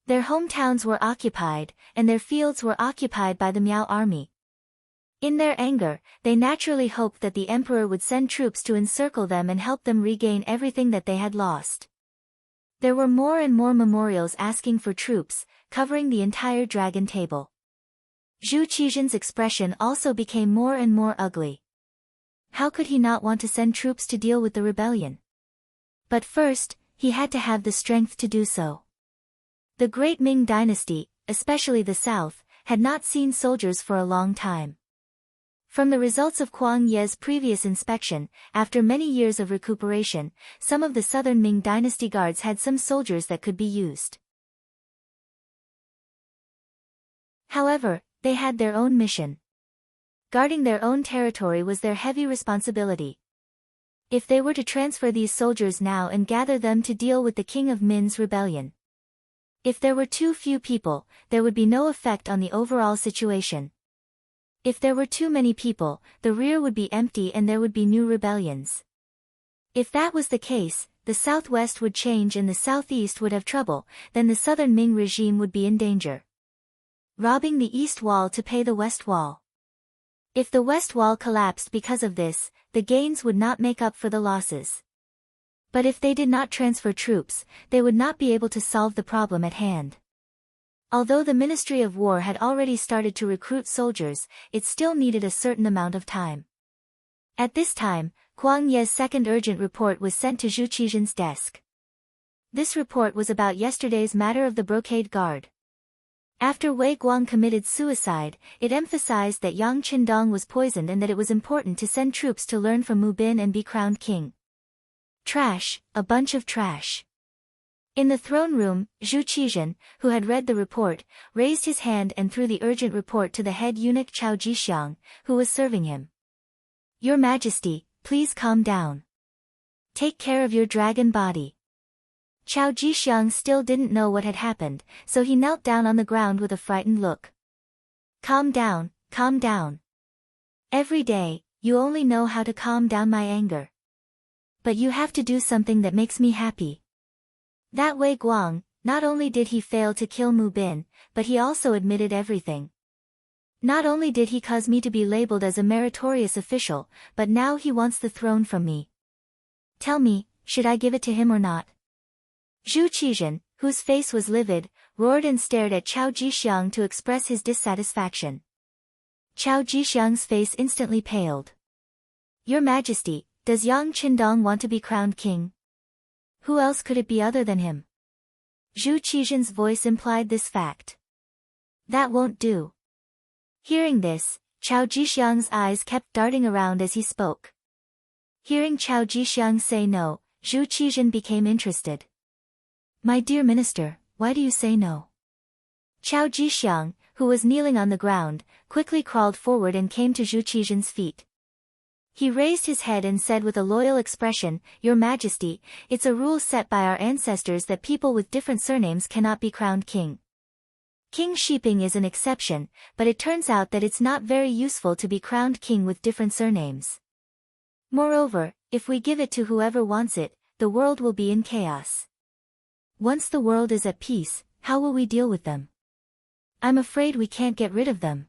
Their hometowns were occupied, and their fields were occupied by the Miao army. In their anger, they naturally hoped that the emperor would send troops to encircle them and help them regain everything that they had lost. There were more and more memorials asking for troops, covering the entire dragon table. Zhu Qizhan's expression also became more and more ugly. How could he not want to send troops to deal with the rebellion? But first, he had to have the strength to do so. The Great Ming dynasty, especially the south, had not seen soldiers for a long time. From the results of Quang Ye's previous inspection, after many years of recuperation, some of the southern Ming dynasty guards had some soldiers that could be used. However, they had their own mission. Guarding their own territory was their heavy responsibility. If they were to transfer these soldiers now and gather them to deal with the King of Min's rebellion. If there were too few people, there would be no effect on the overall situation. If there were too many people, the rear would be empty and there would be new rebellions. If that was the case, the southwest would change and the southeast would have trouble, then the southern Ming regime would be in danger. Robbing the east wall to pay the west wall. If the west wall collapsed because of this, the gains would not make up for the losses. But if they did not transfer troops, they would not be able to solve the problem at hand. Although the Ministry of War had already started to recruit soldiers, it still needed a certain amount of time. At this time, Quang Ye's second urgent report was sent to Zhu Qizhen's desk. This report was about yesterday's matter of the Brocade Guard. After Wei Guang committed suicide, it emphasized that Yang Qindong was poisoned and that it was important to send troops to learn from Mu Bin and be crowned king. Trash, a bunch of trash. In the throne room, Zhu Qizhen, who had read the report, raised his hand and threw the urgent report to the head eunuch Chao Jixiang, who was serving him. Your Majesty, please calm down. Take care of your dragon body. Chao Jixiang still didn't know what had happened, so he knelt down on the ground with a frightened look. Calm down, calm down. Every day, you only know how to calm down my anger. But you have to do something that makes me happy. That Wei Guang, not only did he fail to kill Mu Bin, but he also admitted everything. Not only did he cause me to be labeled as a meritorious official, but now he wants the throne from me. Tell me, should I give it to him or not? Zhu Qizhen, whose face was livid, roared and stared at Chao Jixiang to express his dissatisfaction. Chao Jixiang's face instantly paled. Your Majesty, does Yang Qindong want to be crowned king? Who else could it be other than him? Zhu Qizhen's voice implied this fact. That won't do. Hearing this, Chao Jixiang's eyes kept darting around as he spoke. Hearing Chao Jixiang say no, Zhu Qizhen became interested. My dear minister, why do you say no? Chao Jixiang, who was kneeling on the ground, quickly crawled forward and came to Zhu Qizhen's feet. He raised his head and said with a loyal expression, Your Majesty, it's a rule set by our ancestors that people with different surnames cannot be crowned king. King Shiping is an exception, but it turns out that it's not very useful to be crowned king with different surnames. Moreover, if we give it to whoever wants it, the world will be in chaos. Once the world is at peace, how will we deal with them? I'm afraid we can't get rid of them.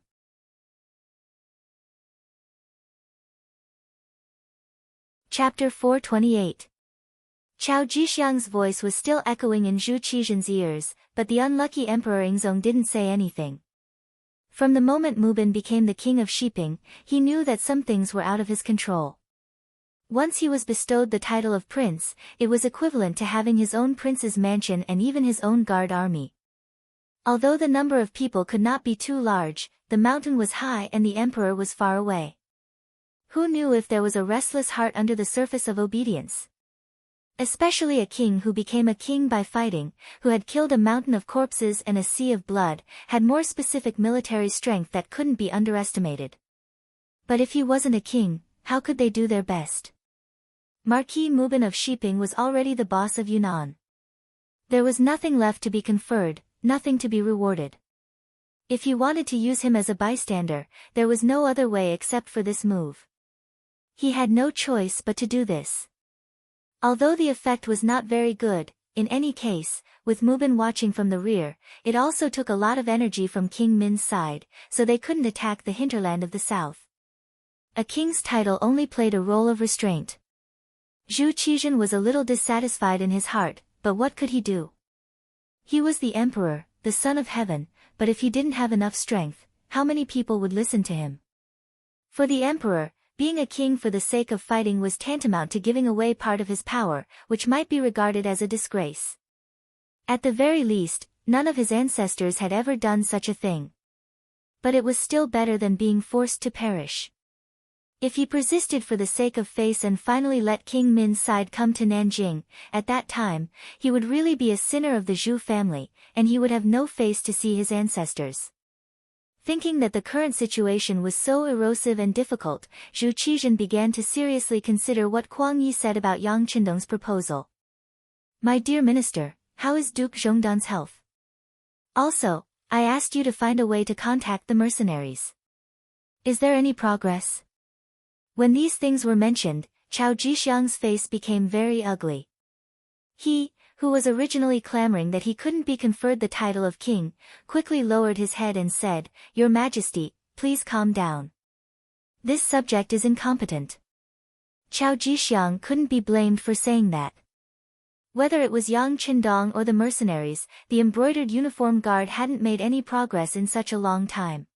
Chapter 428. Chao Jixiang's voice was still echoing in Zhu Qizhen's ears, but the unlucky Emperor Yingzong didn't say anything. From the moment Mu Bin became the king of Shiping, he knew that some things were out of his control. Once he was bestowed the title of prince, it was equivalent to having his own prince's mansion and even his own guard army. Although the number of people could not be too large, the mountain was high and the emperor was far away. Who knew if there was a restless heart under the surface of obedience? Especially a king who became a king by fighting, who had killed a mountain of corpses and a sea of blood, had more specific military strength that couldn't be underestimated. But if he wasn't a king, how could they do their best? Marquis Mu Bin of Shiping was already the boss of Yunnan. There was nothing left to be conferred, nothing to be rewarded. If he wanted to use him as a bystander, there was no other way except for this move. He had no choice but to do this. Although the effect was not very good, in any case, with Mu Bin watching from the rear, it also took a lot of energy from King Min's side, so they couldn't attack the hinterland of the south. A king's title only played a role of restraint. Zhu Qizhen was a little dissatisfied in his heart, but what could he do? He was the emperor, the son of heaven, but if he didn't have enough strength, how many people would listen to him? For the emperor, being a king for the sake of fighting was tantamount to giving away part of his power, which might be regarded as a disgrace. At the very least, none of his ancestors had ever done such a thing. But it was still better than being forced to perish. If he persisted for the sake of face and finally let King Min's side come to Nanjing, at that time, he would really be a sinner of the Zhu family, and he would have no face to see his ancestors. Thinking that the current situation was so erosive and difficult, Zhu Qizhen began to seriously consider what Kuang Yi said about Yang Qindong's proposal. "My dear minister, how is Duke Zhongdan's health? Also, I asked you to find a way to contact the mercenaries. Is there any progress?" When these things were mentioned, Chao Jixiang's face became very ugly. He, who was originally clamoring that he couldn't be conferred the title of king, quickly lowered his head and said, "Your Majesty, please calm down. This subject is incompetent." Chao Jixiang couldn't be blamed for saying that. Whether it was Yang Qindong or the mercenaries, the embroidered uniform guard hadn't made any progress in such a long time.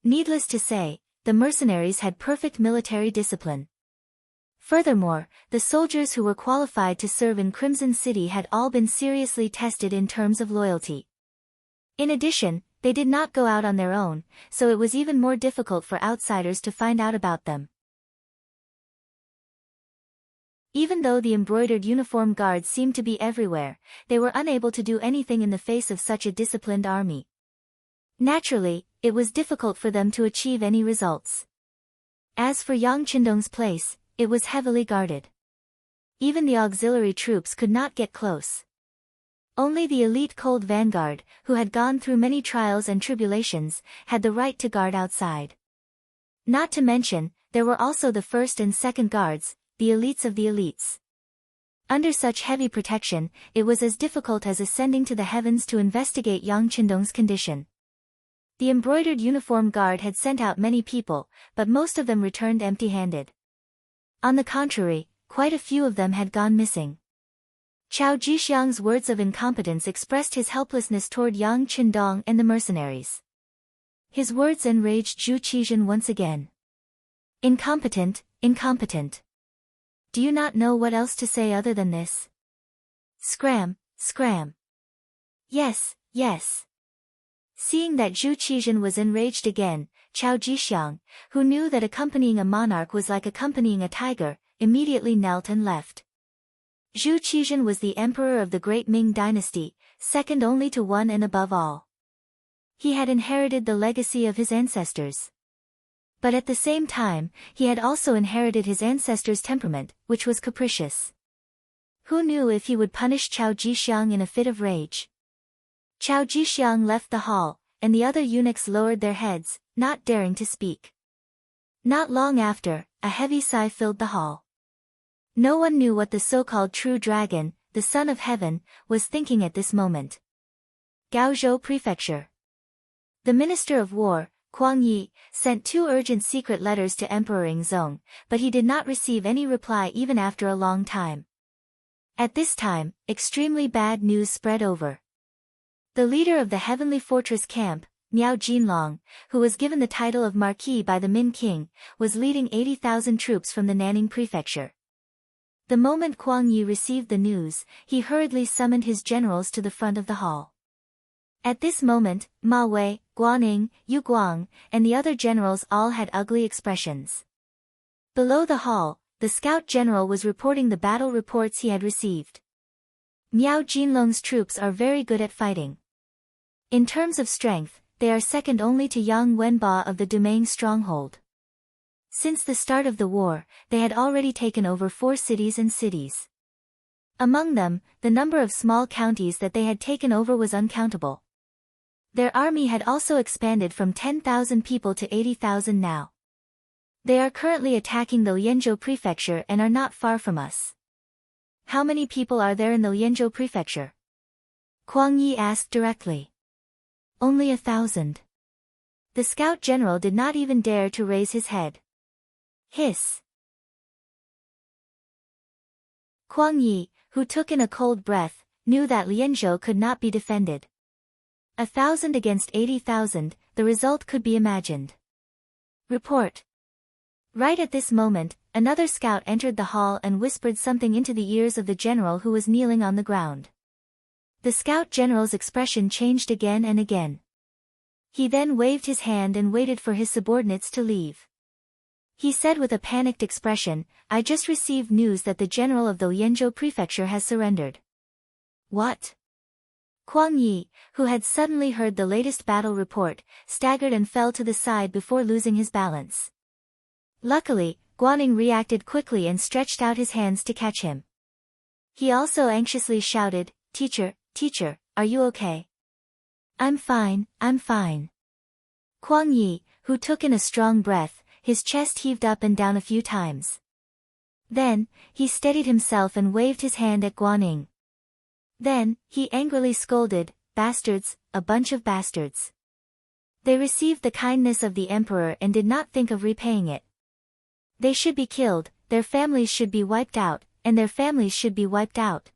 Needless to say, the mercenaries had perfect military discipline. Furthermore, the soldiers who were qualified to serve in Crimson City had all been seriously tested in terms of loyalty. In addition, they did not go out on their own, so it was even more difficult for outsiders to find out about them. Even though the embroidered uniform guards seemed to be everywhere, they were unable to do anything in the face of such a disciplined army. Naturally, it was difficult for them to achieve any results. As for Yang Qindong's place, it was heavily guarded. Even the auxiliary troops could not get close. Only the elite cold vanguard, who had gone through many trials and tribulations, had the right to guard outside. Not to mention, there were also the first and second guards, the elites of the elites. Under such heavy protection, it was as difficult as ascending to the heavens to investigate Yang Qindong's condition. The embroidered uniform guard had sent out many people, but most of them returned empty-handed. On the contrary, quite a few of them had gone missing. Chao Jixiang's words of incompetence expressed his helplessness toward Yang Qindong and the mercenaries. His words enraged Zhu Qizhen once again. "Incompetent, incompetent. Do you not know what else to say other than this? Scram, scram. Yes, yes." Seeing that Zhu Qizhen was enraged again, Chao Jixiang, who knew that accompanying a monarch was like accompanying a tiger, immediately knelt and left. Zhu Qizhen was the emperor of the great Ming dynasty, second only to one and above all. He had inherited the legacy of his ancestors. But at the same time, he had also inherited his ancestors' temperament, which was capricious. Who knew if he would punish Chao Jixiang in a fit of rage? Chao Jixiang left the hall, and the other eunuchs lowered their heads, not daring to speak. Not long after, a heavy sigh filled the hall. No one knew what the so-called true dragon, the son of heaven, was thinking at this moment. Gaozhou Prefecture. The Minister of War, Kuang Yi, sent 2 urgent secret letters to Emperor Yingzong, but he did not receive any reply even after a long time. At this time, extremely bad news spread over. The leader of the Heavenly Fortress camp, Miao Jinlong, who was given the title of Marquis by the Min King, was leading 80,000 troops from the Nanning Prefecture. The moment Kuang Yi received the news, he hurriedly summoned his generals to the front of the hall. At this moment, Ma Wei, Guaning, Yu Guang, and the other generals all had ugly expressions. Below the hall, the scout general was reporting the battle reports he had received. Miao Jinlong's troops are very good at fighting. In terms of strength, they are second only to Yang Wenba of the Dumang stronghold. Since the start of the war, they had already taken over 4 cities and cities. Among them, the number of small counties that they had taken over was uncountable. Their army had also expanded from 10,000 people to 80,000 now. They are currently attacking the Lianzhou Prefecture and are not far from us. How many people are there in the Lianzhou Prefecture? Kuang Yi asked directly. Only 1,000. The scout general did not even dare to raise his head. Hiss. Kuang Yi, who took in a cold breath, knew that Lianzhou could not be defended. 1,000 against 80,000, the result could be imagined. Report. Right at this moment, another scout entered the hall and whispered something into the ears of the general who was kneeling on the ground. The scout general's expression changed again and again. He then waved his hand and waited for his subordinates to leave. He said with a panicked expression, "I just received news that the general of the Lianzhou prefecture has surrendered." What? Kuang Yi, who had suddenly heard the latest battle report, staggered and fell to the side before losing his balance. Luckily, Guaning reacted quickly and stretched out his hands to catch him. He also anxiously shouted, "Teacher, teacher, are you okay?" I'm fine, I'm fine." Kuang Yi, who took in a strong breath, his chest heaved up and down a few times. Then, he steadied himself and waved his hand at Guaning. Then, he angrily scolded, "Bastards, a bunch of bastards. They received the kindness of the emperor and did not think of repaying it. They should be killed, their families should be wiped out, and their families should be wiped out."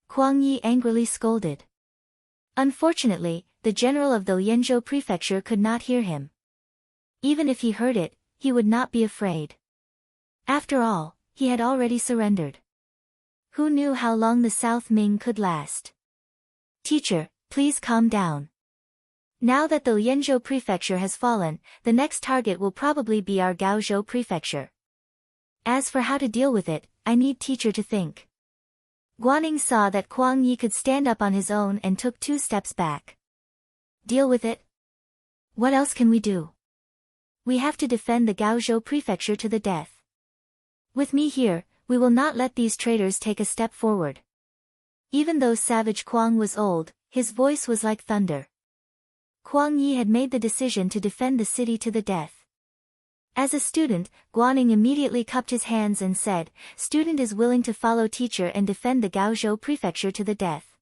Kuang Yi angrily scolded. Unfortunately, the general of the Lianzhou prefecture could not hear him. Even if he heard it, he would not be afraid. After all, he had already surrendered. Who knew how long the South Ming could last? "Teacher, please calm down. Now that the Lianzhou prefecture has fallen, the next target will probably be our Gaozhou prefecture. As for how to deal with it, I need teacher to think." Guaning saw that Kuang Yi could stand up on his own and took 2 steps back. "Deal with it? What else can we do? We have to defend the Gaozhou prefecture to the death. With me here, we will not let these traitors take a step forward." Even though Savage Kuang was old, his voice was like thunder. Kuang Yi had made the decision to defend the city to the death. As a student, Guaning immediately cupped his hands and said, "Student is willing to follow teacher and defend the Gaozhou prefecture to the death."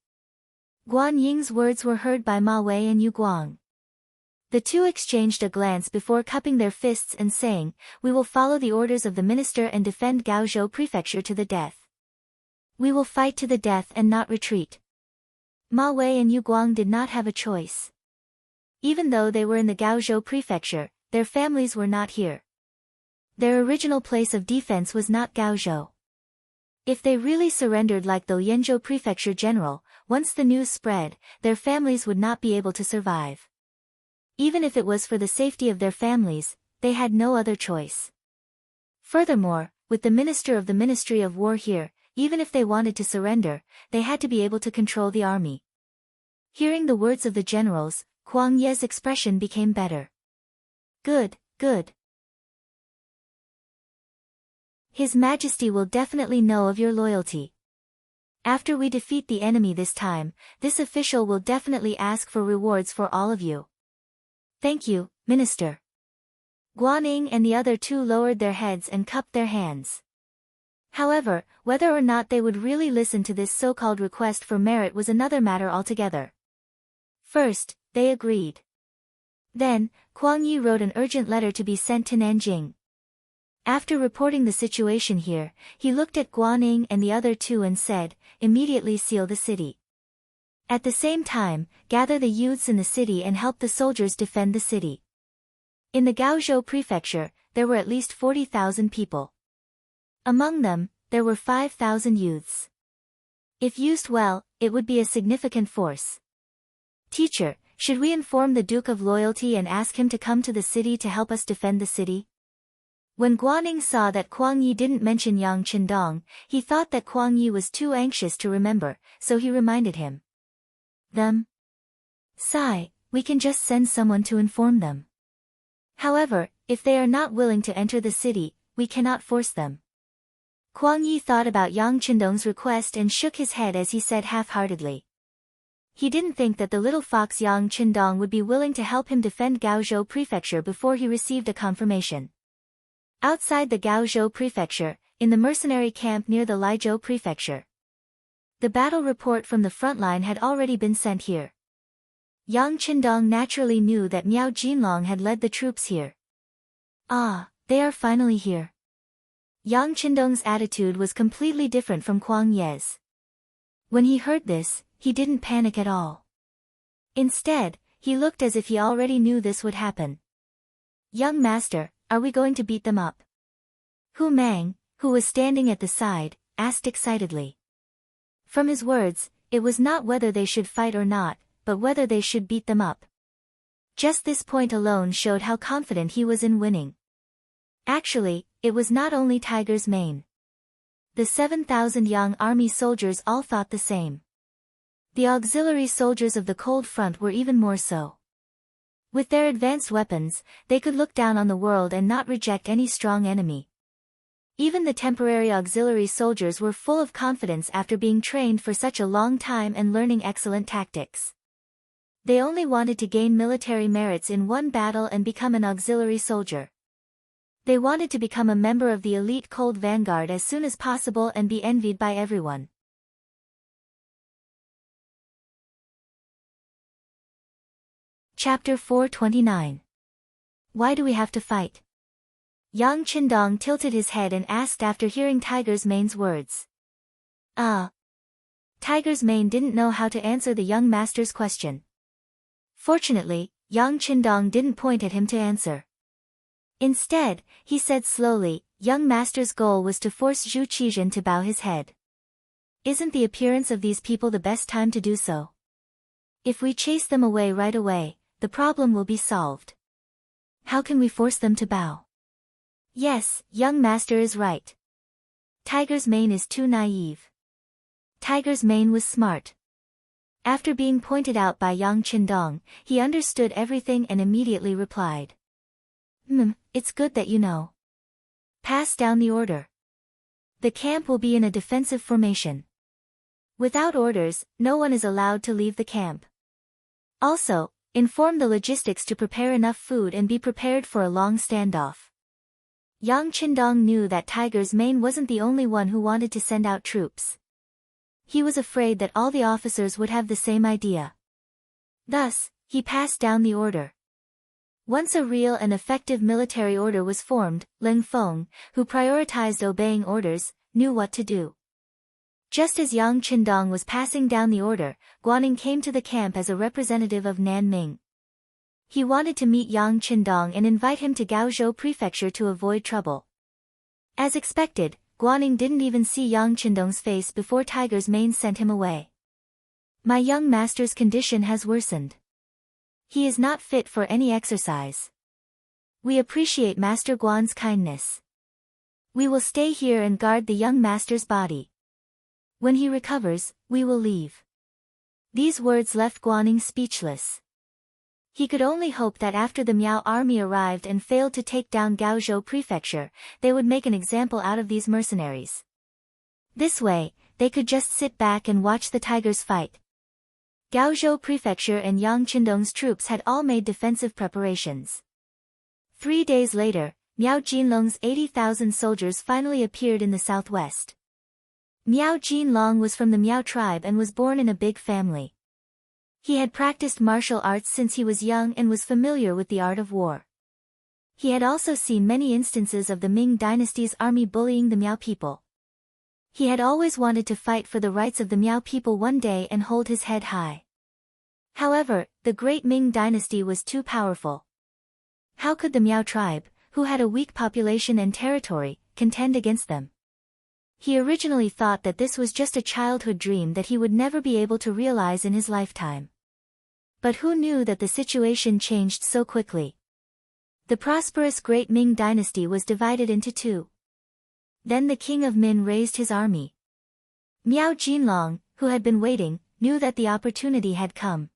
Guan Ying's words were heard by Ma Wei and Yu Guang. The two exchanged a glance before cupping their fists and saying, "We will follow the orders of the minister and defend Gaozhou prefecture to the death. We will fight to the death and not retreat." Ma Wei and Yu Guang did not have a choice. Even though they were in the Gaozhou prefecture, their families were not here. Their original place of defense was not Gaozhou. If they really surrendered like the Lianzhou prefecture general, once the news spread, their families would not be able to survive. Even if it was for the safety of their families, they had no other choice. Furthermore, with the minister of the Ministry of War here, even if they wanted to surrender, they had to be able to control the army. Hearing the words of the generals, Kuang Ye's expression became better. "Good, good. His Majesty will definitely know of your loyalty. After we defeat the enemy this time, this official will definitely ask for rewards for all of you. Thank you, Minister." Guaning and the other 2 lowered their heads and cupped their hands. However, whether or not they would really listen to this so-called request for merit was another matter altogether. First, they agreed. Then, Kuang Yi wrote an urgent letter to be sent to Nanjing. After reporting the situation here, he looked at Guaning and the other 2 and said, "Immediately seal the city. At the same time, gather the youths in the city and help the soldiers defend the city." In the Gaozhou prefecture, there were at least 40,000 people. Among them, there were 5,000 youths. If used well, it would be a significant force. "Teacher, should we inform the Duke of Loyalty and ask him to come to the city to help us defend the city?" When Guaning saw that Kuang Yi didn't mention Yang Qindong, he thought that Kuang Yi was too anxious to remember, so he reminded him. "Them? Sai, we can just send someone to inform them. However, if they are not willing to enter the city, we cannot force them." Kuang Yi thought about Yang Qindong's request and shook his head as he said half-heartedly. He didn't think that the little fox Yang Qindong would be willing to help him defend Gaozhou prefecture before he received a confirmation. Outside the Gaozhou prefecture, in the mercenary camp near the Laizhou prefecture, the battle report from the front line had already been sent here. Yang Qindong naturally knew that Miao Jinlong had led the troops here. "Ah, they are finally here." Yang Qindong's attitude was completely different from Kuang Ye's. When he heard this, he didn't panic at all. Instead, he looked as if he already knew this would happen. "Young master, are we going to beat them up?" Hu Mang, who was standing at the side, asked excitedly. From his words, It was not whether they should fight or not, but whether they should beat them up. Just this point alone showed how confident he was in winning. Actually, it was not only Tiger's mane. The 7,000 young army soldiers all thought the same. The auxiliary soldiers of the cold front were even more so. With their advanced weapons, they could look down on the world and not reject any strong enemy. Even the temporary auxiliary soldiers were full of confidence after being trained for such a long time and learning excellent tactics. They only wanted to gain military merits in one battle and become an auxiliary soldier. They wanted to become a member of the elite cold vanguard as soon as possible and be envied by everyone. Chapter 429. Why do we have to fight? Yang Qindong tilted his head and asked after hearing Tiger's mane's words. Tiger's mane didn't know how to answer the young master's question. Fortunately, Yang Qindong didn't point at him to answer. Instead, he said slowly, young master's goal was to force Zhu Qizhen to bow his head. Isn't the appearance of these people the best time to do so? If we chase them away right away, the problem will be solved. How can we force them to bow? Yes, young master is right. Tiger's mane is too naive. Tiger's mane was smart. After being pointed out by Yang Qindong, he understood everything and immediately replied. It's good that you know. Pass down the order. The camp will be in a defensive formation. Without orders, no one is allowed to leave the camp. Also, inform the logistics to prepare enough food and be prepared for a long standoff. Yang Qindong knew that Tiger's mane wasn't the only one who wanted to send out troops. He was afraid that all the officers would have the same idea. Thus, he passed down the order. Once a real and effective military order was formed, Ling Feng, who prioritized obeying orders, knew what to do. Just as Yang Qindong was passing down the order, Guaning came to the camp as a representative of Nanming. He wanted to meet Yang Qindong and invite him to Gaozhou Prefecture to avoid trouble. As expected, Guaning didn't even see Yang Qindong's face before Tiger's mane sent him away. My young master's condition has worsened. He is not fit for any exercise. We appreciate Master Guan's kindness. We will stay here and guard the young master's body. When he recovers, we will leave. These words left Guaning speechless. He could only hope that after the Miao army arrived and failed to take down Gaozhou Prefecture, they would make an example out of these mercenaries. This way, they could just sit back and watch the tigers fight. Gaozhou Prefecture and Yang Qindong's troops had all made defensive preparations. 3 days later, Miao Jinlong's 80,000 soldiers finally appeared in the southwest. Miao Jinlong was from the Miao tribe and was born in a big family. He had practiced martial arts since he was young and was familiar with the art of war. He had also seen many instances of the Ming dynasty's army bullying the Miao people. He had always wanted to fight for the rights of the Miao people one day and hold his head high. However, the great Ming dynasty was too powerful. How could the Miao tribe, who had a weak population and territory, contend against them? He originally thought that this was just a childhood dream that he would never be able to realize in his lifetime. But who knew that the situation changed so quickly? The prosperous Great Ming dynasty was divided into two. Then the king of Min raised his army. Miao Jinlong, who had been waiting, knew that the opportunity had come.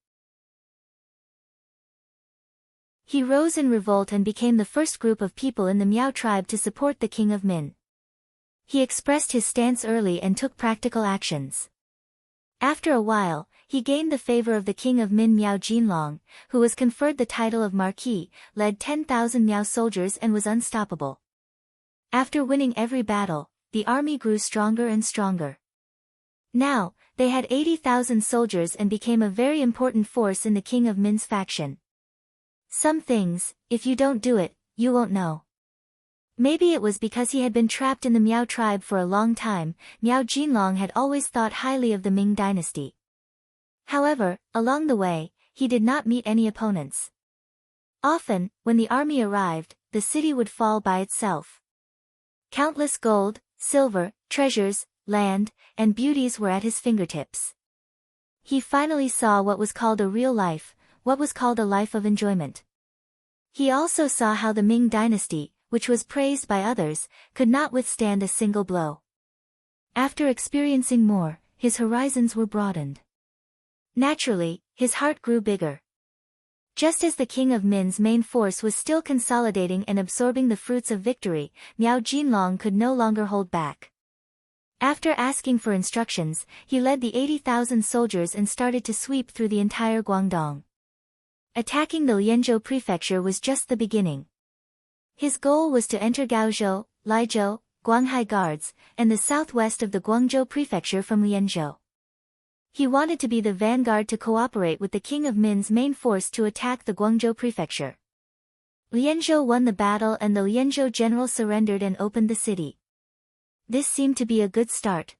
He rose in revolt and became the first group of people in the Miao tribe to support the king of Min. He expressed his stance early and took practical actions. After a while, he gained the favor of the king of Min Miao Jinlong, who was conferred the title of Marquis, led 10,000 Miao soldiers and was unstoppable. After winning every battle, the army grew stronger and stronger. Now, they had 80,000 soldiers and became a very important force in the king of Min's faction. Some things, if you don't do it, you won't know. Maybe it was because he had been trapped in the Miao tribe for a long time, Miao Jinlong had always thought highly of the Ming dynasty. However, along the way, he did not meet any opponents. Often, when the army arrived, the city would fall by itself. Countless gold, silver, treasures, land, and beauties were at his fingertips. He finally saw what was called a real life, what was called a life of enjoyment. He also saw how the Ming dynasty, which was praised by others, could not withstand a single blow. After experiencing more, his horizons were broadened. Naturally, his heart grew bigger. Just as the king of Min's main force was still consolidating and absorbing the fruits of victory, Miao Jinlong could no longer hold back. After asking for instructions, he led the 80,000 soldiers and started to sweep through the entire Guangdong. Attacking the Lianzhou prefecture was just the beginning. His goal was to enter Gaozhou, Laizhou, Guanghai guards, and the southwest of the Guangzhou prefecture from Lianzhou. He wanted to be the vanguard to cooperate with the king of Min's main force to attack the Guangzhou prefecture. Lianzhou won the battle and the Lianzhou general surrendered and opened the city. This seemed to be a good start.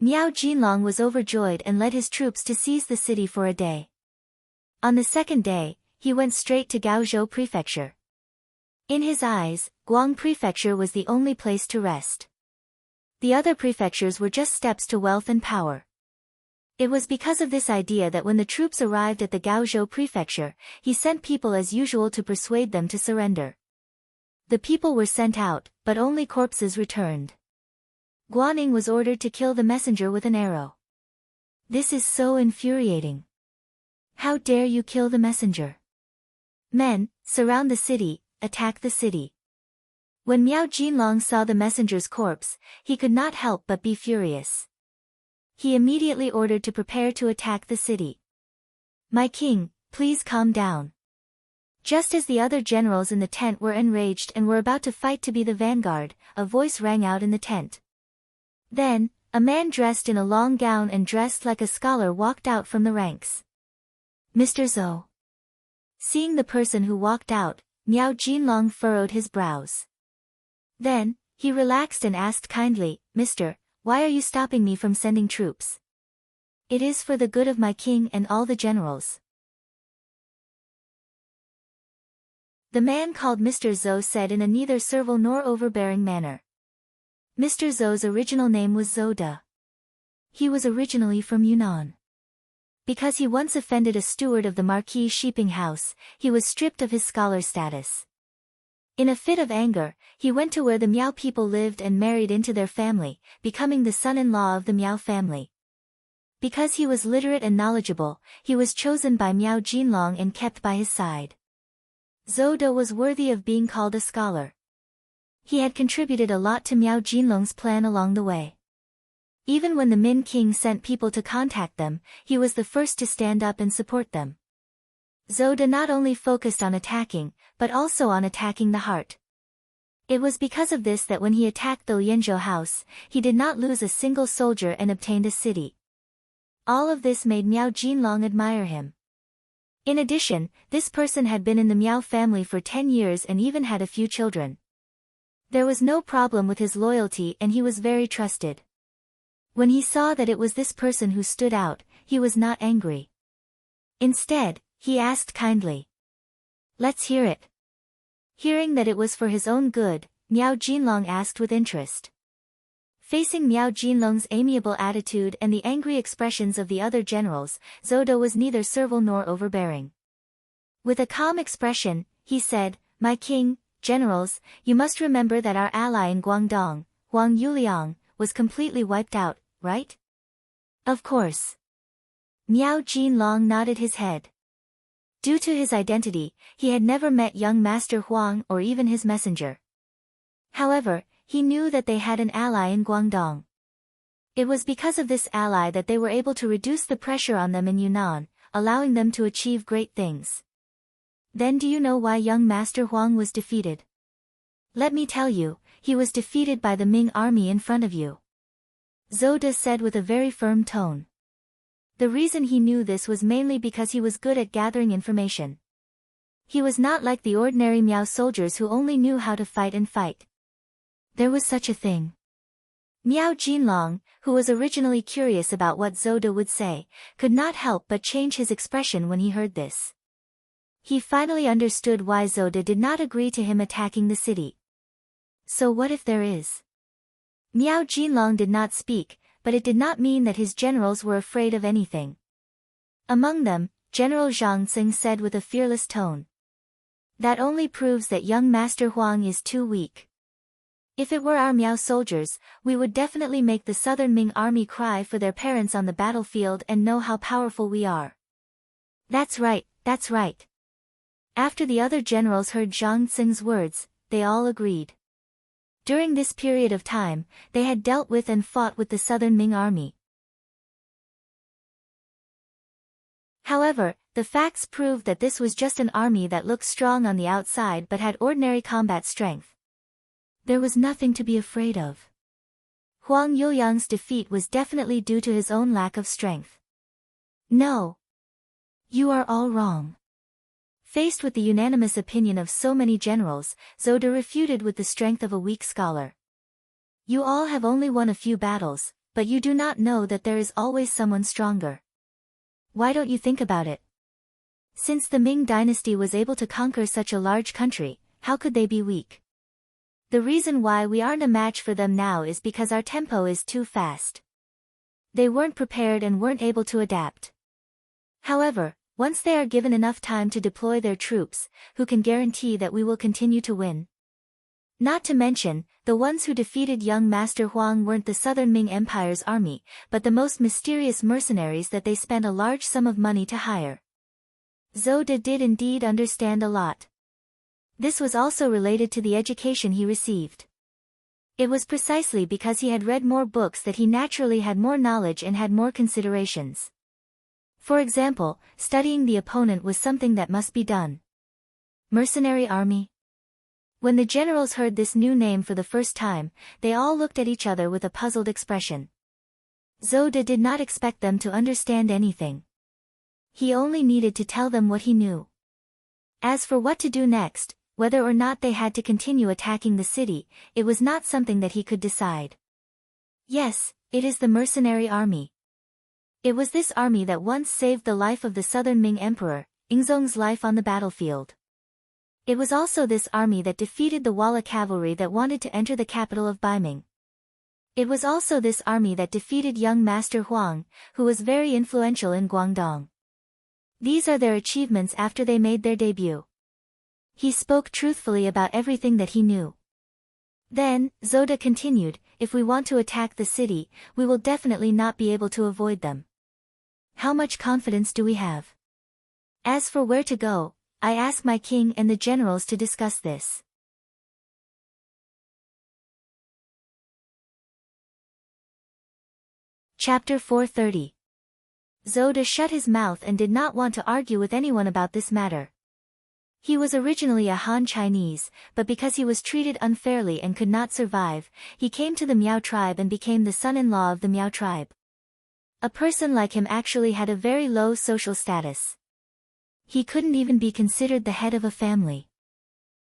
Miao Jinlong was overjoyed and led his troops to seize the city for a day. On the second day, he went straight to Gaozhou prefecture. In his eyes, Guang prefecture was the only place to rest. The other prefectures were just steps to wealth and power. It was because of this idea that when the troops arrived at the Gaozhou prefecture, he sent people as usual to persuade them to surrender. The people were sent out, but only corpses returned. Guaning was ordered to kill the messenger with an arrow. This is so infuriating. How dare you kill the messenger? Men, surround the city, attack the city. When Miao Jinlong saw the messenger's corpse, he could not help but be furious. He immediately ordered to prepare to attack the city. My king, please calm down. Just as the other generals in the tent were enraged and were about to fight to be the vanguard, a voice rang out in the tent. Then, a man dressed in a long gown and dressed like a scholar walked out from the ranks. Mr. Zhou. Seeing the person who walked out, Miao Jinlong furrowed his brows. Then, he relaxed and asked kindly, Mr., why are you stopping me from sending troops? It is for the good of my king and all the generals. The man called Mr. Zhou said in a neither servile nor overbearing manner. Mr. Zhou's original name was Zhou De. He was originally from Yunnan. Because he once offended a steward of the Marquis Sheeping House, he was stripped of his scholar status. In a fit of anger, he went to where the Miao people lived and married into their family, becoming the son-in-law of the Miao family. Because he was literate and knowledgeable, he was chosen by Miao Jinlong and kept by his side. Zhou De was worthy of being called a scholar. He had contributed a lot to Miao Jinlong's plan along the way. Even when the Min king sent people to contact them, he was the first to stand up and support them. Zhou De not only focused on attacking, but also on attacking the heart. It was because of this that when he attacked the Lianzhou house, he did not lose a single soldier and obtained a city. All of this made Miao Jinlong admire him. In addition, this person had been in the Miao family for 10 years and even had a few children. There was no problem with his loyalty and he was very trusted. When he saw that it was this person who stood out, he was not angry. Instead, he asked kindly. Let's hear it. Hearing that it was for his own good, Miao Jinlong asked with interest. Facing Miao Jinlong's amiable attitude and the angry expressions of the other generals, Zhou De was neither servile nor overbearing. With a calm expression, he said, My king, generals, you must remember that our ally in Guangdong, Huang Yuliang, was completely wiped out, right? Of course. Miao Jinlong nodded his head. Due to his identity, he had never met young Master Huang or even his messenger. However, he knew that they had an ally in Guangdong. It was because of this ally that they were able to reduce the pressure on them in Yunnan, allowing them to achieve great things. Then do you know why young Master Huang was defeated? Let me tell you, he was defeated by the Ming army in front of you. Zhou De said with a very firm tone. The reason he knew this was mainly because he was good at gathering information. He was not like the ordinary Miao soldiers who only knew how to fight and fight. There was such a thing. Miao Jinlong, who was originally curious about what Zhou De would say, could not help but change his expression when he heard this. He finally understood why Zhou De did not agree to him attacking the city. So what if there is? Miao Jinlong did not speak, but it did not mean that his generals were afraid of anything. Among them, General Zhang Xing said with a fearless tone. That only proves that young Master Huang is too weak. If it were our Miao soldiers, we would definitely make the southern Ming army cry for their parents on the battlefield and know how powerful we are. That's right, that's right. After the other generals heard Zhang Xing's words, they all agreed. During this period of time, they had dealt with and fought with the southern Ming army. However, the facts proved that this was just an army that looked strong on the outside but had ordinary combat strength. There was nothing to be afraid of. Huang Youyang's defeat was definitely due to his own lack of strength. No. You are all wrong. Faced with the unanimous opinion of so many generals, Zhou De refuted with the strength of a weak scholar. You all have only won a few battles, but you do not know that there is always someone stronger. Why don't you think about it? Since the Ming dynasty was able to conquer such a large country, how could they be weak? The reason why we aren't a match for them now is because our tempo is too fast. They weren't prepared and weren't able to adapt. However, once they are given enough time to deploy their troops, who can guarantee that we will continue to win? Not to mention, the ones who defeated young Master Huang weren't the Southern Ming Empire's army, but the most mysterious mercenaries that they spent a large sum of money to hire. Zhou De did indeed understand a lot. This was also related to the education he received. It was precisely because he had read more books that he naturally had more knowledge and had more considerations. For example, studying the opponent was something that must be done. Mercenary army? When the generals heard this new name for the first time, they all looked at each other with a puzzled expression. Zhou De did not expect them to understand anything. He only needed to tell them what he knew. As for what to do next, whether or not they had to continue attacking the city, it was not something that he could decide. Yes, it is the mercenary army. It was this army that once saved the life of the southern Ming emperor, Yingzong's life on the battlefield. It was also this army that defeated the Walla cavalry that wanted to enter the capital of Baiming. It was also this army that defeated young Master Huang, who was very influential in Guangdong. These are their achievements after they made their debut. He spoke truthfully about everything that he knew. Then, Zhou De continued, if we want to attack the city, we will definitely not be able to avoid them. How much confidence do we have? As for where to go, I ask my king and the generals to discuss this. Chapter 430. Zhou De shut his mouth and did not want to argue with anyone about this matter. He was originally a Han Chinese, but because he was treated unfairly and could not survive, he came to the Miao tribe and became the son-in-law of the Miao tribe. A person like him actually had a very low social status. He couldn't even be considered the head of a family.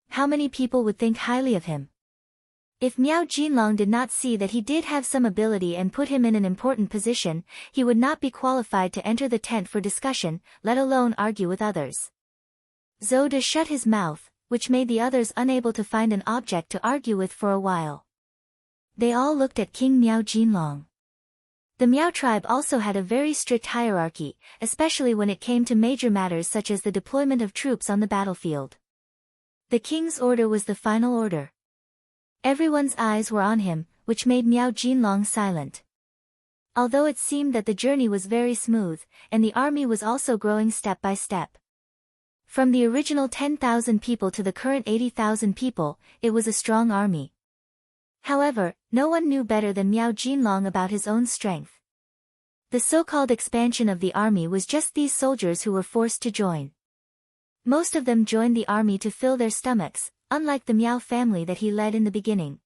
How many people would think highly of him? If Miao Jinlong did not see that he did have some ability and put him in an important position, he would not be qualified to enter the tent for discussion, let alone argue with others. Zhou De shut his mouth, which made the others unable to find an object to argue with for a while. They all looked at King Miao Jinlong. The Miao tribe also had a very strict hierarchy, especially when it came to major matters such as the deployment of troops on the battlefield. The king's order was the final order. Everyone's eyes were on him, which made Miao Jinlong silent. Although it seemed that the journey was very smooth, and the army was also growing step by step. From the original 10,000 people to the current 80,000 people, it was a strong army. However, no one knew better than Miao Jinlong about his own strength. The so-called expansion of the army was just these soldiers who were forced to join. Most of them joined the army to fill their stomachs, unlike the Miao family that he led in the beginning.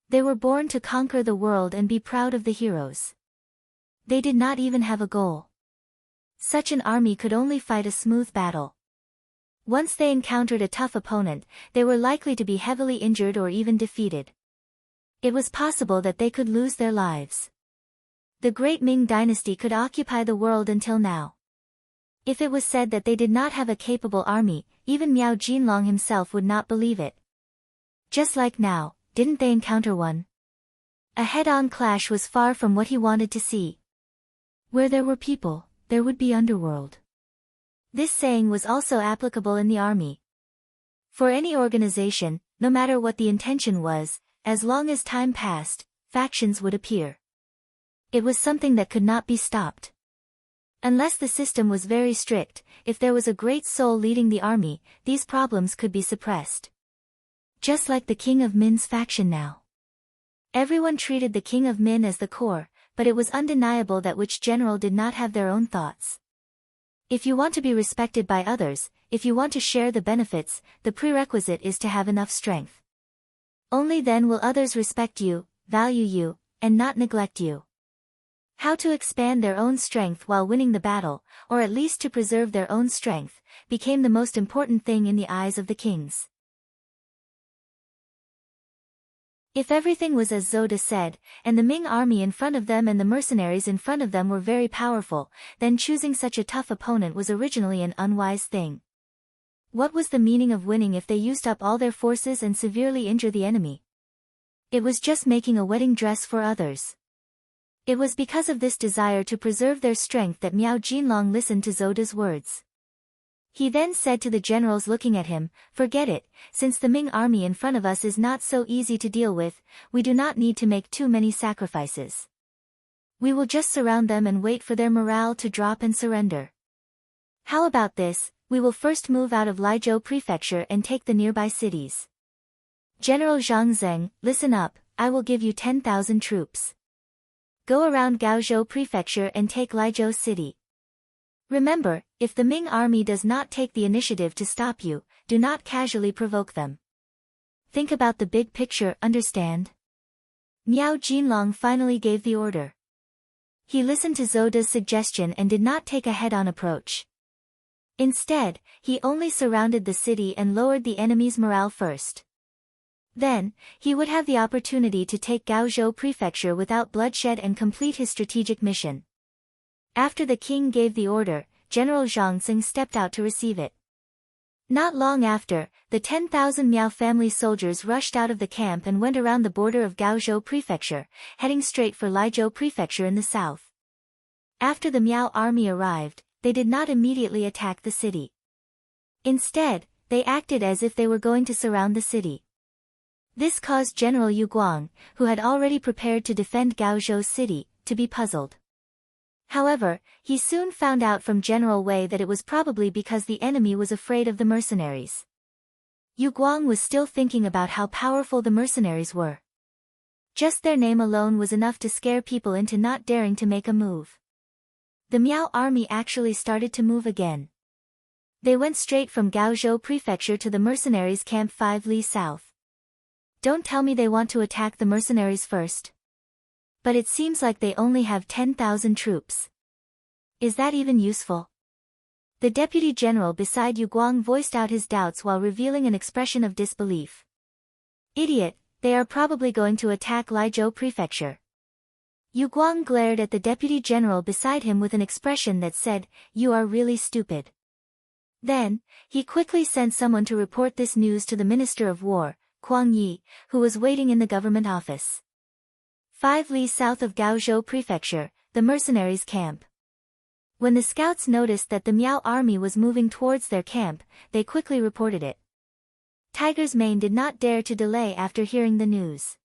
They were born to conquer the world and be proud of the heroes. They did not even have a goal. Such an army could only fight a smooth battle. Once they encountered a tough opponent, they were likely to be heavily injured or even defeated. It was possible that they could lose their lives. The great Ming dynasty could occupy the world until now. If it was said that they did not have a capable army, even Miao Jinlong himself would not believe it. Just like now, didn't they encounter one? A head-on clash was far from what he wanted to see. Where there were people, there would be underworld. This saying was also applicable in the army. For any organization, no matter what the intention was, as long as time passed, factions would appear. It was something that could not be stopped. Unless the system was very strict, if there was a great soul leading the army, these problems could be suppressed. Just like the King of Min's faction now. Everyone treated the King of Min as the core, but it was undeniable that which general did not have their own thoughts. If you want to be respected by others, if you want to share the benefits, the prerequisite is to have enough strength. Only then will others respect you, value you, and not neglect you. How to expand their own strength while winning the battle, or at least to preserve their own strength, became the most important thing in the eyes of the kings. If everything was as Zoda said, and the Ming army in front of them and the mercenaries in front of them were very powerful, then choosing such a tough opponent was originally an unwise thing. What was the meaning of winning if they used up all their forces and severely injure the enemy? It was just making a wedding dress for others. It was because of this desire to preserve their strength that Miao Jinlong listened to Zoda's words. He then said to the generals looking at him, "Forget it, since the Ming army in front of us is not so easy to deal with, we do not need to make too many sacrifices. We will just surround them and wait for their morale to drop and surrender. How about this, we will first move out of Laizhou Prefecture and take the nearby cities. General Zhang Zheng, listen up, I will give you 10,000 troops. Go around Gaozhou Prefecture and take Laizhou City. Remember, if the Ming army does not take the initiative to stop you, do not casually provoke them. Think about the big picture, understand?" Miao Jinlong finally gave the order. He listened to Zoda's suggestion and did not take a head-on approach. Instead, he only surrounded the city and lowered the enemy's morale first. Then, he would have the opportunity to take Gaozhou Prefecture without bloodshed and complete his strategic mission. After the king gave the order, General Zhang Xing stepped out to receive it. Not long after, the 10,000 Miao family soldiers rushed out of the camp and went around the border of Gaozhou Prefecture, heading straight for Laizhou Prefecture in the south. After the Miao army arrived, they did not immediately attack the city. Instead, they acted as if they were going to surround the city. This caused General Yu Guang, who had already prepared to defend Gaozhou City, to be puzzled. However, he soon found out from General Wei that it was probably because the enemy was afraid of the mercenaries. Yu Guang was still thinking about how powerful the mercenaries were. Just their name alone was enough to scare people into not daring to make a move. The Miao army actually started to move again. They went straight from Gaozhou Prefecture to the mercenaries' camp 5 li south. Don't tell me they want to attack the mercenaries first. But it seems like they only have 10,000 troops. Is that even useful? The deputy general beside Yu Guang voiced out his doubts while revealing an expression of disbelief. Idiot, they are probably going to attack Laizhou Prefecture. Yu Guang glared at the deputy general beside him with an expression that said, "You are really stupid." Then, he quickly sent someone to report this news to the Minister of War, Kuang Yi, who was waiting in the government office. 5 li south of Gaozhou Prefecture, the mercenaries' camp. When the scouts noticed that the Miao army was moving towards their camp, they quickly reported it. Tiger's Mane did not dare to delay after hearing the news.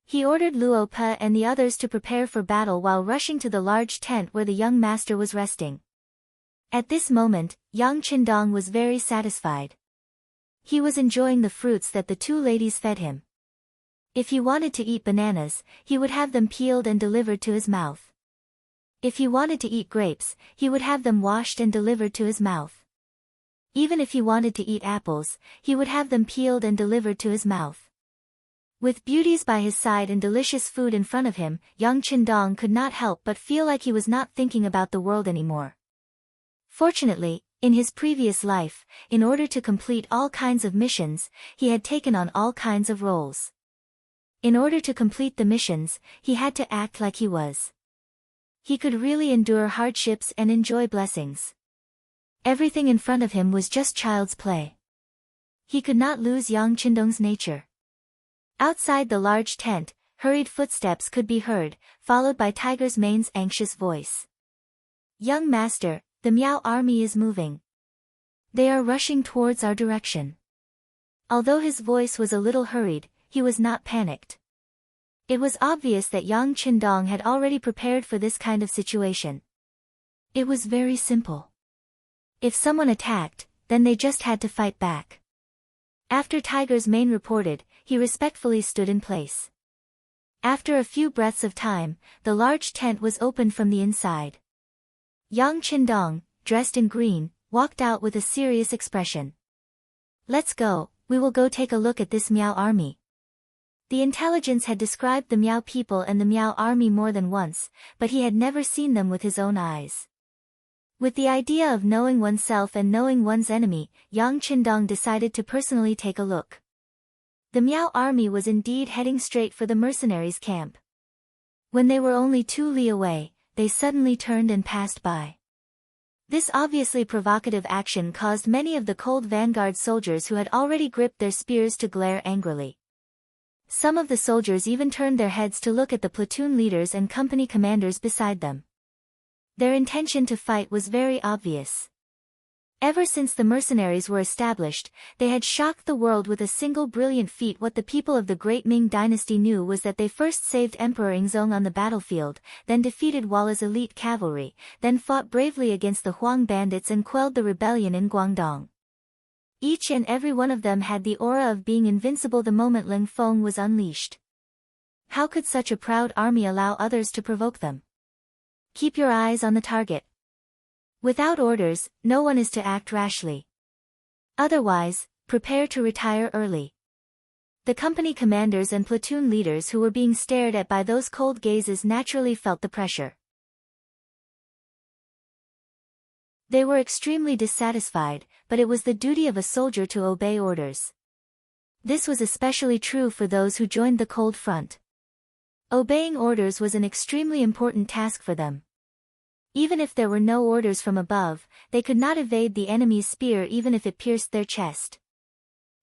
He ordered Luo Pe and the others to prepare for battle while rushing to the large tent where the young master was resting. At this moment, Yang Qindong was very satisfied. He was enjoying the fruits that the two ladies fed him. If he wanted to eat bananas, he would have them peeled and delivered to his mouth. If he wanted to eat grapes, he would have them washed and delivered to his mouth. Even if he wanted to eat apples, he would have them peeled and delivered to his mouth. With beauties by his side and delicious food in front of him, Yang Qindong could not help but feel like he was not thinking about the world anymore. Fortunately, in his previous life, in order to complete all kinds of missions, he had taken on all kinds of roles. In order to complete the missions, he had to act like he was. He could really endure hardships and enjoy blessings. Everything in front of him was just child's play. He could not lose Yang Qindong's nature. Outside the large tent, hurried footsteps could be heard, followed by Tiger's Mane's anxious voice. "Young master, the Miao army is moving. They are rushing towards our direction." Although his voice was a little hurried, he was not panicked. It was obvious that Yang Qindong had already prepared for this kind of situation. It was very simple. If someone attacked, then they just had to fight back. After Tiger's Mane reported, he respectfully stood in place. After a few breaths of time, the large tent was opened from the inside. Yang Qindong, dressed in green, walked out with a serious expression. "Let's go, we will go take a look at this Miao army." The intelligence had described the Miao people and the Miao army more than once, but he had never seen them with his own eyes. With the idea of knowing oneself and knowing one's enemy, Yang Qindong decided to personally take a look. The Miao army was indeed heading straight for the mercenaries' camp. When they were only 2 li away, they suddenly turned and passed by. This obviously provocative action caused many of the cold vanguard soldiers who had already gripped their spears to glare angrily. Some of the soldiers even turned their heads to look at the platoon leaders and company commanders beside them. Their intention to fight was very obvious. Ever since the mercenaries were established, they had shocked the world with a single brilliant feat. What the people of the Great Ming dynasty knew was that they first saved Emperor Yingzong on the battlefield, then defeated Walla's elite cavalry, then fought bravely against the Huang bandits and quelled the rebellion in Guangdong. Each and every one of them had the aura of being invincible the moment Ling Feng was unleashed. How could such a proud army allow others to provoke them? Keep your eyes on the target. Without orders, no one is to act rashly. Otherwise, prepare to retire early. The company commanders and platoon leaders who were being stared at by those cold gazes naturally felt the pressure. They were extremely dissatisfied, but it was the duty of a soldier to obey orders. This was especially true for those who joined the cold front. Obeying orders was an extremely important task for them. Even if there were no orders from above, they could not evade the enemy's spear even if it pierced their chest.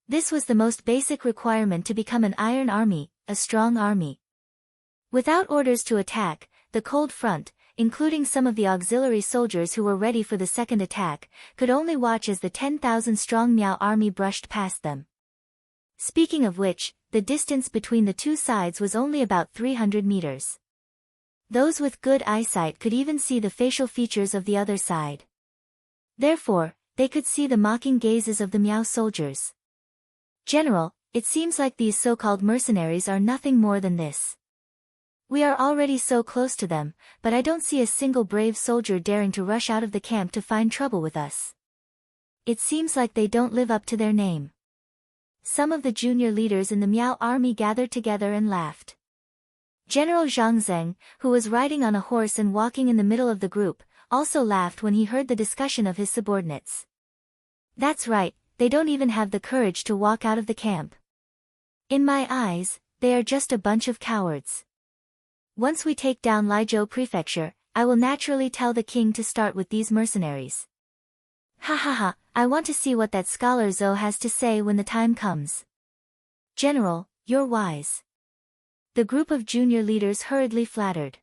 This was the most basic requirement to become an iron army, a strong army. Without orders to attack, the cold front, including some of the auxiliary soldiers who were ready for the second attack, could only watch as the 10,000-strong Miao army brushed past them. Speaking of which, the distance between the two sides was only about 300 meters. Those with good eyesight could even see the facial features of the other side. Therefore, they could see the mocking gazes of the Miao soldiers. "General, it seems like these so-called mercenaries are nothing more than this. We are already so close to them, but I don't see a single brave soldier daring to rush out of the camp to find trouble with us. It seems like they don't live up to their name." Some of the junior leaders in the Miao army gathered together and laughed. General Zhang Zheng, who was riding on a horse and walking in the middle of the group, also laughed when he heard the discussion of his subordinates. "That's right, they don't even have the courage to walk out of the camp. In my eyes, they are just a bunch of cowards. Once we take down Liezhou Prefecture, I will naturally tell the king to start with these mercenaries. Ha ha ha, I want to see what that scholar Zhou has to say when the time comes." "General, you're wise." The group of junior leaders hurriedly flattered.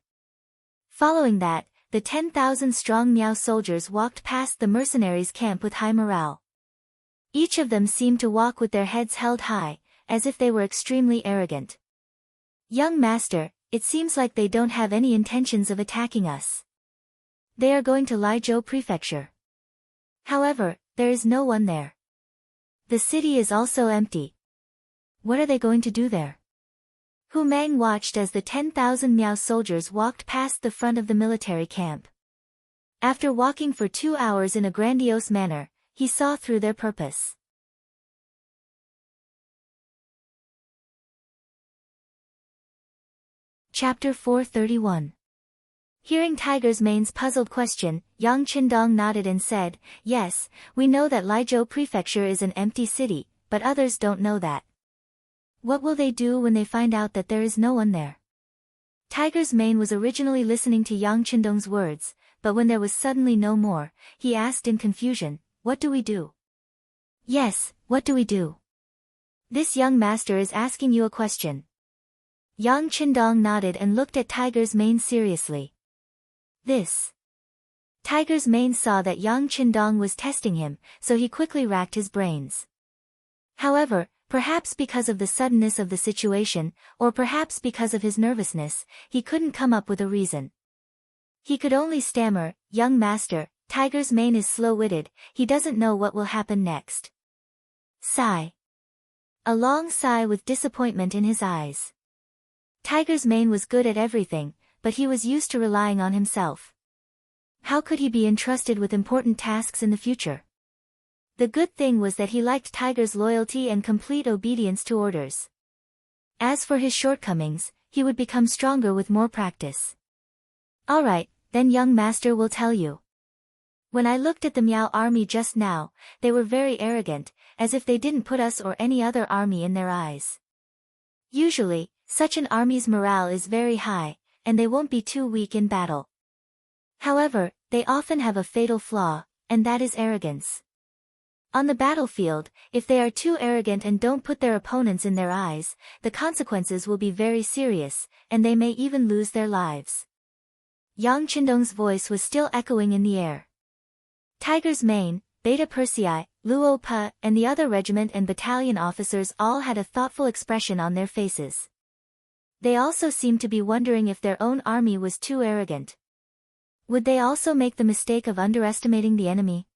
Following that, the 10,000-strong Miao soldiers walked past the mercenaries' camp with high morale. Each of them seemed to walk with their heads held high, as if they were extremely arrogant. "Young master, it seems like they don't have any intentions of attacking us. They are going to Liezhou Prefecture. However, there is no one there. The city is also empty. What are they going to do there?" Hu Mang watched as the 10,000 Miao soldiers walked past the front of the military camp. After walking for 2 hours in a grandiose manner, he saw through their purpose. Chapter 431. Hearing Tiger's Mane's puzzled question, Yang Qindong nodded and said, "Yes, we know that Liezhou Prefecture is an empty city, but others don't know that. What will they do when they find out that there is no one there?" Tiger's Mane was originally listening to Yang Qindong's words, but when there was suddenly no more, he asked in confusion, "What do we do?" "Yes, what do we do? This young master is asking you a question." Yang Qindong nodded and looked at Tiger's Mane seriously. This. Tiger's Mane saw that Yang Qindong was testing him, so he quickly racked his brains. However, perhaps because of the suddenness of the situation, or perhaps because of his nervousness, he couldn't come up with a reason. He could only stammer, "Young master, Tiger's Mane is slow-witted, he doesn't know what will happen next." Sigh. A long sigh with disappointment in his eyes. Tiger's Mane was good at everything, but he was used to relying on himself. How could he be entrusted with important tasks in the future? The good thing was that he liked Tiger's loyalty and complete obedience to orders. As for his shortcomings, he would become stronger with more practice. "All right, then young master will tell you. When I looked at the Miao army just now, they were very arrogant, as if they didn't put us or any other army in their eyes. Usually, such an army's morale is very high, and they won't be too weak in battle. However, they often have a fatal flaw, and that is arrogance. On the battlefield, if they are too arrogant and don't put their opponents in their eyes, the consequences will be very serious, and they may even lose their lives." Yang Qindong's voice was still echoing in the air. Tiger's Mane, Beta Persei, Luo Pa, and the other regiment and battalion officers all had a thoughtful expression on their faces. They also seemed to be wondering if their own army was too arrogant. Would they also make the mistake of underestimating the enemy?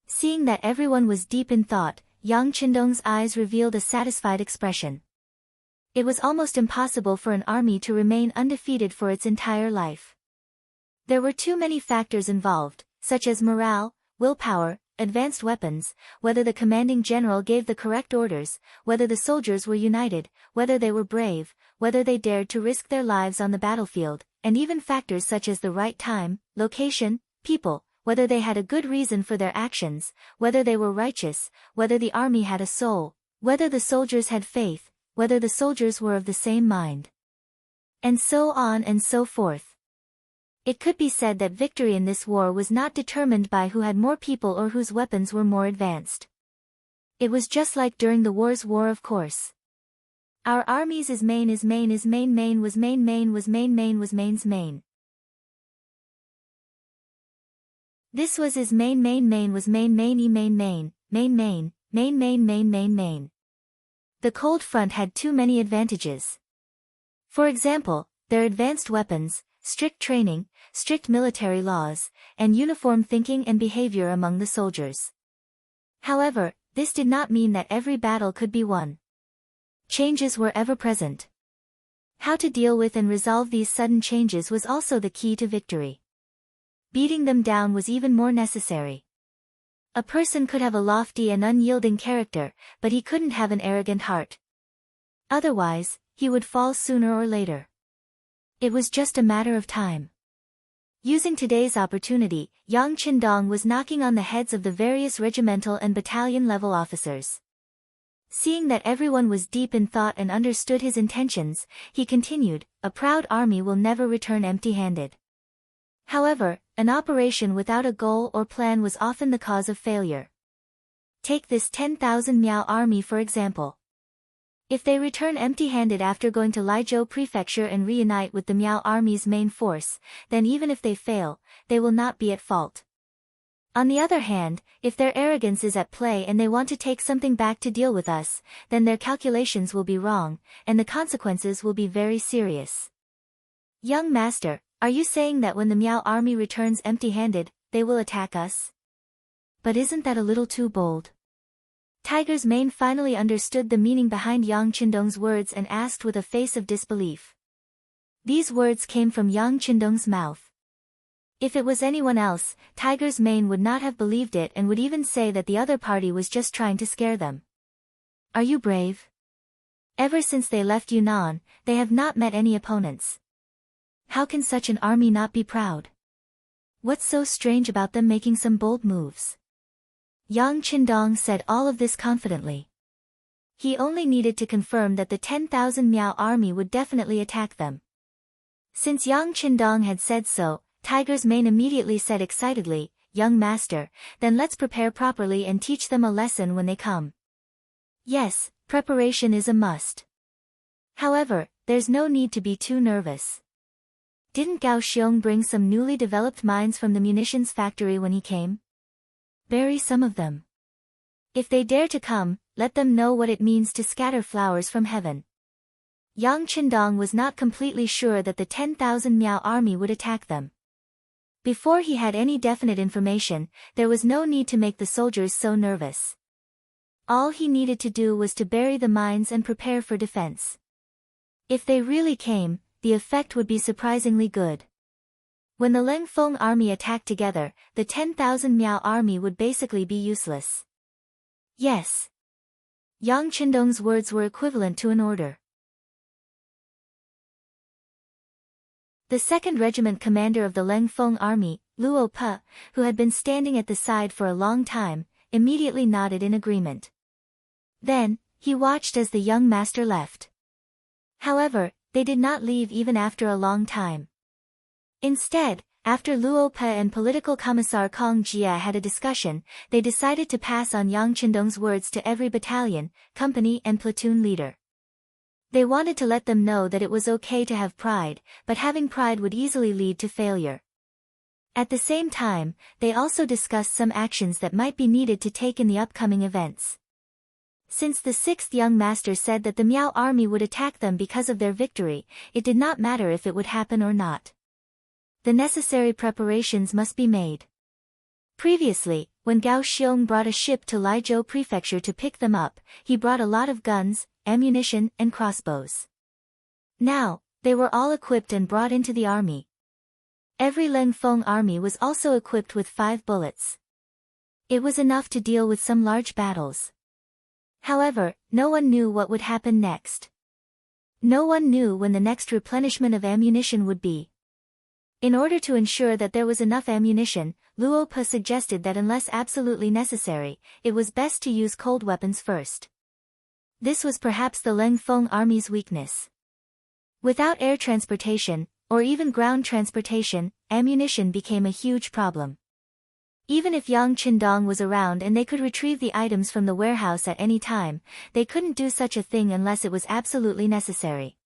Seeing that everyone was deep in thought, Yang Qindong's eyes revealed a satisfied expression. It was almost impossible for an army to remain undefeated for its entire life. There were too many factors involved, such as morale, willpower, advanced weapons, whether the commanding general gave the correct orders, whether the soldiers were united, whether they were brave, whether they dared to risk their lives on the battlefield, and even factors such as the right time, location, people, whether they had a good reason for their actions, whether they were righteous, whether the army had a soul, whether the soldiers had faith, whether the soldiers were of the same mind. And so on and so forth. It could be said that victory in this war was not determined by who had more people or whose weapons were more advanced. It was just like during the war's war, of course. Our armies is main was main was main's main. This was his main was main. The cold front had too many advantages. For example, their advanced weapons, strict training, strict military laws, and uniform thinking and behavior among the soldiers. However, this did not mean that every battle could be won. Changes were ever present. How to deal with and resolve these sudden changes was also the key to victory. Beating them down was even more necessary. A person could have a lofty and unyielding character, but he couldn't have an arrogant heart. Otherwise, he would fall sooner or later. It was just a matter of time. Using today's opportunity, Yang Qindong was knocking on the heads of the various regimental and battalion-level officers. Seeing that everyone was deep in thought and understood his intentions, he continued, "A proud army will never return empty-handed." However, an operation without a goal or plan was often the cause of failure. Take this 10,000 Miao army for example. If they return empty-handed after going to Laizhou Prefecture and reunite with the Miao army's main force, then even if they fail, they will not be at fault. On the other hand, if their arrogance is at play and they want to take something back to deal with us, then their calculations will be wrong, and the consequences will be very serious. Young master, are you saying that when the Miao army returns empty-handed, they will attack us? But isn't that a little too bold? Tiger's Mane finally understood the meaning behind Yang Qindong's words and asked with a face of disbelief. These words came from Yang Qindong's mouth. If it was anyone else, Tiger's Mane would not have believed it and would even say that the other party was just trying to scare them. Are you brave? Ever since they left Yunnan, they have not met any opponents. How can such an army not be proud? What's so strange about them making some bold moves? Yang Qindong said all of this confidently. He only needed to confirm that the 10,000 Miao army would definitely attack them. Since Yang Qindong had said so, Tiger's Mane immediately said excitedly, "Young master, then let's prepare properly and teach them a lesson when they come." Yes, preparation is a must. However, there's no need to be too nervous. Didn't Gao Xiong bring some newly developed mines from the munitions factory when he came? Bury some of them. If they dare to come, let them know what it means to scatter flowers from heaven. Yang Qindong was not completely sure that the 10,000 Miao army would attack them. Before he had any definite information, there was no need to make the soldiers so nervous. All he needed to do was to bury the mines and prepare for defense. If they really came, the effect would be surprisingly good. When the Leng Feng army attacked together, the 10,000 Miao army would basically be useless. Yes. Yang Qindong's words were equivalent to an order. The 2nd Regiment commander of the Leng Feng army, Luo Pe, who had been standing at the side for a long time, immediately nodded in agreement. Then, he watched as the young master left. However, they did not leave even after a long time. Instead, after Luo Pe and political commissar Kong Jia had a discussion, they decided to pass on Yang Qindong's words to every battalion, company and platoon leader. They wanted to let them know that it was okay to have pride, but having pride would easily lead to failure. At the same time, they also discussed some actions that might be needed to take in the upcoming events. Since the 6th young master said that the Miao army would attack them because of their victory, it did not matter if it would happen or not. The necessary preparations must be made. Previously, when Gao Xiong brought a ship to Laizhou Prefecture to pick them up, he brought a lot of guns, ammunition, and crossbows. Now, they were all equipped and brought into the army. Every Leng Feng army was also equipped with 5 bullets. It was enough to deal with some large battles. However, no one knew what would happen next. No one knew when the next replenishment of ammunition would be. In order to ensure that there was enough ammunition, Luo Pe suggested that unless absolutely necessary, it was best to use cold weapons first. This was perhaps the Leng Feng army's weakness. Without air transportation, or even ground transportation, ammunition became a huge problem. Even if Yang Qindong was around and they could retrieve the items from the warehouse at any time, they couldn't do such a thing unless it was absolutely necessary.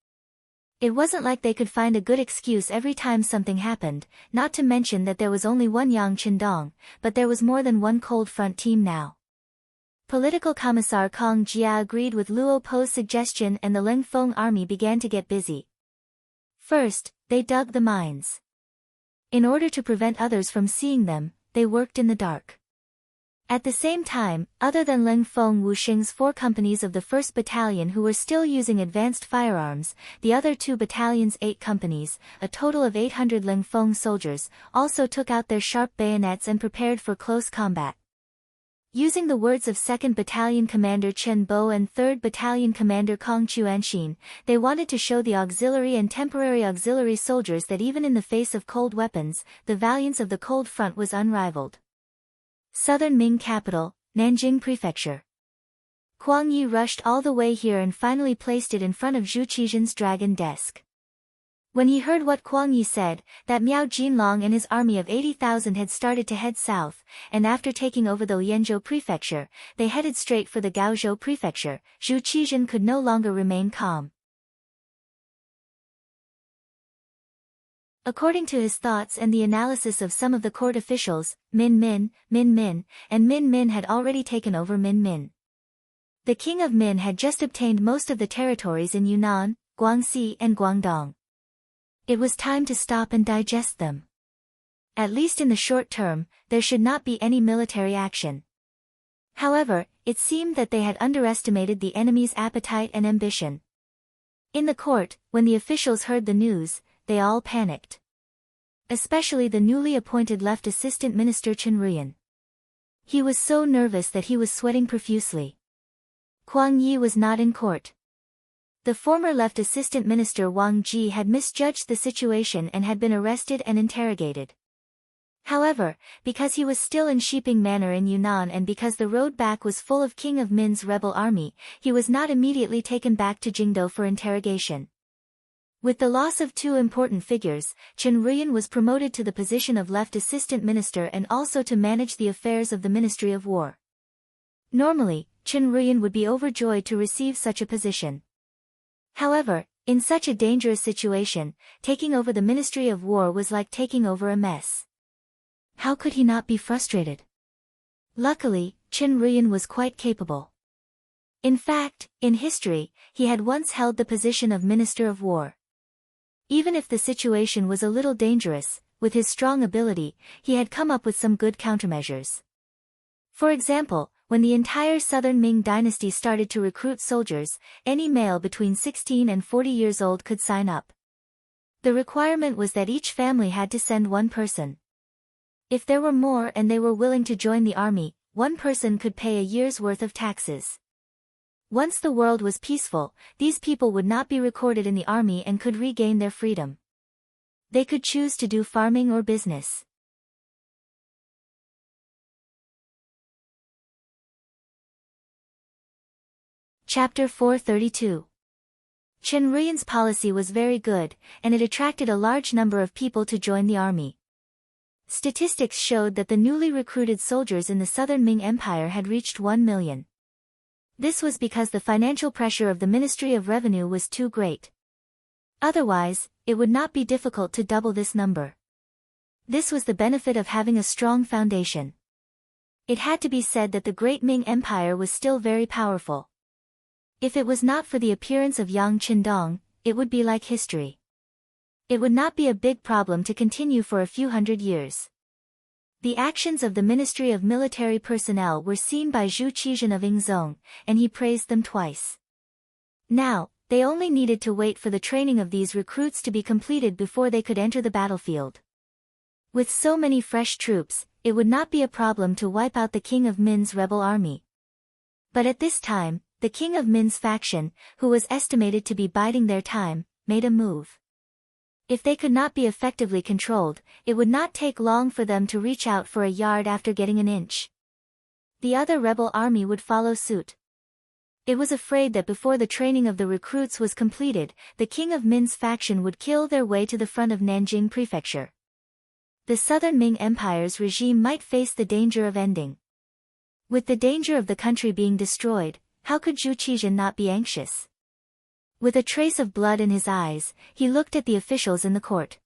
It wasn't like they could find a good excuse every time something happened, not to mention that there was only one Yang Qindong, but there was more than one cold front team now. Political commissar Kong Jia agreed with Luo Pe's suggestion and the Leng Feng army began to get busy. First, they dug the mines. In order to prevent others from seeing them, they worked in the dark. At the same time, other than Leng Feng Wuxing's 4 companies of the 1st Battalion who were still using advanced firearms, the other 2 battalions' 8 companies, a total of 800 Leng Feng soldiers, also took out their sharp bayonets and prepared for close combat. Using the words of 2nd Battalion Commander Chen Bo and 3rd Battalion Commander Kong Chuanxin, they wanted to show the auxiliary and temporary auxiliary soldiers that even in the face of cold weapons, the valiance of the cold front was unrivaled. Southern Ming capital, Nanjing Prefecture. Kuang Yi rushed all the way here and finally placed it in front of Zhu Qizhen's dragon desk. When he heard what Kuang Yi said, that Miao Jinlong and his army of 80,000 had started to head south, and after taking over the Lianzhou Prefecture, they headed straight for the Gaozhou Prefecture, Zhu Qizhen could no longer remain calm. According to his thoughts and the analysis of some of the court officials, Min Min had already taken over Min Min. The king of Min had just obtained most of the territories in Yunnan, Guangxi and Guangdong. It was time to stop and digest them. At least in the short term, there should not be any military action. However, it seemed that they had underestimated the enemy's appetite and ambition. In the court, when the officials heard the news, they all panicked. Especially the newly appointed left assistant minister Chen Ruyan. He was so nervous that he was sweating profusely. Kuang Yi was not in court. The former left assistant minister Wang Ji had misjudged the situation and had been arrested and interrogated. However, because he was still in Shiping Manor in Yunnan and because the road back was full of King of Min's rebel army, he was not immediately taken back to Jingdo for interrogation. With the loss of 2 important figures, Chen Ruyan was promoted to the position of left assistant minister and also to manage the affairs of the Ministry of War. Normally, Chen Ruyan would be overjoyed to receive such a position. However, In such a dangerous situation, taking over the Ministry of War was like taking over a mess. How could he not be frustrated? Luckily, Qin Ruyan was quite capable. In fact, in history, he had once held the position of Minister of War. Even if the situation was a little dangerous, with his strong ability, he had come up with some good countermeasures. For example, when the entire southern Ming dynasty started to recruit soldiers, any male between 16 and 40 years old could sign up. The requirement was that each family had to send one person. If there were more and they were willing to join the army, one person could pay a year's worth of taxes. Once the world was peaceful, these people would not be recorded in the army and could regain their freedom. They could choose to do farming or business. Chapter 432. Qin Ruyan's policy was very good, and it attracted a large number of people to join the army. Statistics showed that the newly recruited soldiers in the southern Ming Empire had reached 1 million. This was because the financial pressure of the Ministry of Revenue was too great. Otherwise, it would not be difficult to double this number. This was the benefit of having a strong foundation. It had to be said that the great Ming Empire was still very powerful. If it was not for the appearance of Yang Qindong, it would be like history. It would not be a big problem to continue for a few hundred years. The actions of the Ministry of Military Personnel were seen by Zhu Qizhen of Yingzong, and he praised them twice. Now, they only needed to wait for the training of these recruits to be completed before they could enter the battlefield. With so many fresh troops, it would not be a problem to wipe out the King of Min's rebel army. But at this time, the King of Min's faction, who was estimated to be biding their time, made a move. If they could not be effectively controlled, it would not take long for them to reach out for a yard after getting an inch. The other rebel army would follow suit. It was afraid that before the training of the recruits was completed, the King of Min's faction would kill their way to the front of Nanjing Prefecture. The southern Ming Empire's regime might face the danger of ending. With the danger of the country being destroyed, how could Zhu Qizhen not be anxious? With a trace of blood in his eyes, he looked at the officials in the court.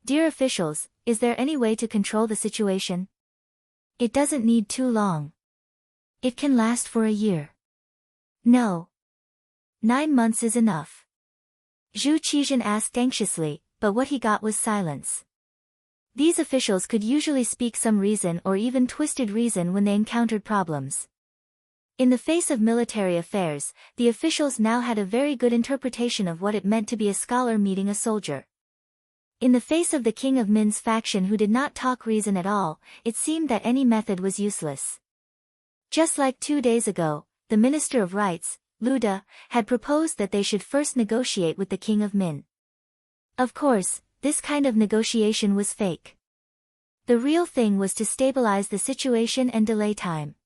Dear officials, is there any way to control the situation? It doesn't need too long. It can last for a year. No. 9 months is enough. Zhu Qizhen asked anxiously, but what he got was silence. These officials could usually speak some reason or even twisted reason when they encountered problems. In the face of military affairs, the officials now had a very good interpretation of what it meant to be a scholar meeting a soldier. In the face of the King of Min's faction who did not talk reason at all, it seemed that any method was useless. Just like 2 days ago, the Minister of Rights, Lu De, had proposed that they should first negotiate with the King of Min. Of course, this kind of negotiation was fake. The real thing was to stabilize the situation and delay time.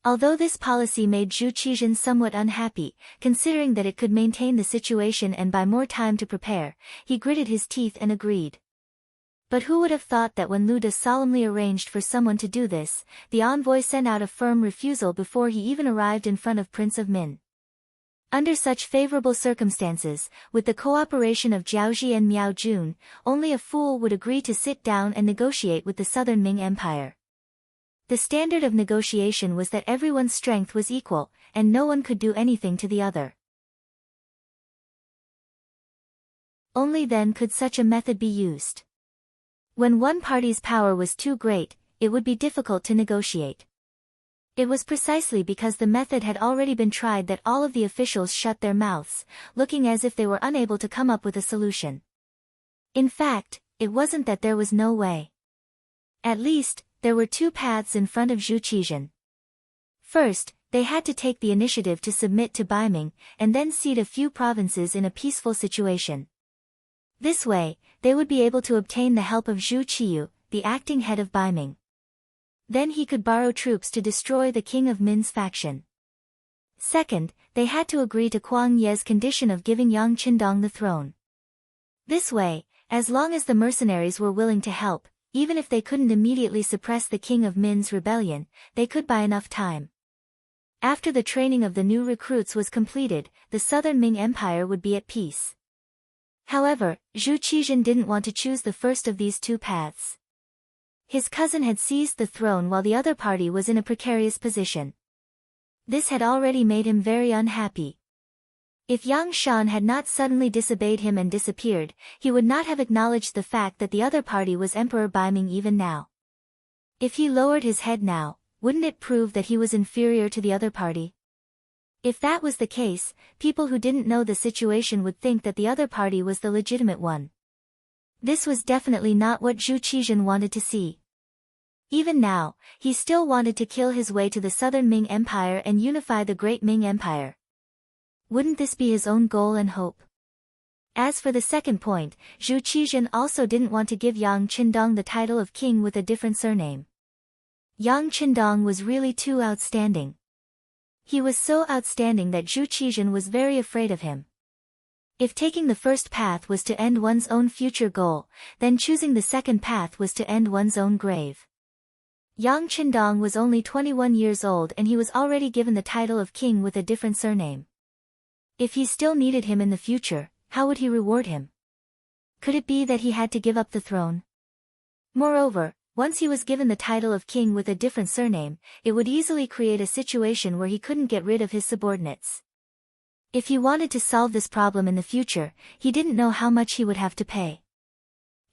Although this policy made Zhu Qizhen somewhat unhappy, considering that it could maintain the situation and buy more time to prepare, he gritted his teeth and agreed. But who would have thought that when Lu De solemnly arranged for someone to do this, the envoy sent out a firm refusal before he even arrived in front of Prince of Min. Under such favorable circumstances, with the cooperation of Jiaoji and Miao Jun, only a fool would agree to sit down and negotiate with the southern Ming Empire. The standard of negotiation was that everyone's strength was equal, and no one could do anything to the other. Only then could such a method be used. When one party's power was too great, it would be difficult to negotiate. It was precisely because the method had already been tried that all of the officials shut their mouths, looking as if they were unable to come up with a solution. In fact, it wasn't that there was no way. At least, there were 2 paths in front of Zhu Qizhen. First, they had to take the initiative to submit to Baiming, and then cede a few provinces in a peaceful situation. This way, they would be able to obtain the help of Zhu Qiyu, the acting head of Baiming. Then he could borrow troops to destroy the King of Min's faction. Second, they had to agree to Kuang Ye's condition of giving Yang Qindong the throne. This way, as long as the mercenaries were willing to help, even if they couldn't immediately suppress the King of Min's rebellion, they could buy enough time. After the training of the new recruits was completed, the southern Ming Empire would be at peace. However, Zhu Qizhen didn't want to choose the first of these two paths. His cousin had seized the throne while the other party was in a precarious position. This had already made him very unhappy. If Yang Shan had not suddenly disobeyed him and disappeared, he would not have acknowledged the fact that the other party was Emperor Baiming even now. If he lowered his head now, wouldn't it prove that he was inferior to the other party? If that was the case, people who didn't know the situation would think that the other party was the legitimate one. This was definitely not what Zhu Qizhen wanted to see. Even now, he still wanted to kill his way to the southern Ming Empire and unify the great Ming Empire. Wouldn't this be his own goal and hope? As for the second point, Zhu Qizhen also didn't want to give Yang Qindong the title of king with a different surname. Yang Qindong was really too outstanding. He was so outstanding that Zhu Qizhen was very afraid of him. If taking the first path was to end one's own future goal, then choosing the second path was to end one's own grave. Yang Qindong was only 21 years old and he was already given the title of king with a different surname. If he still needed him in the future, how would he reward him? Could it be that he had to give up the throne? Moreover, once he was given the title of king with a different surname, it would easily create a situation where he couldn't get rid of his subordinates. If he wanted to solve this problem in the future, he didn't know how much he would have to pay.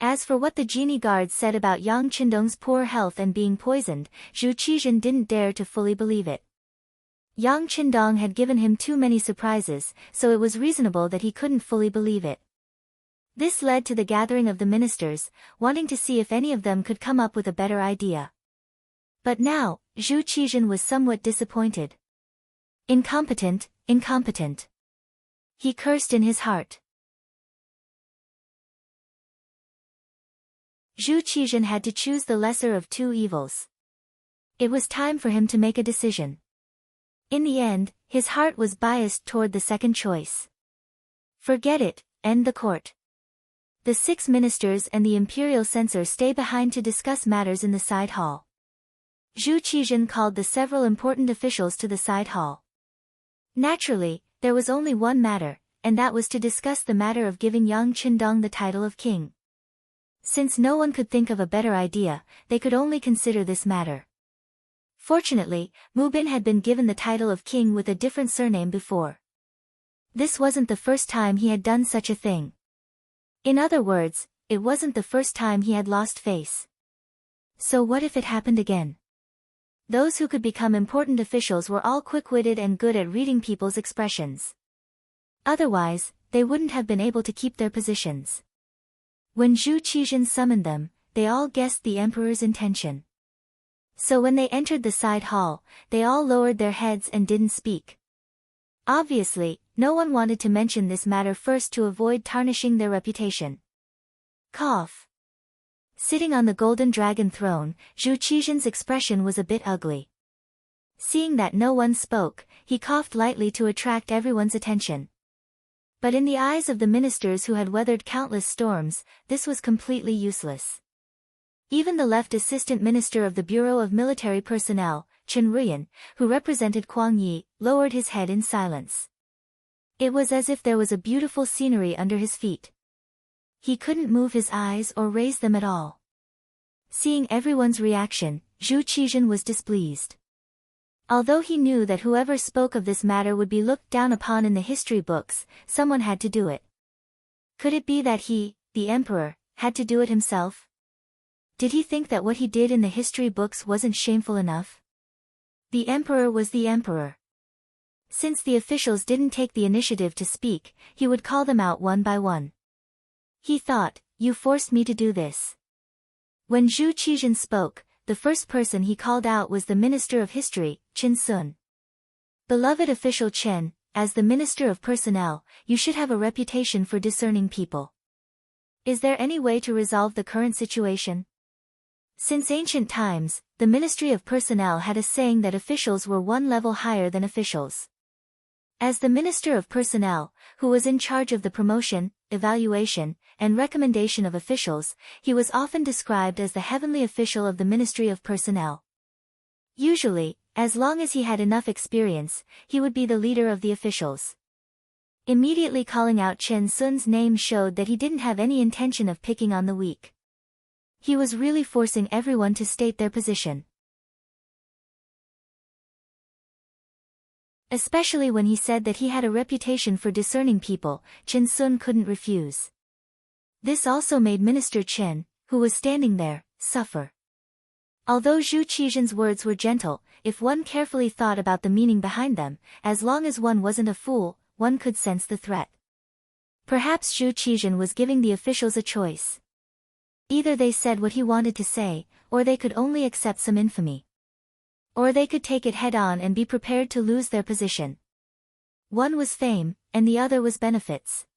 As for what the genie guards said about Yang Qindong's poor health and being poisoned, Zhu Qizhen didn't dare to fully believe it. Yang Qindong had given him too many surprises, so it was reasonable that he couldn't fully believe it. This led to the gathering of the ministers, wanting to see if any of them could come up with a better idea. But now, Zhu Qizhen was somewhat disappointed. Incompetent, incompetent. He cursed in his heart. Zhu Qizhen had to choose the lesser of two evils. It was time for him to make a decision. In the end, his heart was biased toward the second choice. Forget it, end the court. The 6 ministers and the imperial censor stay behind to discuss matters in the side hall. Zhu Qizhen called the several important officials to the side hall. Naturally, there was only one matter, and that was to discuss the matter of giving Yang Qindong the title of king. Since no one could think of a better idea, they could only consider this matter. Fortunately, Mu Bin had been given the title of king with a different surname before. This wasn't the first time he had done such a thing. In other words, it wasn't the first time he had lost face. So what if it happened again? Those who could become important officials were all quick-witted and good at reading people's expressions. Otherwise, they wouldn't have been able to keep their positions. When Zhu Qizhen summoned them, they all guessed the emperor's intention. So when they entered the side hall, they all lowered their heads and didn't speak. Obviously, no one wanted to mention this matter first to avoid tarnishing their reputation. Cough. Sitting on the golden dragon throne, Zhu Qizhen's expression was a bit ugly. Seeing that no one spoke, he coughed lightly to attract everyone's attention. But in the eyes of the ministers who had weathered countless storms, this was completely useless. Even the left assistant minister of the Bureau of Military Personnel, Chen Ruyan, who represented Kuang Yi, lowered his head in silence. It was as if there was a beautiful scenery under his feet. He couldn't move his eyes or raise them at all. Seeing everyone's reaction, Zhu Qizhen was displeased. Although he knew that whoever spoke of this matter would be looked down upon in the history books, someone had to do it. Could it be that he, the emperor, had to do it himself? Did he think that what he did in the history books wasn't shameful enough? The emperor was the emperor. Since the officials didn't take the initiative to speak, he would call them out one by one. He thought, "You forced me to do this." When Zhu Qizhen spoke, the first person he called out was the Minister of History, Chen Sun. Beloved official Chen, as the Minister of Personnel, you should have a reputation for discerning people. Is there any way to resolve the current situation? Since ancient times, the Ministry of Personnel had a saying that officials were one level higher than officials. As the Minister of Personnel, who was in charge of the promotion, evaluation, and recommendation of officials, he was often described as the heavenly official of the Ministry of Personnel. Usually, as long as he had enough experience, he would be the leader of the officials. Immediately calling out Chen Sun's name showed that he didn't have any intention of picking on the weak. He was really forcing everyone to state their position. Especially when he said that he had a reputation for discerning people, Chen Sun couldn't refuse. This also made Minister Chen, who was standing there, suffer. Although Zhu Qizhen's words were gentle, if one carefully thought about the meaning behind them, as long as one wasn't a fool, one could sense the threat. Perhaps Zhu Qizhen was giving the officials a choice. Either they said what he wanted to say, or they could only accept some infamy. Or they could take it head-on and be prepared to lose their position. One was fame, and the other was benefits.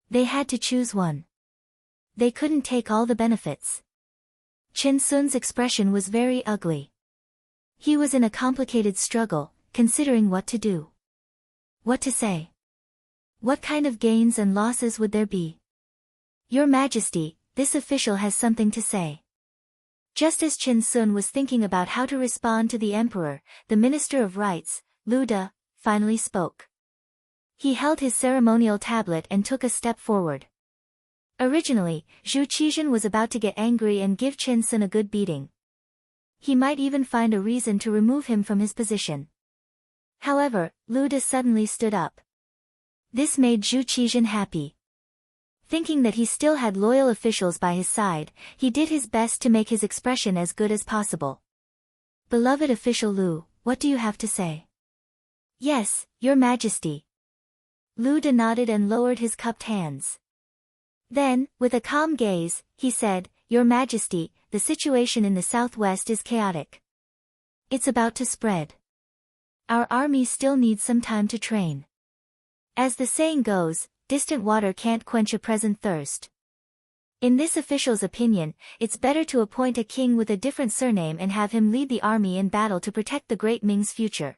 They had to choose one. They couldn't take all the benefits. Chen Sun's expression was very ugly. He was in a complicated struggle, considering what to do. What to say? What kind of gains and losses would there be? Your Majesty, this official has something to say. Just as Chen Sun was thinking about how to respond to the emperor, the Minister of Rites, Lu De, finally spoke. He held his ceremonial tablet and took a step forward. Originally, Zhu Qizhen was about to get angry and give Chen Sun a good beating. He might even find a reason to remove him from his position. However, Lu De suddenly stood up. This made Zhu Qizhen happy. Thinking that he still had loyal officials by his side, he did his best to make his expression as good as possible. Beloved official Lu, what do you have to say? Yes, Your Majesty. Lu De nodded and lowered his cupped hands. Then, with a calm gaze, he said, Your Majesty, the situation in the southwest is chaotic. It's about to spread. Our army still needs some time to train. As the saying goes, distant water can't quench a present thirst. In this official's opinion, it's better to appoint a king with a different surname and have him lead the army in battle to protect the great Ming's future.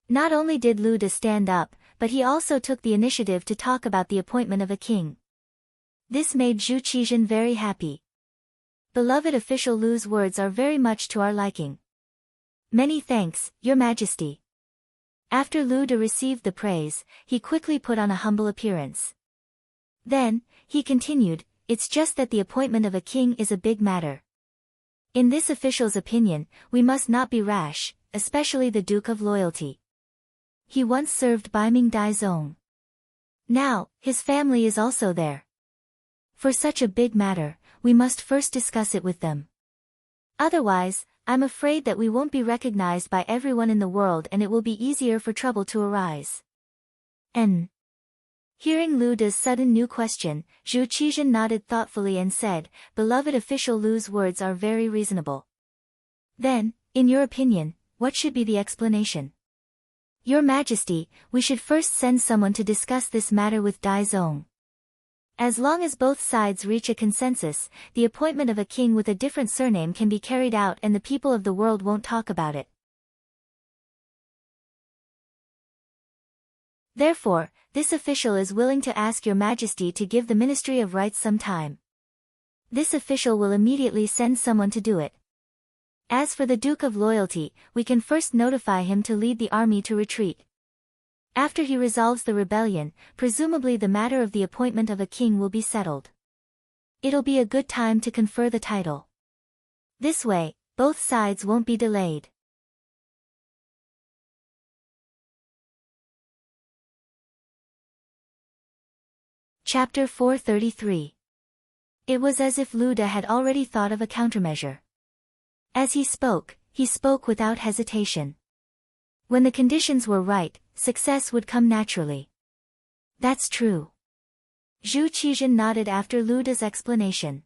Not only did Lu De stand up, but he also took the initiative to talk about the appointment of a king. This made Zhu Qizhen very happy. Beloved official Lu's words are very much to our liking. Many thanks, Your Majesty. After Lu De received the praise, he quickly put on a humble appearance. Then, he continued, it's just that the appointment of a king is a big matter. In this official's opinion, we must not be rash, especially the Duke of Loyalty. He once served Baiming Daizong. Now, his family is also there. For such a big matter, we must first discuss it with them. Otherwise, I'm afraid that we won't be recognized by everyone in the world and it will be easier for trouble to arise. Hearing Lu De's sudden new question, Zhu Qizhen nodded thoughtfully and said, Beloved official Lu's words are very reasonable. Then, in your opinion, what should be the explanation? Your Majesty, we should first send someone to discuss this matter with Daizong. As long as both sides reach a consensus, the appointment of a king with a different surname can be carried out and the people of the world won't talk about it. Therefore, this official is willing to ask Your Majesty to give the Ministry of Rites some time. This official will immediately send someone to do it. As for the Duke of Loyalty, we can first notify him to lead the army to retreat. After he resolves the rebellion, presumably the matter of the appointment of a king will be settled. It'll be a good time to confer the title. This way, both sides won't be delayed. Chapter 433. It was as if Lu De had already thought of a countermeasure. As he spoke without hesitation. When the conditions were right, success would come naturally. That's true. Zhu Qizhen nodded after Lu De's explanation.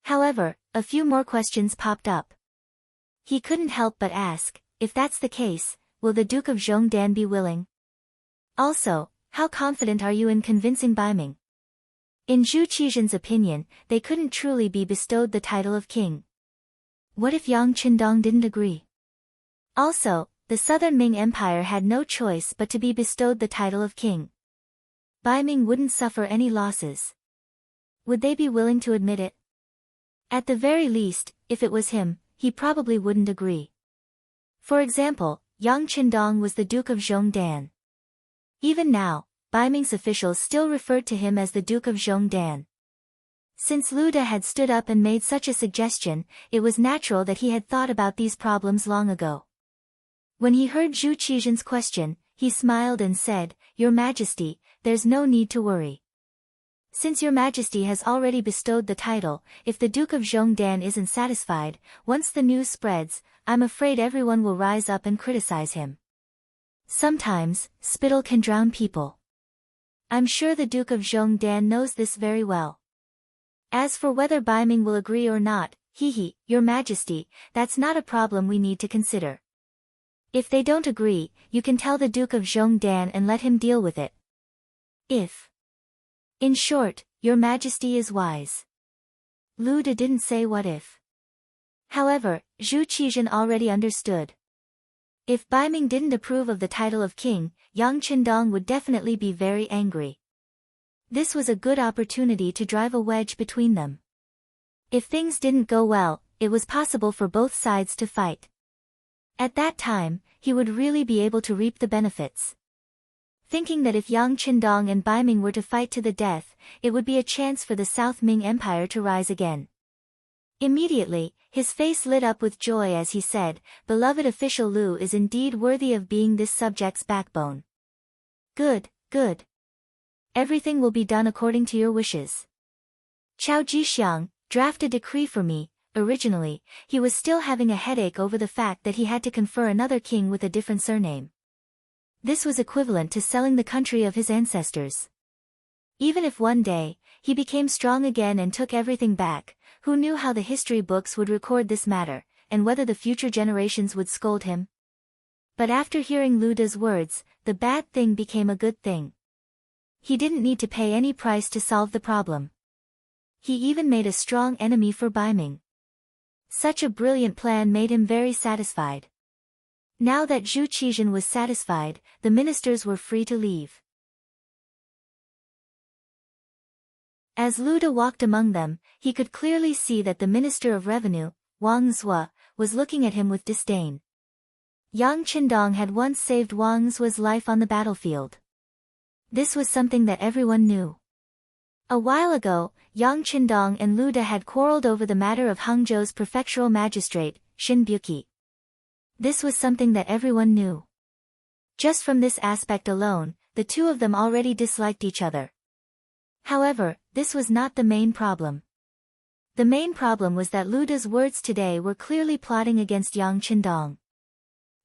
However, a few more questions popped up. He couldn't help but ask, if that's the case, will the Duke of Zhongdan be willing? Also, how confident are you in convincing Baiming? In Zhu Qizhen's opinion, they couldn't truly be bestowed the title of king. What if Yang Qindong didn't agree? Also, the Southern Ming Empire had no choice but to be bestowed the title of king. Baiming wouldn't suffer any losses. Would they be willing to admit it? At the very least, if it was him, he probably wouldn't agree. For example, Yang Qindong was the Duke of Zhongdan. Even now, Baiming's officials still referred to him as the Duke of Zhongdan. Since Lu De had stood up and made such a suggestion, it was natural that he had thought about these problems long ago. When he heard Zhu Qizhen's question, he smiled and said, "Your Majesty, there's no need to worry. Since your Majesty has already bestowed the title, if the Duke of Zhongdan isn't satisfied, once the news spreads, I'm afraid everyone will rise up and criticize him. Sometimes, spittle can drown people. I'm sure the Duke of Zhongdan knows this very well. As for whether Baiming will agree or not, your Majesty, that's not a problem we need to consider. If they don't agree, you can tell the Duke of Zhongdan and let him deal with it. In short, your Majesty is wise." Lu De didn't say what if. However, Zhu Qizhen already understood. If Baiming didn't approve of the title of king, Yang Qindong would definitely be very angry. This was a good opportunity to drive a wedge between them. If things didn't go well, it was possible for both sides to fight. At that time, he would really be able to reap the benefits. Thinking that if Yang Qindong and Baiming were to fight to the death, it would be a chance for the South Ming Empire to rise again. Immediately, his face lit up with joy as he said, "Beloved official Lu is indeed worthy of being this subject's backbone. Good, good. Everything will be done according to your wishes. Chao Jixiang, draft a decree for me." Originally, he was still having a headache over the fact that he had to confer another king with a different surname. This was equivalent to selling the country of his ancestors. Even if one day, he became strong again and took everything back, who knew how the history books would record this matter, and whether the future generations would scold him? But after hearing Lu De's words, the bad thing became a good thing. He didn't need to pay any price to solve the problem. He even made a strong enemy for Baiming. Such a brilliant plan made him very satisfied. Now that Zhu Qizhen was satisfied, the ministers were free to leave. As Lu De walked among them, he could clearly see that the Minister of Revenue, Wang Zue, was looking at him with disdain. Yang Qindong had once saved Wang Zue's life on the battlefield. This was something that everyone knew. A while ago, Yang Qindong and Lu De had quarreled over the matter of Hangzhou's prefectural magistrate, Xin Buqi. This was something that everyone knew. Just from this aspect alone, the two of them already disliked each other. However, this was not the main problem. The main problem was that Lu De's words today were clearly plotting against Yang Qindong.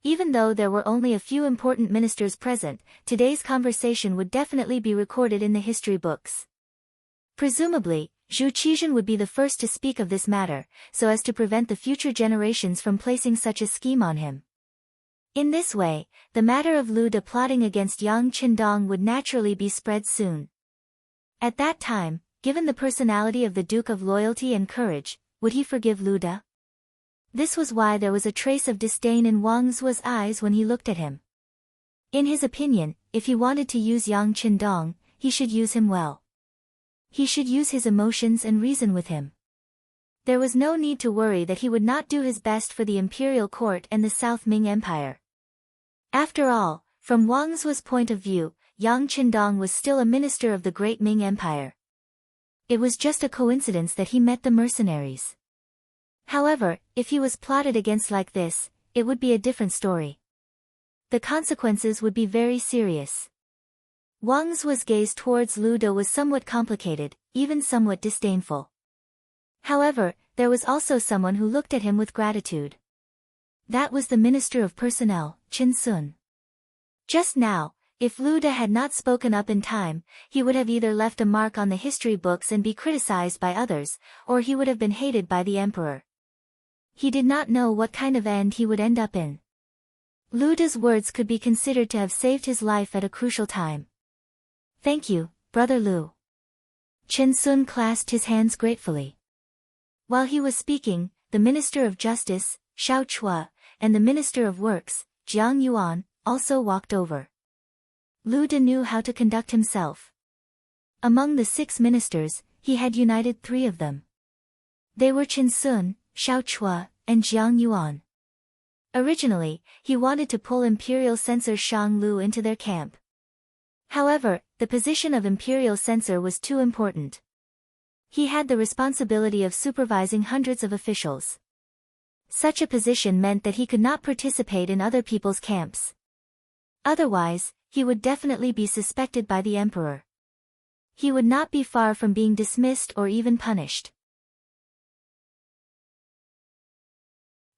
Even though there were only a few important ministers present, today's conversation would definitely be recorded in the history books. Presumably, Zhu Qizhen would be the first to speak of this matter, so as to prevent the future generations from placing such a scheme on him. In this way, the matter of Lu De plotting against Yang Qindong would naturally be spread soon. At that time, given the personality of the Duke of Loyalty and Courage, would he forgive Lu De? This was why there was a trace of disdain in Wang Zue's eyes when he looked at him. In his opinion, if he wanted to use Yang Qindong, he should use him well. He should use his emotions and reason with him. There was no need to worry that he would not do his best for the imperial court and the South Ming Empire. After all, from Wang Zue's point of view, Yang Qindong was still a minister of the great Ming Empire. It was just a coincidence that he met the mercenaries. However, if he was plotted against like this, it would be a different story. The consequences would be very serious. Wang Zue's gaze towards Lu De was somewhat complicated, even somewhat disdainful. However, there was also someone who looked at him with gratitude. That was the Minister of Personnel, Qin Sun. Just now, if Lu De had not spoken up in time, he would have either left a mark on the history books and be criticized by others, or he would have been hated by the emperor. He did not know what kind of end he would end up in. Lu De's words could be considered to have saved his life at a crucial time. "Thank you, Brother Lu." Qin Sun clasped his hands gratefully. While he was speaking, the Minister of Justice, Xiao Chua, and the Minister of Works, Jiang Yuan, also walked over. Lu De knew how to conduct himself. Among the 6 ministers, he had united 3 of them. They were Qin Sun, Xiao Chua, and Jiang Yuan. Originally, he wanted to pull imperial censor Shang Lu into their camp. However, the position of imperial censor was too important. He had the responsibility of supervising hundreds of officials. Such a position meant that he could not participate in other people's camps. Otherwise, he would definitely be suspected by the emperor. He would not be far from being dismissed or even punished.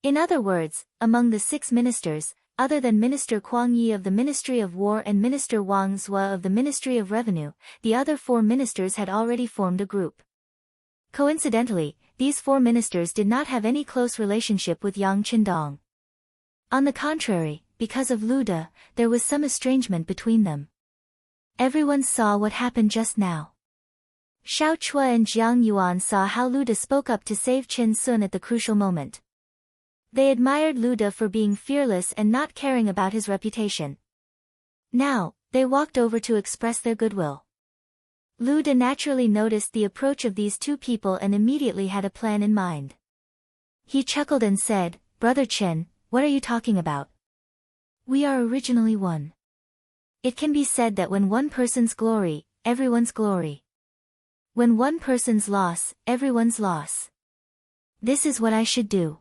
In other words, among the 6 ministers, other than Minister Kuang Yi of the Ministry of War and Minister Wang Zhua of the Ministry of Revenue, the other 4 ministers had already formed a group. Coincidentally, these 4 ministers did not have any close relationship with Yang Qindong. On the contrary, because of Lu De, there was some estrangement between them. Everyone saw what happened just now. Xiao Chua and Jiang Yuan saw how Lu De spoke up to save Chen Sun at the crucial moment. They admired Lu De for being fearless and not caring about his reputation. Now, they walked over to express their goodwill. Lu De naturally noticed the approach of these 2 people and immediately had a plan in mind. He chuckled and said, "Brother Chen, what are you talking about? We are originally one. It can be said that when one person's glory, everyone's glory. When one person's loss, everyone's loss. This is what I should do."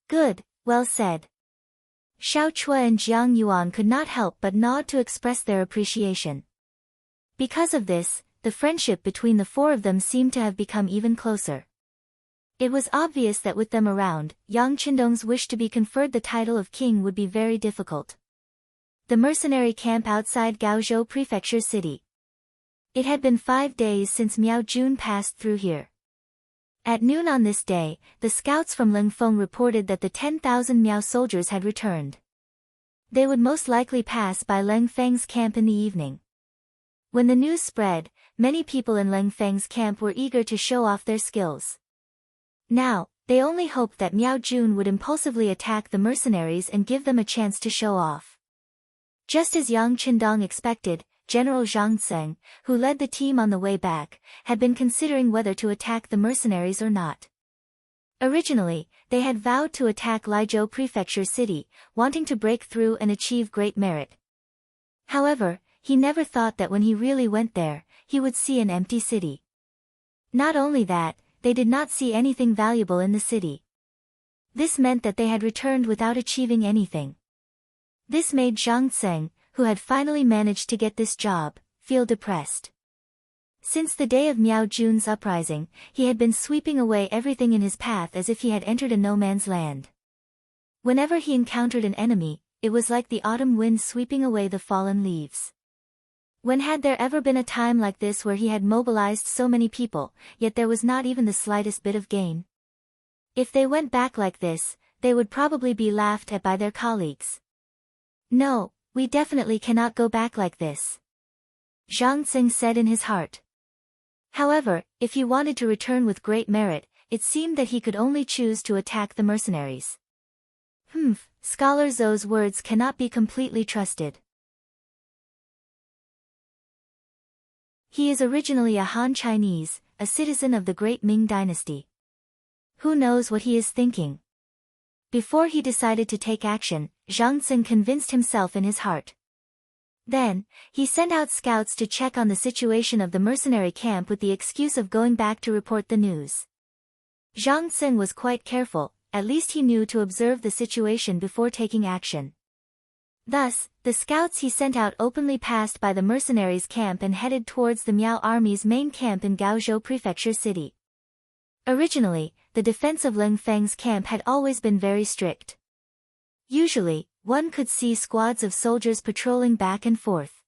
Good, well said. Xiao Chua and Jiang Yuan could not help but nod to express their appreciation. Because of this, the friendship between the 4 of them seemed to have become even closer. It was obvious that with them around, Yang Qindong's wish to be conferred the title of king would be very difficult. The mercenary camp outside Gaozhou Prefecture City. It had been 5 days since Miao Jun passed through here. At noon on this day, the scouts from Lingfeng reported that the 10,000 Miao soldiers had returned. They would most likely pass by Leng Feng's camp in the evening. When the news spread, many people in Leng Feng's camp were eager to show off their skills. Now, they only hoped that Miao Jun would impulsively attack the mercenaries and give them a chance to show off. Just as Yang Qindong expected, General Zhang Tseng, who led the team on the way back, had been considering whether to attack the mercenaries or not. Originally, they had vowed to attack Laizhou Prefecture City, wanting to break through and achieve great merit. However, he never thought that when he really went there, he would see an empty city. Not only that, they did not see anything valuable in the city. This meant that they had returned without achieving anything. This made Zhang Tseng, who had finally managed to get this job, feel depressed. Since the day of Miao Jun's uprising, he had been sweeping away everything in his path as if he had entered a no-man's land. Whenever he encountered an enemy, it was like the autumn wind sweeping away the fallen leaves. When had there ever been a time like this where he had mobilized so many people, yet there was not even the slightest bit of gain? If they went back like this, they would probably be laughed at by their colleagues. No, we definitely cannot go back like this, Zhang Tseng said in his heart. However, if he wanted to return with great merit, it seemed that he could only choose to attack the mercenaries. Scholar Zhou's words cannot be completely trusted. He is originally a Han Chinese, a citizen of the great Ming dynasty. Who knows what he is thinking? Before he decided to take action, Zhang Tseng convinced himself in his heart. Then, he sent out scouts to check on the situation of the mercenary camp with the excuse of going back to report the news. Zhang Tseng was quite careful, at least he knew to observe the situation before taking action. Thus, the scouts he sent out openly passed by the mercenaries' camp and headed towards the Miao army's main camp in Gaozhou Prefecture City. Originally, the defense of Leng Feng's camp had always been very strict. Usually, one could see squads of soldiers patrolling back and forth.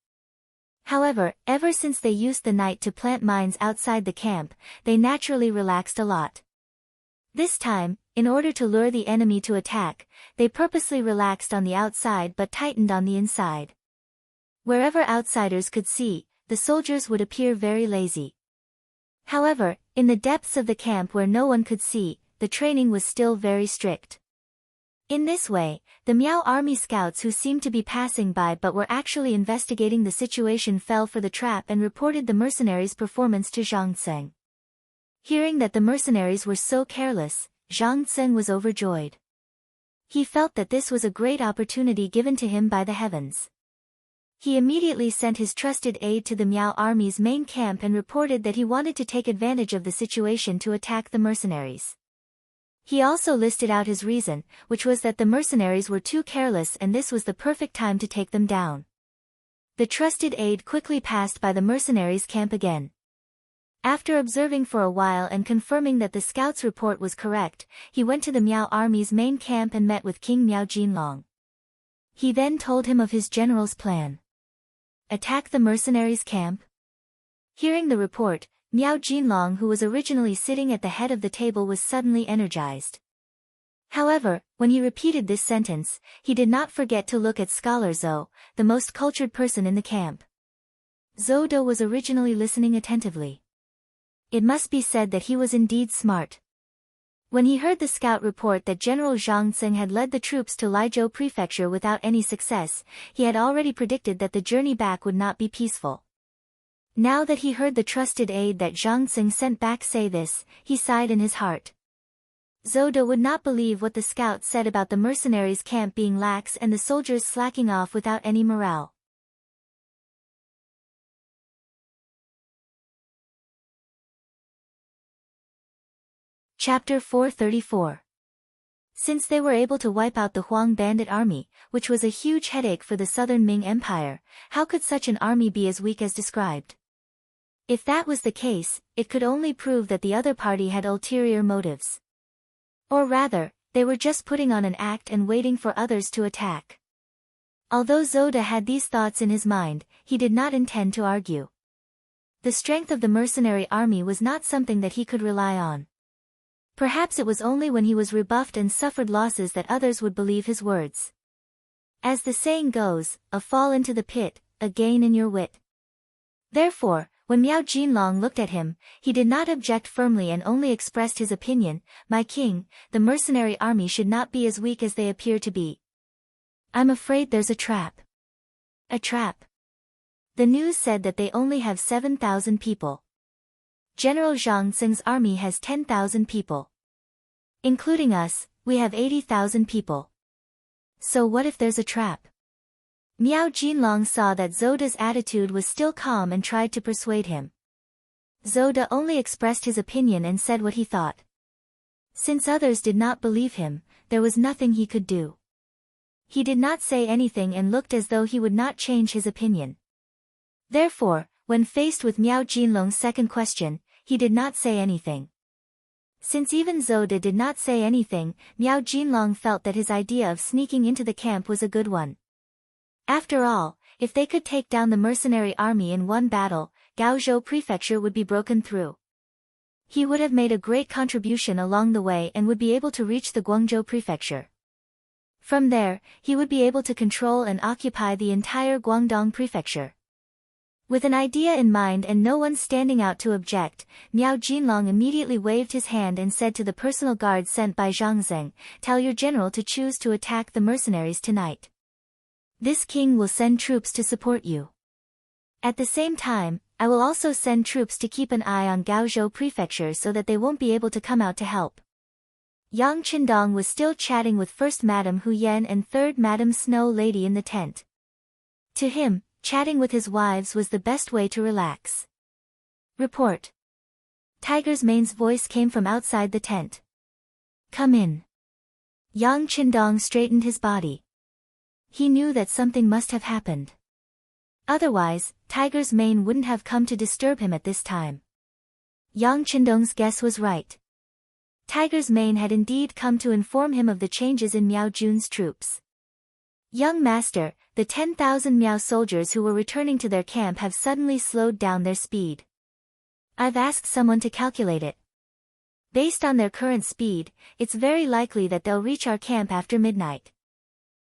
However, ever since they used the night to plant mines outside the camp, they naturally relaxed a lot. This time, in order to lure the enemy to attack, they purposely relaxed on the outside but tightened on the inside. Wherever outsiders could see, the soldiers would appear very lazy. However, in the depths of the camp where no one could see, the training was still very strict. In this way, the Miao army scouts who seemed to be passing by but were actually investigating the situation fell for the trap and reported the mercenaries' performance to Zhang Tseng. Hearing that the mercenaries were so careless, Zhang Tseng was overjoyed. He felt that this was a great opportunity given to him by the heavens. He immediately sent his trusted aide to the Miao army's main camp and reported that he wanted to take advantage of the situation to attack the mercenaries. He also listed out his reason, which was that the mercenaries were too careless and this was the perfect time to take them down. The trusted aide quickly passed by the mercenaries' camp again. After observing for a while and confirming that the scout's report was correct, he went to the Miao army's main camp and met with King Miao Jinlong. He then told him of his general's plan. Attack the mercenaries' camp? Hearing the report, Miao Jinlong, who was originally sitting at the head of the table, was suddenly energized. However, when he repeated this sentence, he did not forget to look at Scholar Zhou, the most cultured person in the camp. Zhou De was originally listening attentively. It must be said that he was indeed smart. When he heard the scout report that General Zhang Tseng had led the troops to Laizhou Prefecture without any success, he had already predicted that the journey back would not be peaceful. Now that he heard the trusted aide that Zhang Tseng sent back say this, he sighed in his heart. Zhou De would not believe what the scout said about the mercenaries' camp being lax and the soldiers slacking off without any morale. Chapter 434. Since they were able to wipe out the Huang bandit army, which was a huge headache for the southern Ming Empire, how could such an army be as weak as described? If that was the case, it could only prove that the other party had ulterior motives. Or rather, they were just putting on an act and waiting for others to attack. Although Zhou De had these thoughts in his mind, he did not intend to argue. The strength of the mercenary army was not something that he could rely on. Perhaps it was only when he was rebuffed and suffered losses that others would believe his words. As the saying goes, a fall into the pit, a gain in your wit. Therefore, when Miao Jinlong looked at him, he did not object firmly and only expressed his opinion, "My king, the mercenary army should not be as weak as they appear to be. I'm afraid there's a trap." A trap? The news said that they only have 7,000 people. General Zhang Tseng's army has 10,000 people. Including us, we have 80,000 people. So what if there's a trap? Miao Jinlong saw that Zhou De's attitude was still calm and tried to persuade him. Zhou De only expressed his opinion and said what he thought. Since others did not believe him, there was nothing he could do. He did not say anything and looked as though he would not change his opinion. Therefore, when faced with Miao Jinlong's second question, he did not say anything. Since even Zhou De did not say anything, Miao Jinlong felt that his idea of sneaking into the camp was a good one. After all, if they could take down the mercenary army in one battle, Gaozhou Prefecture would be broken through. He would have made a great contribution along the way and would be able to reach the Guangzhou Prefecture. From there, he would be able to control and occupy the entire Guangdong Prefecture. With an idea in mind and no one standing out to object, Miao Jinlong immediately waved his hand and said to the personal guard sent by Zhang Zeng, "Tell your general to choose to attack the mercenaries tonight. This king will send troops to support you. At the same time, I will also send troops to keep an eye on Gaozhou Prefecture so that they won't be able to come out to help." Yang Qindong was still chatting with First Madam Hu Yan and Third Madam Snow Lady in the tent. To him, chatting with his wives was the best way to relax. Report. Tiger's Mane's voice came from outside the tent. Come in. Yang Qindong straightened his body. He knew that something must have happened. Otherwise, Tiger's Mane wouldn't have come to disturb him at this time. Yang Qindong's guess was right. Tiger's Mane had indeed come to inform him of the changes in Miao Jun's troops. Young master, the 10,000 Miao soldiers who were returning to their camp have suddenly slowed down their speed. I've asked someone to calculate it. Based on their current speed, it's very likely that they'll reach our camp after midnight.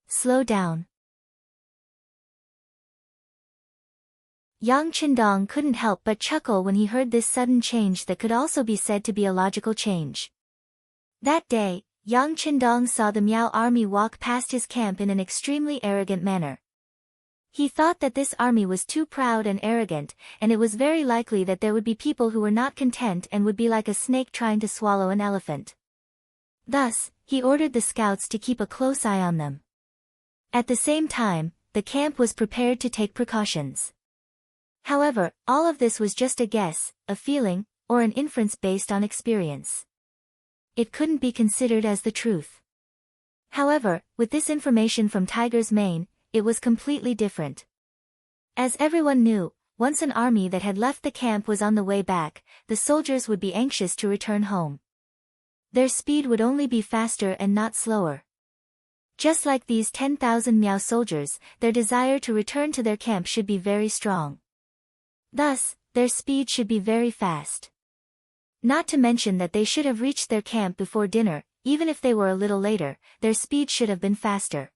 Slow down. Yang Qindong couldn't help but chuckle when he heard this sudden change that could also be said to be a logical change. That day, Yang Qindong saw the Miao army walk past his camp in an extremely arrogant manner. He thought that this army was too proud and arrogant, and it was very likely that there would be people who were not content and would be like a snake trying to swallow an elephant. Thus, He ordered the scouts to keep a close eye on them. At the same time, the camp was prepared to take precautions. However, all of this was just a guess, a feeling, or an inference based on experience. It couldn't be considered as the truth. However, with this information from Tiger's Mane, it was completely different. As everyone knew, once an army that had left the camp was on the way back, the soldiers would be anxious to return home. Their speed would only be faster and not slower. Just like these 10,000 Miao soldiers, their desire to return to their camp should be very strong. Thus, their speed should be very fast. Not to mention that they should have reached their camp before dinner, even if they were a little later, their speed should have been faster.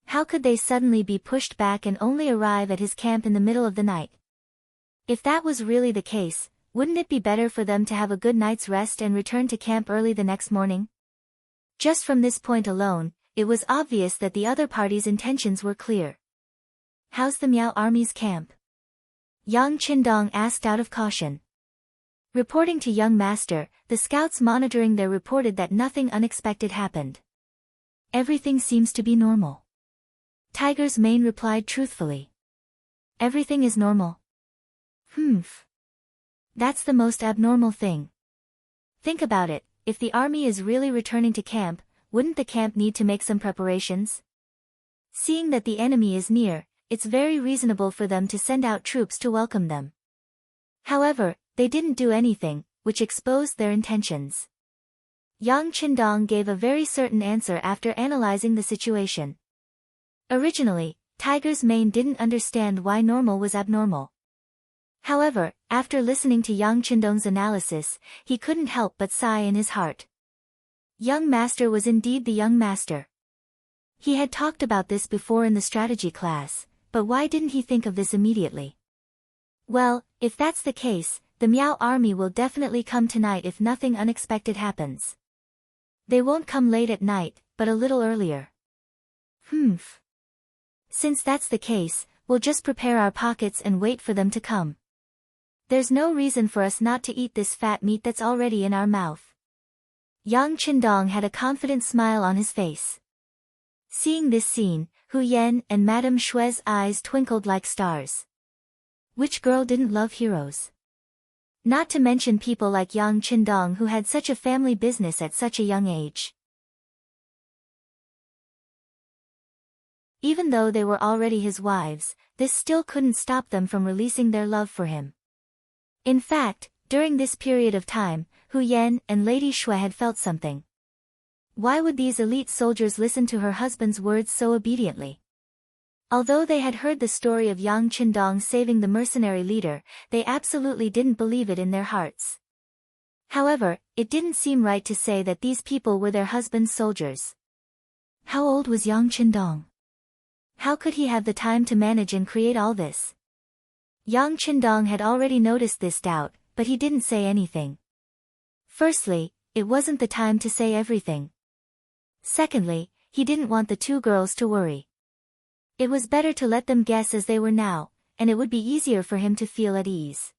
How could they suddenly be pushed back and only arrive at his camp in the middle of the night? If that was really the case, wouldn't it be better for them to have a good night's rest and return to camp early the next morning? Just from this point alone, it was obvious that the other party's intentions were clear. "How's the Miao army's camp?" Yang Qindong asked out of caution. Reporting to young master, the scouts monitoring there reported that nothing unexpected happened. "Everything seems to be normal." Tiger's Mane replied truthfully. "Everything is normal." That's the most abnormal thing. Think about it, if the army is really returning to camp, wouldn't the camp need to make some preparations? Seeing that the enemy is near, it's very reasonable for them to send out troops to welcome them. However, they didn't do anything, which exposed their intentions. Yang Qindong gave a very certain answer after analyzing the situation. Originally, Tiger's Mane didn't understand why normal was abnormal. However, after listening to Yang Qindong's analysis, he couldn't help but sigh in his heart. Young master was indeed the young master. He had talked about this before in the strategy class, but why didn't he think of this immediately? Well, if that's the case, the Miao army will definitely come tonight if nothing unexpected happens. They won't come late at night, but a little earlier. Since that's the case, we'll just prepare our pockets and wait for them to come. There's no reason for us not to eat this fat meat that's already in our mouth. Yang Qindong had a confident smile on his face. Seeing this scene, Hu Yan and Madame Shui's eyes twinkled like stars. Which girl didn't love heroes? Not to mention people like Yang Qindong who had such a family business at such a young age. Even though they were already his wives, this still couldn't stop them from releasing their love for him. In fact, during this period of time, Hu Yan and Lady Shui had felt something. Why would these elite soldiers listen to her husband's words so obediently? Although they had heard the story of Yang Qindong saving the mercenary leader, they absolutely didn't believe it in their hearts. However, it didn't seem right to say that these people were their husband's soldiers. How old was Yang Qindong? How could he have the time to manage and create all this? Yang Qindong had already noticed this doubt, but he didn't say anything. Firstly, it wasn't the time to say everything. Secondly, he didn't want the two girls to worry. It was better to let them guess as they were now, and it would be easier for him to feel at ease.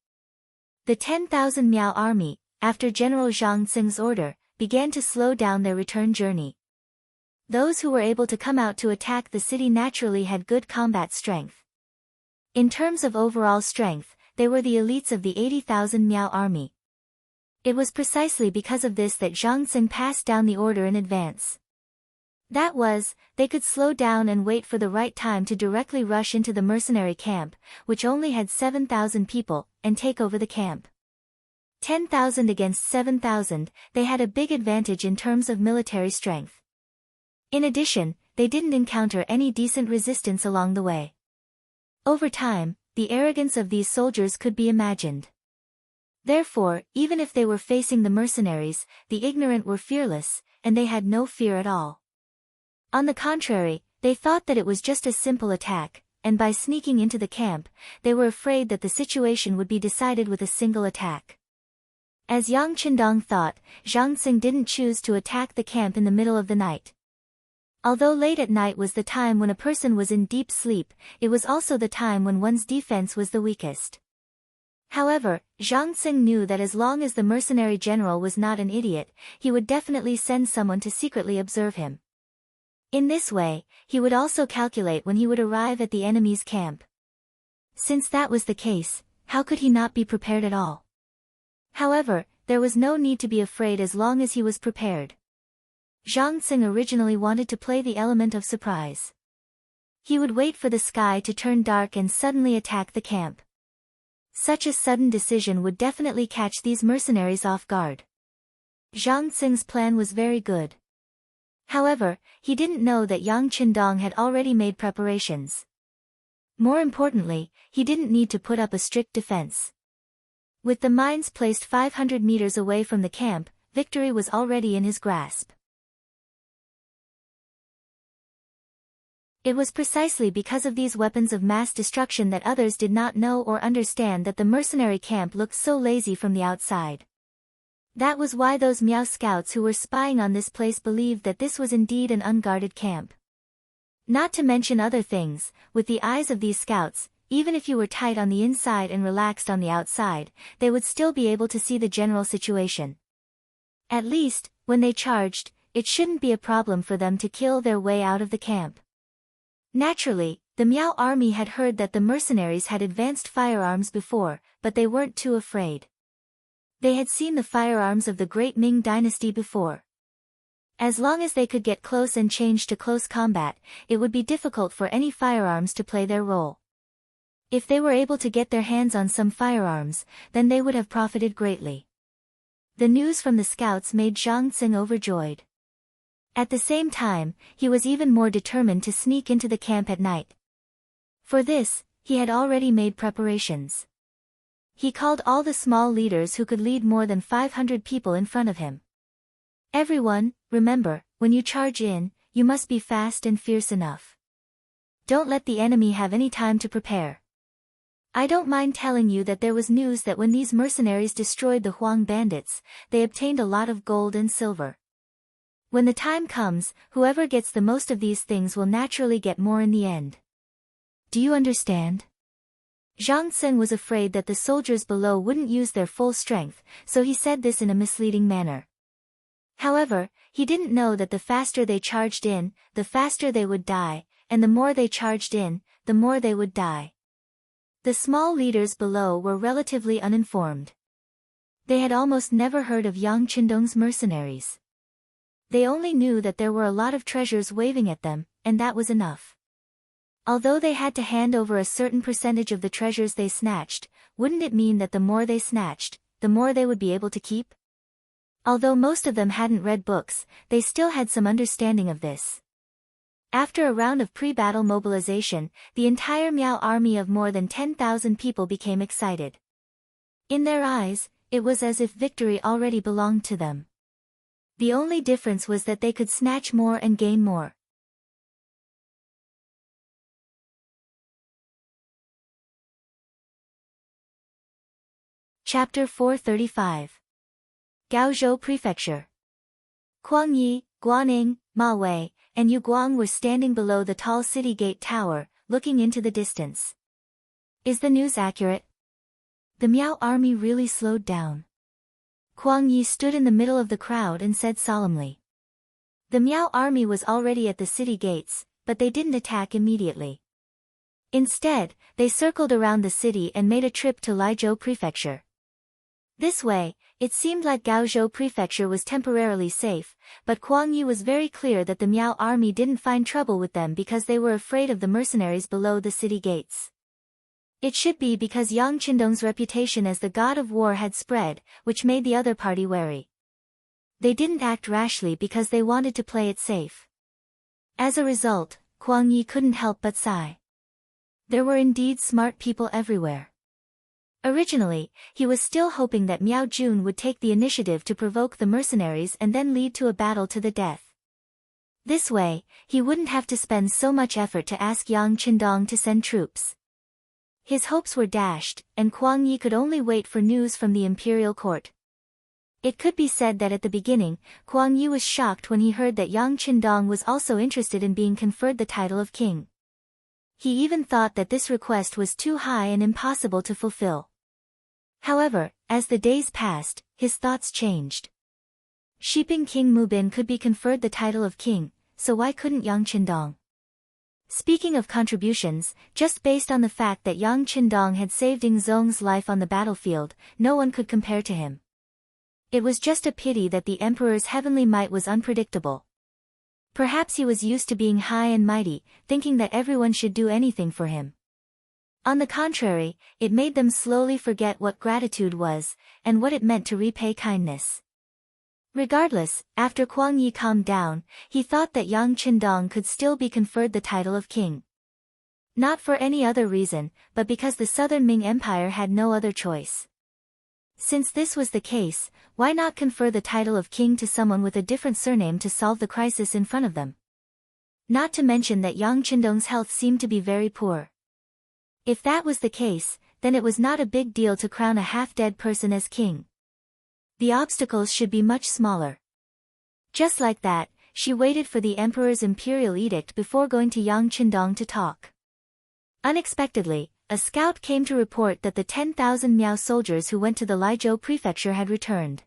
The 10,000 Miao army, after General Zhang Tsing's order, began to slow down their return journey. Those who were able to come out to attack the city naturally had good combat strength. In terms of overall strength, they were the elites of the 80,000 Miao army. It was precisely because of this that Zhang Tsing passed down the order in advance. That was, they could slow down and wait for the right time to directly rush into the mercenary camp, which only had 7,000 people, and take over the camp. 10,000 against 7,000, they had a big advantage in terms of military strength. In addition, they didn't encounter any decent resistance along the way. Over time, the arrogance of these soldiers could be imagined. Therefore, even if they were facing the mercenaries, the ignorant were fearless, and they had no fear at all. On the contrary, they thought that it was just a simple attack, and by sneaking into the camp, they were afraid that the situation would be decided with a single attack. As Yang Qindong thought, Zhang Tsing didn't choose to attack the camp in the middle of the night. Although late at night was the time when a person was in deep sleep, it was also the time when one's defense was the weakest. However, Zhang Xing knew that as long as the mercenary general was not an idiot, he would definitely send someone to secretly observe him. In this way, he would also calculate when he would arrive at the enemy's camp. Since that was the case, how could he not be prepared at all? However, there was no need to be afraid as long as he was prepared. Zhang Xing originally wanted to play the element of surprise. He would wait for the sky to turn dark and suddenly attack the camp. Such a sudden decision would definitely catch these mercenaries off guard. Zhang Xing's plan was very good. However, he didn't know that Yang Qindong had already made preparations. More importantly, he didn't need to put up a strict defense. With the mines placed 500 meters away from the camp, victory was already in his grasp. It was precisely because of these weapons of mass destruction that others did not know or understand that the mercenary camp looked so lazy from the outside. That was why those Miao scouts who were spying on this place believed that this was indeed an unguarded camp. Not to mention other things, with the eyes of these scouts, even if you were tight on the inside and relaxed on the outside, they would still be able to see the general situation. At least, when they charged, it shouldn't be a problem for them to kill their way out of the camp. Naturally, the Miao army had heard that the mercenaries had advanced firearms before, but they weren't too afraid. They had seen the firearms of the great Ming dynasty before. As long as they could get close and change to close combat, it would be difficult for any firearms to play their role. If they were able to get their hands on some firearms, then they would have profited greatly. The news from the scouts made Zhang Xing overjoyed. At the same time, he was even more determined to sneak into the camp at night. For this, he had already made preparations. He called all the small leaders who could lead more than 500 people in front of him. Everyone, remember, when you charge in, you must be fast and fierce enough. Don't let the enemy have any time to prepare. I don't mind telling you that there was news that when these mercenaries destroyed the Huang bandits, they obtained a lot of gold and silver. When the time comes, whoever gets the most of these things will naturally get more in the end. Do you understand? Zhang Xing was afraid that the soldiers below wouldn't use their full strength, so he said this in a misleading manner. However, he didn't know that the faster they charged in, the faster they would die, and the more they charged in, the more they would die. The small leaders below were relatively uninformed. They had almost never heard of Yang Qindong's mercenaries. They only knew that there were a lot of treasures waving at them, and that was enough. Although they had to hand over a certain percentage of the treasures they snatched, wouldn't it mean that the more they snatched, the more they would be able to keep? Although most of them hadn't read books, they still had some understanding of this. After a round of pre-battle mobilization, the entire Miao army of more than 10,000 people became excited. In their eyes, it was as if victory already belonged to them. The only difference was that they could snatch more and gain more. Chapter 435. Gaozhou Prefecture. Kuang Yi, Guaning, Ma Wei, and Yu Guang were standing below the tall city gate tower, looking into the distance. Is the news accurate? The Miao army really slowed down. Kuang Yi stood in the middle of the crowd and said solemnly. The Miao army was already at the city gates, but they didn't attack immediately. Instead, they circled around the city and made a trip to Laizhou Prefecture. This way, it seemed like Gaozhou Prefecture was temporarily safe, but Kuang Yi was very clear that the Miao army didn't find trouble with them because they were afraid of the mercenaries below the city gates. It should be because Yang Qindong's reputation as the god of war had spread, which made the other party wary. They didn't act rashly because they wanted to play it safe. As a result, Kuang Yi couldn't help but sigh. There were indeed smart people everywhere. Originally, he was still hoping that Miao Jun would take the initiative to provoke the mercenaries and then lead to a battle to the death. This way, he wouldn't have to spend so much effort to ask Yang Qindong to send troops. His hopes were dashed, and Kuang Yi could only wait for news from the imperial court. It could be said that at the beginning, Kuang Yi was shocked when he heard that Yang Qindong was also interested in being conferred the title of king. He even thought that this request was too high and impossible to fulfill. However, as the days passed, his thoughts changed. Shiping King Mubin could be conferred the title of king, so why couldn't Yang Qindong? Speaking of contributions, just based on the fact that Yang Qindong had saved Ing Zong's life on the battlefield, no one could compare to him. It was just a pity that the emperor's heavenly might was unpredictable. Perhaps he was used to being high and mighty, thinking that everyone should do anything for him. On the contrary, it made them slowly forget what gratitude was, and what it meant to repay kindness. Regardless, after Kuang Yi calmed down, he thought that Yang Qindong could still be conferred the title of king. Not for any other reason, but because the Southern Ming Empire had no other choice. Since this was the case, why not confer the title of king to someone with a different surname to solve the crisis in front of them? Not to mention that Yang Qindong's health seemed to be very poor. If that was the case, then it was not a big deal to crown a half-dead person as king. The obstacles should be much smaller. Just like that, she waited for the emperor's imperial edict before going to Yang Qindong to talk. Unexpectedly, a scout came to report that the 10,000 Miao soldiers who went to the Laizhou prefecture had returned.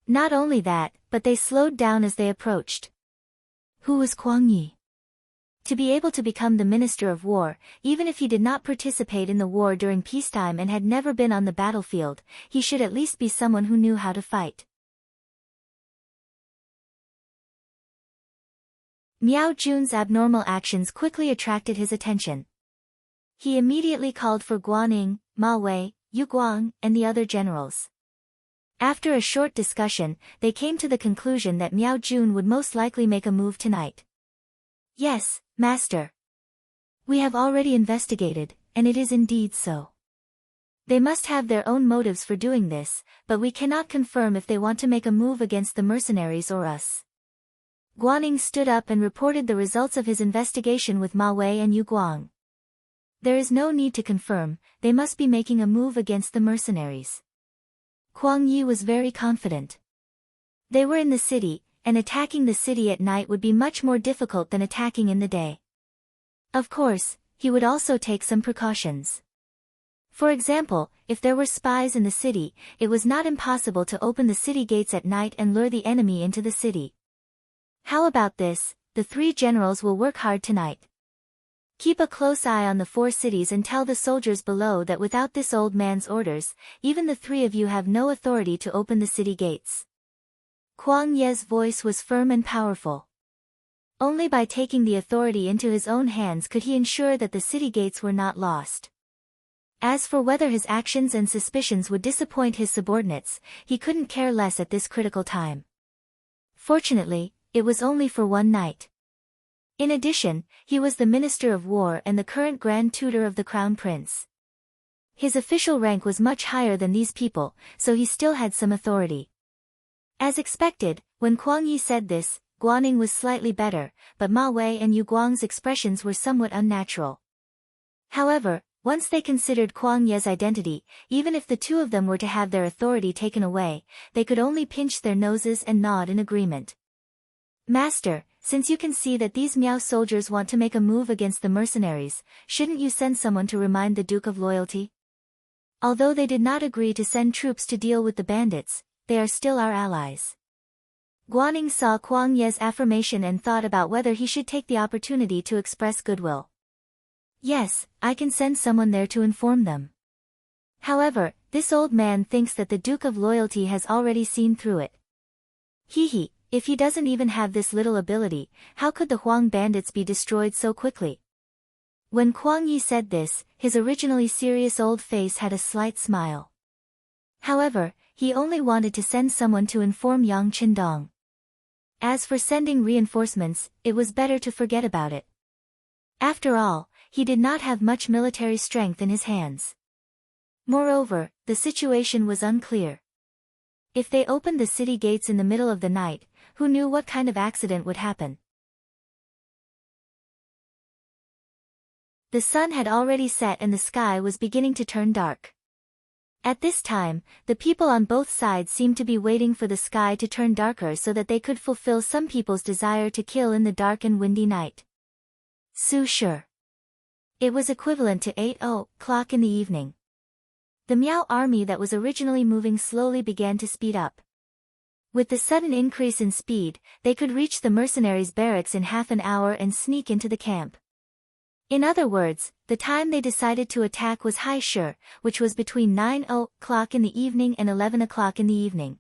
Not only that, but they slowed down as they approached. Who was Kuang Yi? To be able to become the Minister of War, even if he did not participate in the war during peacetime and had never been on the battlefield, he should at least be someone who knew how to fight. Miao Jun's abnormal actions quickly attracted his attention. He immediately called for Guaning, Ma Wei, Yu Guang, and the other generals. After a short discussion, they came to the conclusion that Miao Jun would most likely make a move tonight. Yes, Master. We have already investigated, and it is indeed so. They must have their own motives for doing this, but we cannot confirm if they want to make a move against the mercenaries or us. Guaning stood up and reported the results of his investigation with Ma Wei and Yu Guang. There is no need to confirm, they must be making a move against the mercenaries. Kuang Yi was very confident. They were in the city, and attacking the city at night would be much more difficult than attacking in the day. Of course, he would also take some precautions. For example, if there were spies in the city, it was not impossible to open the city gates at night and lure the enemy into the city. How about this? The three generals will work hard tonight. Keep a close eye on the four cities and tell the soldiers below that without this old man's orders, even the three of you have no authority to open the city gates. Kuang Ye's voice was firm and powerful. Only by taking the authority into his own hands could he ensure that the city gates were not lost. As for whether his actions and suspicions would disappoint his subordinates, he couldn't care less at this critical time. Fortunately, it was only for one night. In addition, he was the Minister of War and the current Grand Tutor of the Crown Prince. His official rank was much higher than these people, so he still had some authority. As expected, when Kuang Yi said this, Guaning was slightly better, but Ma Wei and Yu Guang's expressions were somewhat unnatural. However, once they considered Kuang Ye's identity, even if the two of them were to have their authority taken away, they could only pinch their noses and nod in agreement. Master, since you can see that these Miao soldiers want to make a move against the mercenaries, shouldn't you send someone to remind the Duke of Loyalty? Although they did not agree to send troops to deal with the bandits, they are still our allies. Guaning saw Kuang Ye's affirmation and thought about whether he should take the opportunity to express goodwill. Yes, I can send someone there to inform them. However, this old man thinks that the Duke of Loyalty has already seen through it. He, if he doesn't even have this little ability, how could the Huang bandits be destroyed so quickly? When Kuang Yi said this, his originally serious old face had a slight smile. However, he only wanted to send someone to inform Yang Qindong. As for sending reinforcements, it was better to forget about it. After all, he did not have much military strength in his hands. Moreover, the situation was unclear. If they opened the city gates in the middle of the night, who knew what kind of accident would happen? The sun had already set and the sky was beginning to turn dark. At this time, the people on both sides seemed to be waiting for the sky to turn darker so that they could fulfill some people's desire to kill in the dark and windy night. Su Shi. It was equivalent to 8 o'clock in the evening. the Miao army that was originally moving slowly began to speed up. With the sudden increase in speed, they could reach the mercenaries' barracks in half an hour and sneak into the camp. In other words, the time they decided to attack was Hai Shi, which was between 9 o'clock in the evening and 11 o'clock in the evening.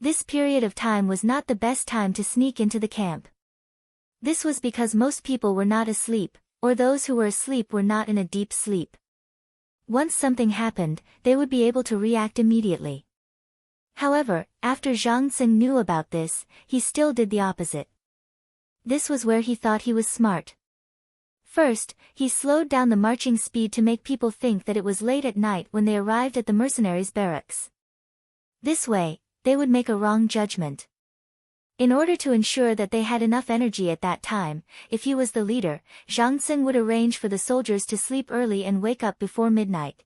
This period of time was not the best time to sneak into the camp. This was because most people were not asleep, or those who were asleep were not in a deep sleep. Once something happened, they would be able to react immediately. However, after Zhang Tsing knew about this, he still did the opposite. This was where he thought he was smart. First, he slowed down the marching speed to make people think that it was late at night when they arrived at the mercenaries' barracks. This way, they would make a wrong judgment. In order to ensure that they had enough energy at that time, if he was the leader, Zhang Tsing would arrange for the soldiers to sleep early and wake up before midnight.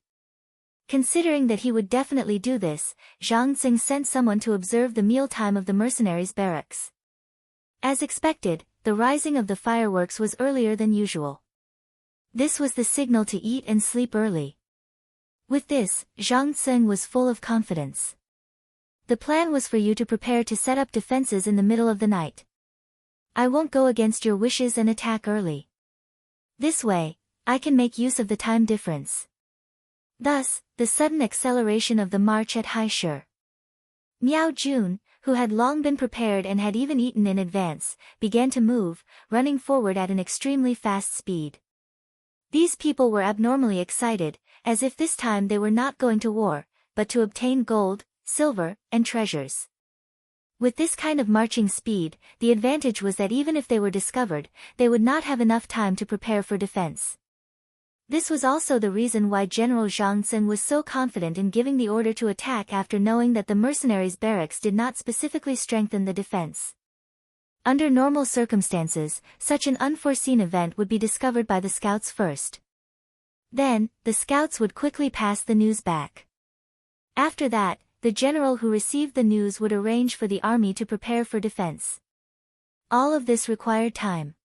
Considering that he would definitely do this, Zhang Tsing sent someone to observe the mealtime of the mercenaries' barracks. As expected, the rising of the fireworks was earlier than usual. This was the signal to eat and sleep early. With this, Zhang Tsing was full of confidence. The plan was for you to prepare to set up defenses in the middle of the night. I won't go against your wishes and attack early. This way, I can make use of the time difference. Thus, the sudden acceleration of the march at Hai Shi. Miao Jun, who had long been prepared and had even eaten in advance, began to move, running forward at an extremely fast speed. These people were abnormally excited, as if this time they were not going to war, but to obtain gold, silver, and treasures. With this kind of marching speed, the advantage was that even if they were discovered, they would not have enough time to prepare for defense. This was also the reason why General Zhang Tsing was so confident in giving the order to attack after knowing that the mercenaries' barracks did not specifically strengthen the defense. Under normal circumstances, such an unforeseen event would be discovered by the scouts first. Then, the scouts would quickly pass the news back. After that, the general who received the news would arrange for the army to prepare for defense. All of this required time.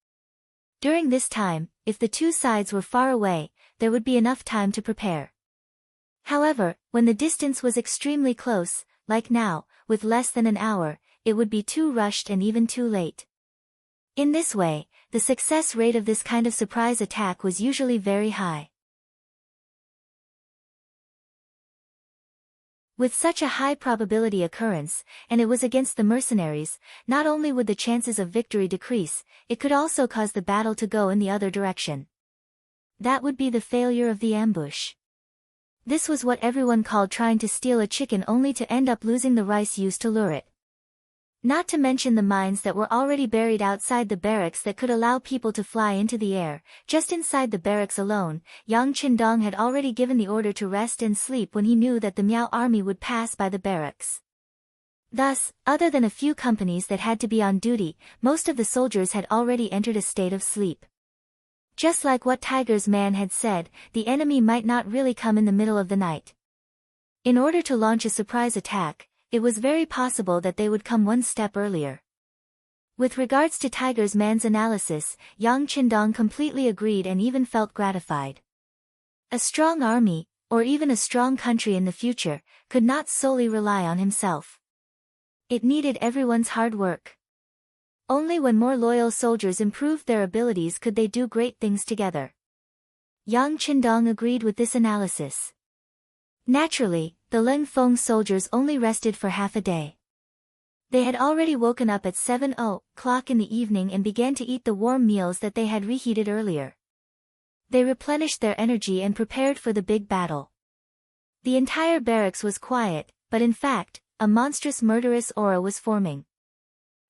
During this time, if the two sides were far away, there would be enough time to prepare. However, when the distance was extremely close, like now, with less than an hour, it would be too rushed and even too late. In this way, the success rate of this kind of surprise attack was usually very high. With such a high probability occurrence, and it was against the mercenaries, not only would the chances of victory decrease, it could also cause the battle to go in the other direction. That would be the failure of the ambush. This was what everyone called trying to steal a chicken only to end up losing the rice used to lure it. Not to mention the mines that were already buried outside the barracks that could allow people to fly into the air. Just inside the barracks alone, Yang Qindong had already given the order to rest and sleep when he knew that the Miao army would pass by the barracks. Thus, other than a few companies that had to be on duty, most of the soldiers had already entered a state of sleep. Just like what Tiger's man had said, the enemy might not really come in the middle of the night. In order to launch a surprise attack, it was very possible that they would come one step earlier. With regards to Tiger's man's analysis, Yang Qindong completely agreed and even felt gratified. A strong army, or even a strong country in the future, could not solely rely on himself. It needed everyone's hard work. Only when more loyal soldiers improved their abilities could they do great things together. Yang Qindong agreed with this analysis. Naturally, the Lin Feng soldiers only rested for half a day. They had already woken up at 7 o'clock in the evening and began to eat the warm meals that they had reheated earlier. They replenished their energy and prepared for the big battle. The entire barracks was quiet, but in fact, a monstrous murderous aura was forming.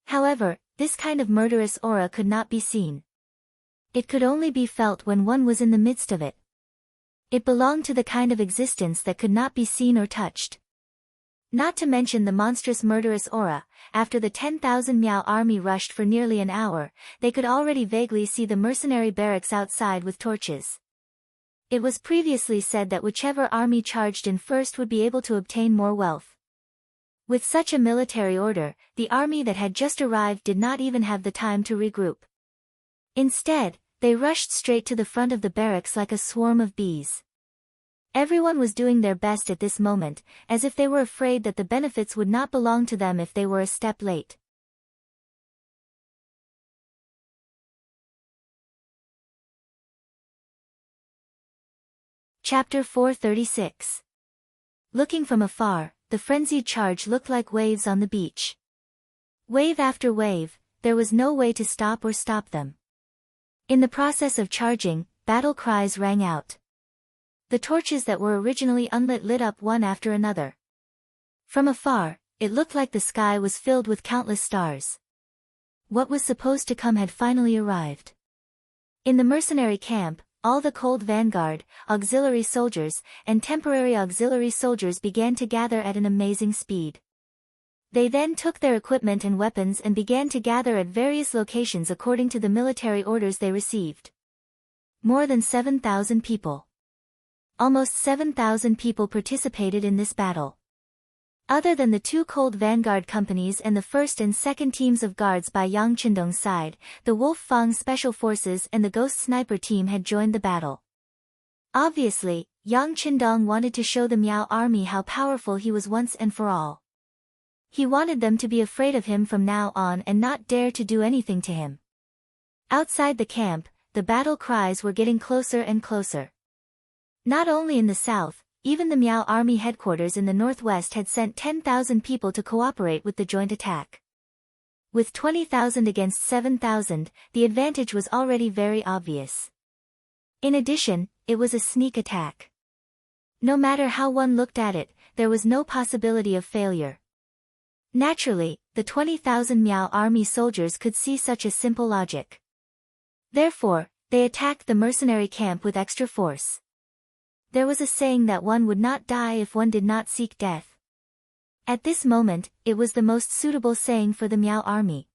However, this kind of murderous aura could not be seen. It could only be felt when one was in the midst of it. It belonged to the kind of existence that could not be seen or touched. Not to mention the monstrous murderous aura, after the 10,000 Miao army rushed for nearly an hour, they could already vaguely see the mercenary barracks outside with torches. It was previously said that whichever army charged in first would be able to obtain more wealth. With such a military order, the army that had just arrived did not even have the time to regroup. Instead, they rushed straight to the front of the barracks like a swarm of bees. Everyone was doing their best at this moment, as if they were afraid that the benefits would not belong to them if they were a step late. Chapter 436. Looking from afar, the frenzied charge looked like waves on the beach. Wave after wave, there was no way to stop them. In the process of charging, battle cries rang out. The torches that were originally unlit lit up one after another. From afar, it looked like the sky was filled with countless stars. What was supposed to come had finally arrived. In the mercenary camp, all the cold vanguard, auxiliary soldiers, and temporary auxiliary soldiers began to gather at an amazing speed. They then took their equipment and weapons and began to gather at various locations according to the military orders they received. More than 7,000 people. Almost 7,000 people participated in this battle. Other than the two cold vanguard companies and the first and second teams of guards by Yang Qindong's side, the Wolf Fang Special Forces and the Ghost Sniper team had joined the battle. Obviously, Yang Qindong wanted to show the Miao army how powerful he was once and for all. He wanted them to be afraid of him from now on and not dare to do anything to him. Outside the camp, the battle cries were getting closer and closer. Not only in the south, even the Miao army headquarters in the northwest had sent 10,000 people to cooperate with the joint attack. With 20,000 against 7,000, the advantage was already very obvious. In addition, it was a sneak attack. No matter how one looked at it, there was no possibility of failure. Naturally, the 20,000 Miao army soldiers could see such a simple logic. Therefore, they attacked the mercenary camp with extra force. There was a saying that one would not die if one did not seek death. At this moment, it was the most suitable saying for the Miao army.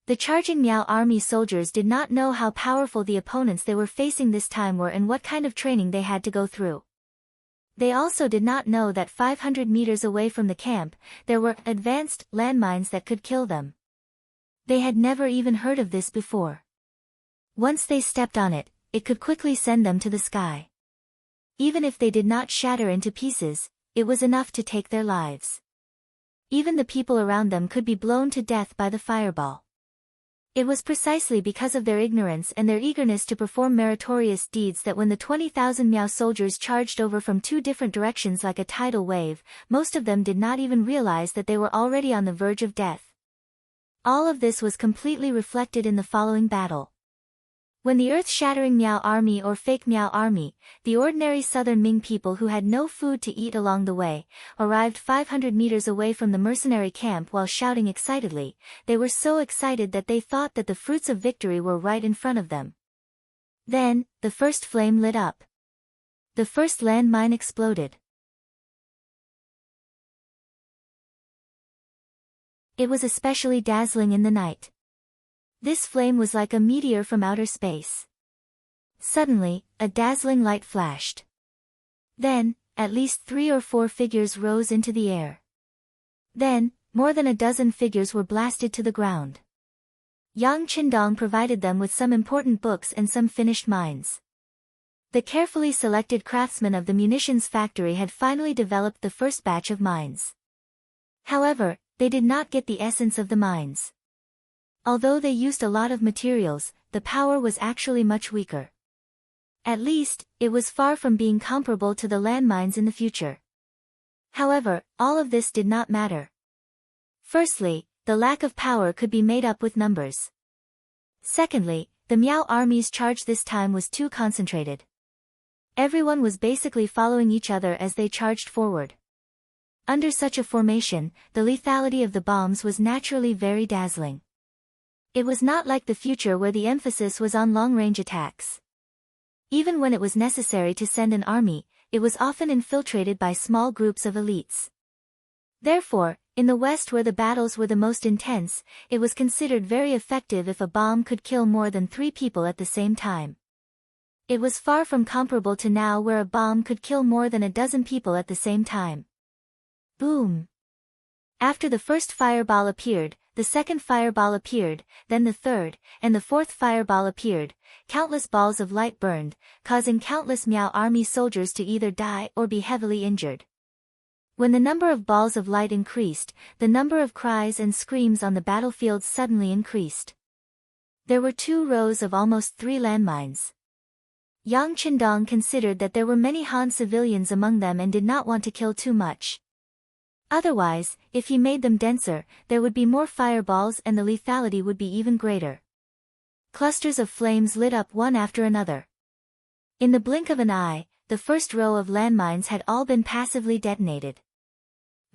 The charging Miao army soldiers did not know how powerful the opponents they were facing this time were and what kind of training they had to go through. They also did not know that 500 meters away from the camp, there were advanced landmines that could kill them. They had never even heard of this before. Once they stepped on it, it could quickly send them to the sky. Even if they did not shatter into pieces, it was enough to take their lives. Even the people around them could be blown to death by the fireball. It was precisely because of their ignorance and their eagerness to perform meritorious deeds that when the 20,000 Miao soldiers charged over from two different directions like a tidal wave, most of them did not even realize that they were already on the verge of death. All of this was completely reflected in the following battle. When the earth-shattering Miao army or fake Miao army, the ordinary southern Ming people who had no food to eat along the way, arrived 500 meters away from the mercenary camp while shouting excitedly, they were so excited that they thought that the fruits of victory were right in front of them. Then, the first flame lit up. The first landmine exploded. It was especially dazzling in the night. This flame was like a meteor from outer space. Suddenly, a dazzling light flashed. Then, at least 3 or 4 figures rose into the air. Then, more than a dozen figures were blasted to the ground. Yang Qindong provided them with some important books and some finished mines. The carefully selected craftsmen of the munitions factory had finally developed the first batch of mines. However, they did not get the essence of the mines. Although they used a lot of materials, the power was actually much weaker. At least, it was far from being comparable to the landmines in the future. However, all of this did not matter. Firstly, the lack of power could be made up with numbers. Secondly, the Miao army's charge this time was too concentrated. Everyone was basically following each other as they charged forward. Under such a formation, the lethality of the bombs was naturally very dazzling. It was not like the future where the emphasis was on long-range attacks. Even when it was necessary to send an army, it was often infiltrated by small groups of elites. Therefore, in the West where the battles were the most intense, it was considered very effective if a bomb could kill more than 3 people at the same time. It was far from comparable to now where a bomb could kill more than a dozen people at the same time. Boom! After the first fireball appeared, the second fireball appeared, then the third, and the fourth fireball appeared. Countless balls of light burned, causing countless Miao army soldiers to either die or be heavily injured. When the number of balls of light increased, the number of cries and screams on the battlefield suddenly increased. There were 2 rows of almost 3 landmines. Yang Chendong considered that there were many Han civilians among them and did not want to kill too much. Otherwise, if he made them denser, there would be more fireballs and the lethality would be even greater. Clusters of flames lit up one after another. In the blink of an eye, the first row of landmines had all been passively detonated.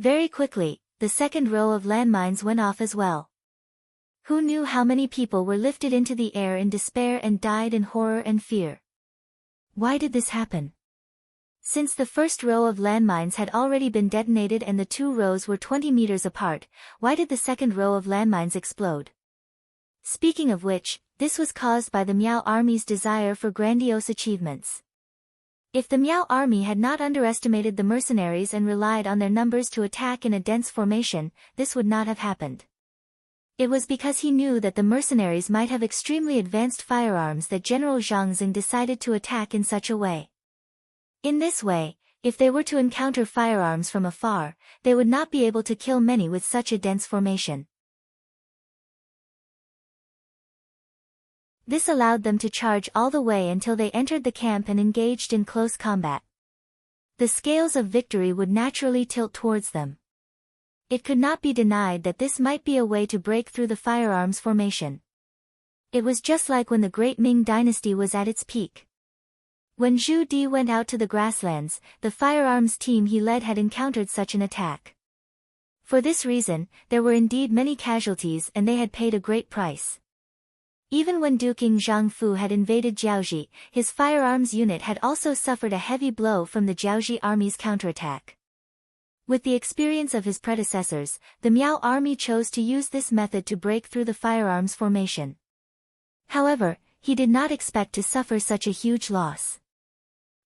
Very quickly, the second row of landmines went off as well. Who knew how many people were lifted into the air in despair and died in horror and fear? Why did this happen? Since the first row of landmines had already been detonated and the 2 rows were 20 meters apart, why did the second row of landmines explode? Speaking of which, this was caused by the Miao army's desire for grandiose achievements. If the Miao army had not underestimated the mercenaries and relied on their numbers to attack in a dense formation, this would not have happened. It was because he knew that the mercenaries might have extremely advanced firearms that General Zhang Xing decided to attack in such a way. In this way, if they were to encounter firearms from afar, they would not be able to kill many with such a dense formation. This allowed them to charge all the way until they entered the camp and engaged in close combat. The scales of victory would naturally tilt towards them. It could not be denied that this might be a way to break through the firearms formation. It was just like when the Great Ming dynasty was at its peak. When Zhu Di went out to the grasslands, the firearms team he led had encountered such an attack. For this reason, there were indeed many casualties and they had paid a great price. Even when Duking Zhangfu had invaded Jiaoji, his firearms unit had also suffered a heavy blow from the Jiaoji army's counterattack. With the experience of his predecessors, the Miao army chose to use this method to break through the firearms formation. However, he did not expect to suffer such a huge loss.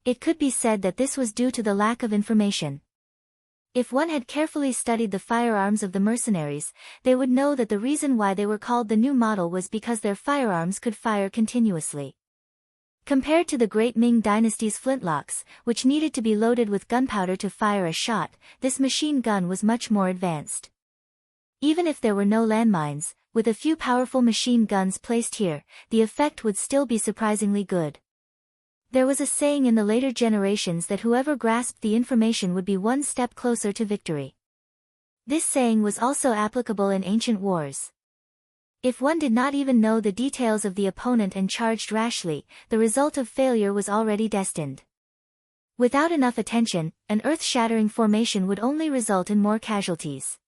It could be said that this was due to the lack of information. If one had carefully studied the firearms of the mercenaries, they would know that the reason why they were called the new model was because their firearms could fire continuously. Compared to the Great Ming dynasty's flintlocks, which needed to be loaded with gunpowder to fire a shot, this machine gun was much more advanced. Even if there were no landmines, with a few powerful machine guns placed here, the effect would still be surprisingly good. There was a saying in the later generations that whoever grasped the information would be one step closer to victory. This saying was also applicable in ancient wars. If one did not even know the details of the opponent and charged rashly, the result of failure was already destined. Without enough attention, an earth-shattering formation would only result in more casualties.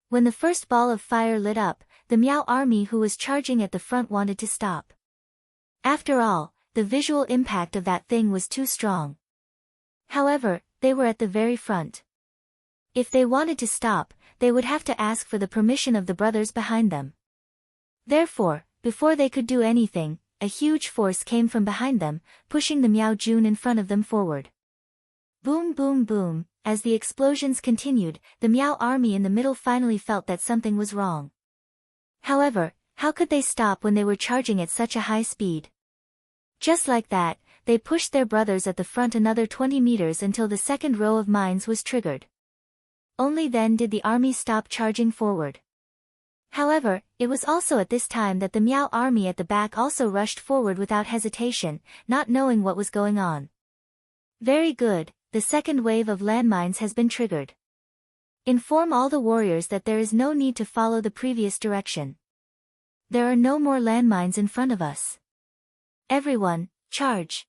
When the first ball of fire lit up, the Miao army who was charging at the front wanted to stop. After all, the visual impact of that thing was too strong. However, they were at the very front. If they wanted to stop, they would have to ask for the permission of the brothers behind them. Therefore, before they could do anything, a huge force came from behind them, pushing the Miao Jun in front of them forward. Boom boom boom, as the explosions continued, the Miao army in the middle finally felt that something was wrong. However, how could they stop when they were charging at such a high speed? Just like that, they pushed their brothers at the front another 20 meters until the second row of mines was triggered. Only then did the army stop charging forward. However, it was also at this time that the Miao army at the back also rushed forward without hesitation, not knowing what was going on. Very good, the second wave of landmines has been triggered. Inform all the warriors that there is no need to follow the previous direction. There are no more landmines in front of us. Everyone, charge!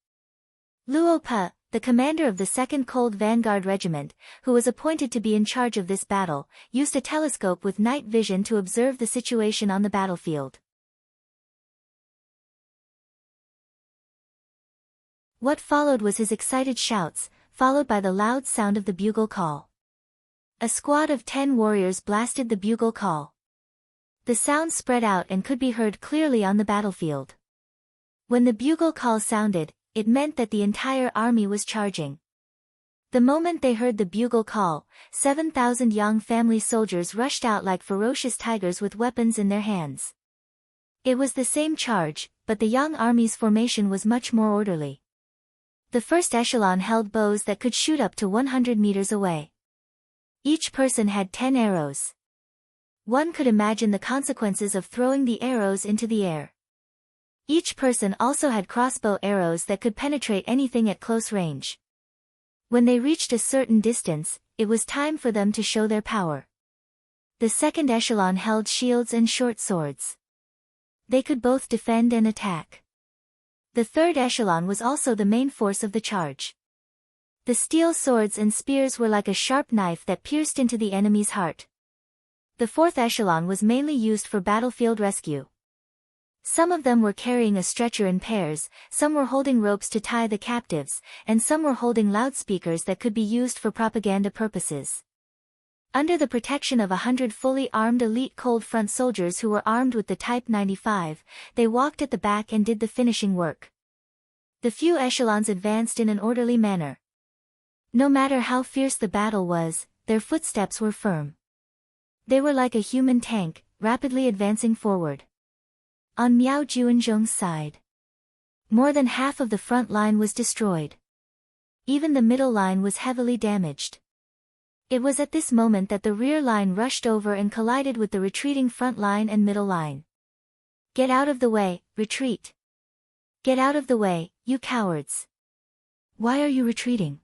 Luo Pe, the commander of the 2nd Cold Vanguard Regiment, who was appointed to be in charge of this battle, used a telescope with night vision to observe the situation on the battlefield. What followed was his excited shouts, followed by the loud sound of the bugle call. A squad of 10 warriors blasted the bugle call. The sound spread out and could be heard clearly on the battlefield. When the bugle call sounded, it meant that the entire army was charging. The moment they heard the bugle call, 7,000 Yang family soldiers rushed out like ferocious tigers with weapons in their hands. It was the same charge, but the Yang army's formation was much more orderly. The first echelon held bows that could shoot up to 100 meters away. Each person had 10 arrows. One could imagine the consequences of throwing the arrows into the air. Each person also had crossbow arrows that could penetrate anything at close range. When they reached a certain distance, it was time for them to show their power. The second echelon held shields and short swords. They could both defend and attack. The third echelon was also the main force of the charge. The steel swords and spears were like a sharp knife that pierced into the enemy's heart. The fourth echelon was mainly used for battlefield rescue. Some of them were carrying a stretcher in pairs, some were holding ropes to tie the captives, and some were holding loudspeakers that could be used for propaganda purposes. Under the protection of 100 fully armed elite cold front soldiers who were armed with the Type 95, they walked at the back and did the finishing work. The few echelons advanced in an orderly manner. No matter how fierce the battle was, their footsteps were firm. They were like a human tank, rapidly advancing forward. On Miao Juanzhong's side, more than half of the front line was destroyed. Even the middle line was heavily damaged. It was at this moment that the rear line rushed over and collided with the retreating front line and middle line. "Get out of the way, retreat! Get out of the way, you cowards! Why are you retreating?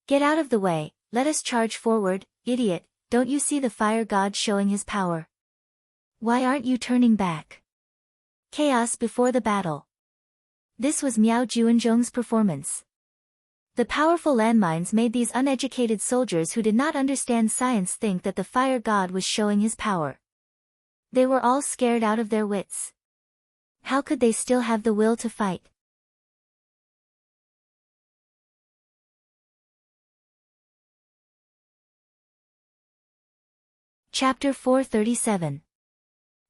Get out of the way, let us charge forward, idiot, don't you see the fire god showing his power? Why aren't you turning back?" Chaos before the battle. This was Miao Juanzhong's performance. The powerful landmines made these uneducated soldiers who did not understand science think that the fire god was showing his power. They were all scared out of their wits. How could they still have the will to fight? Chapter 437.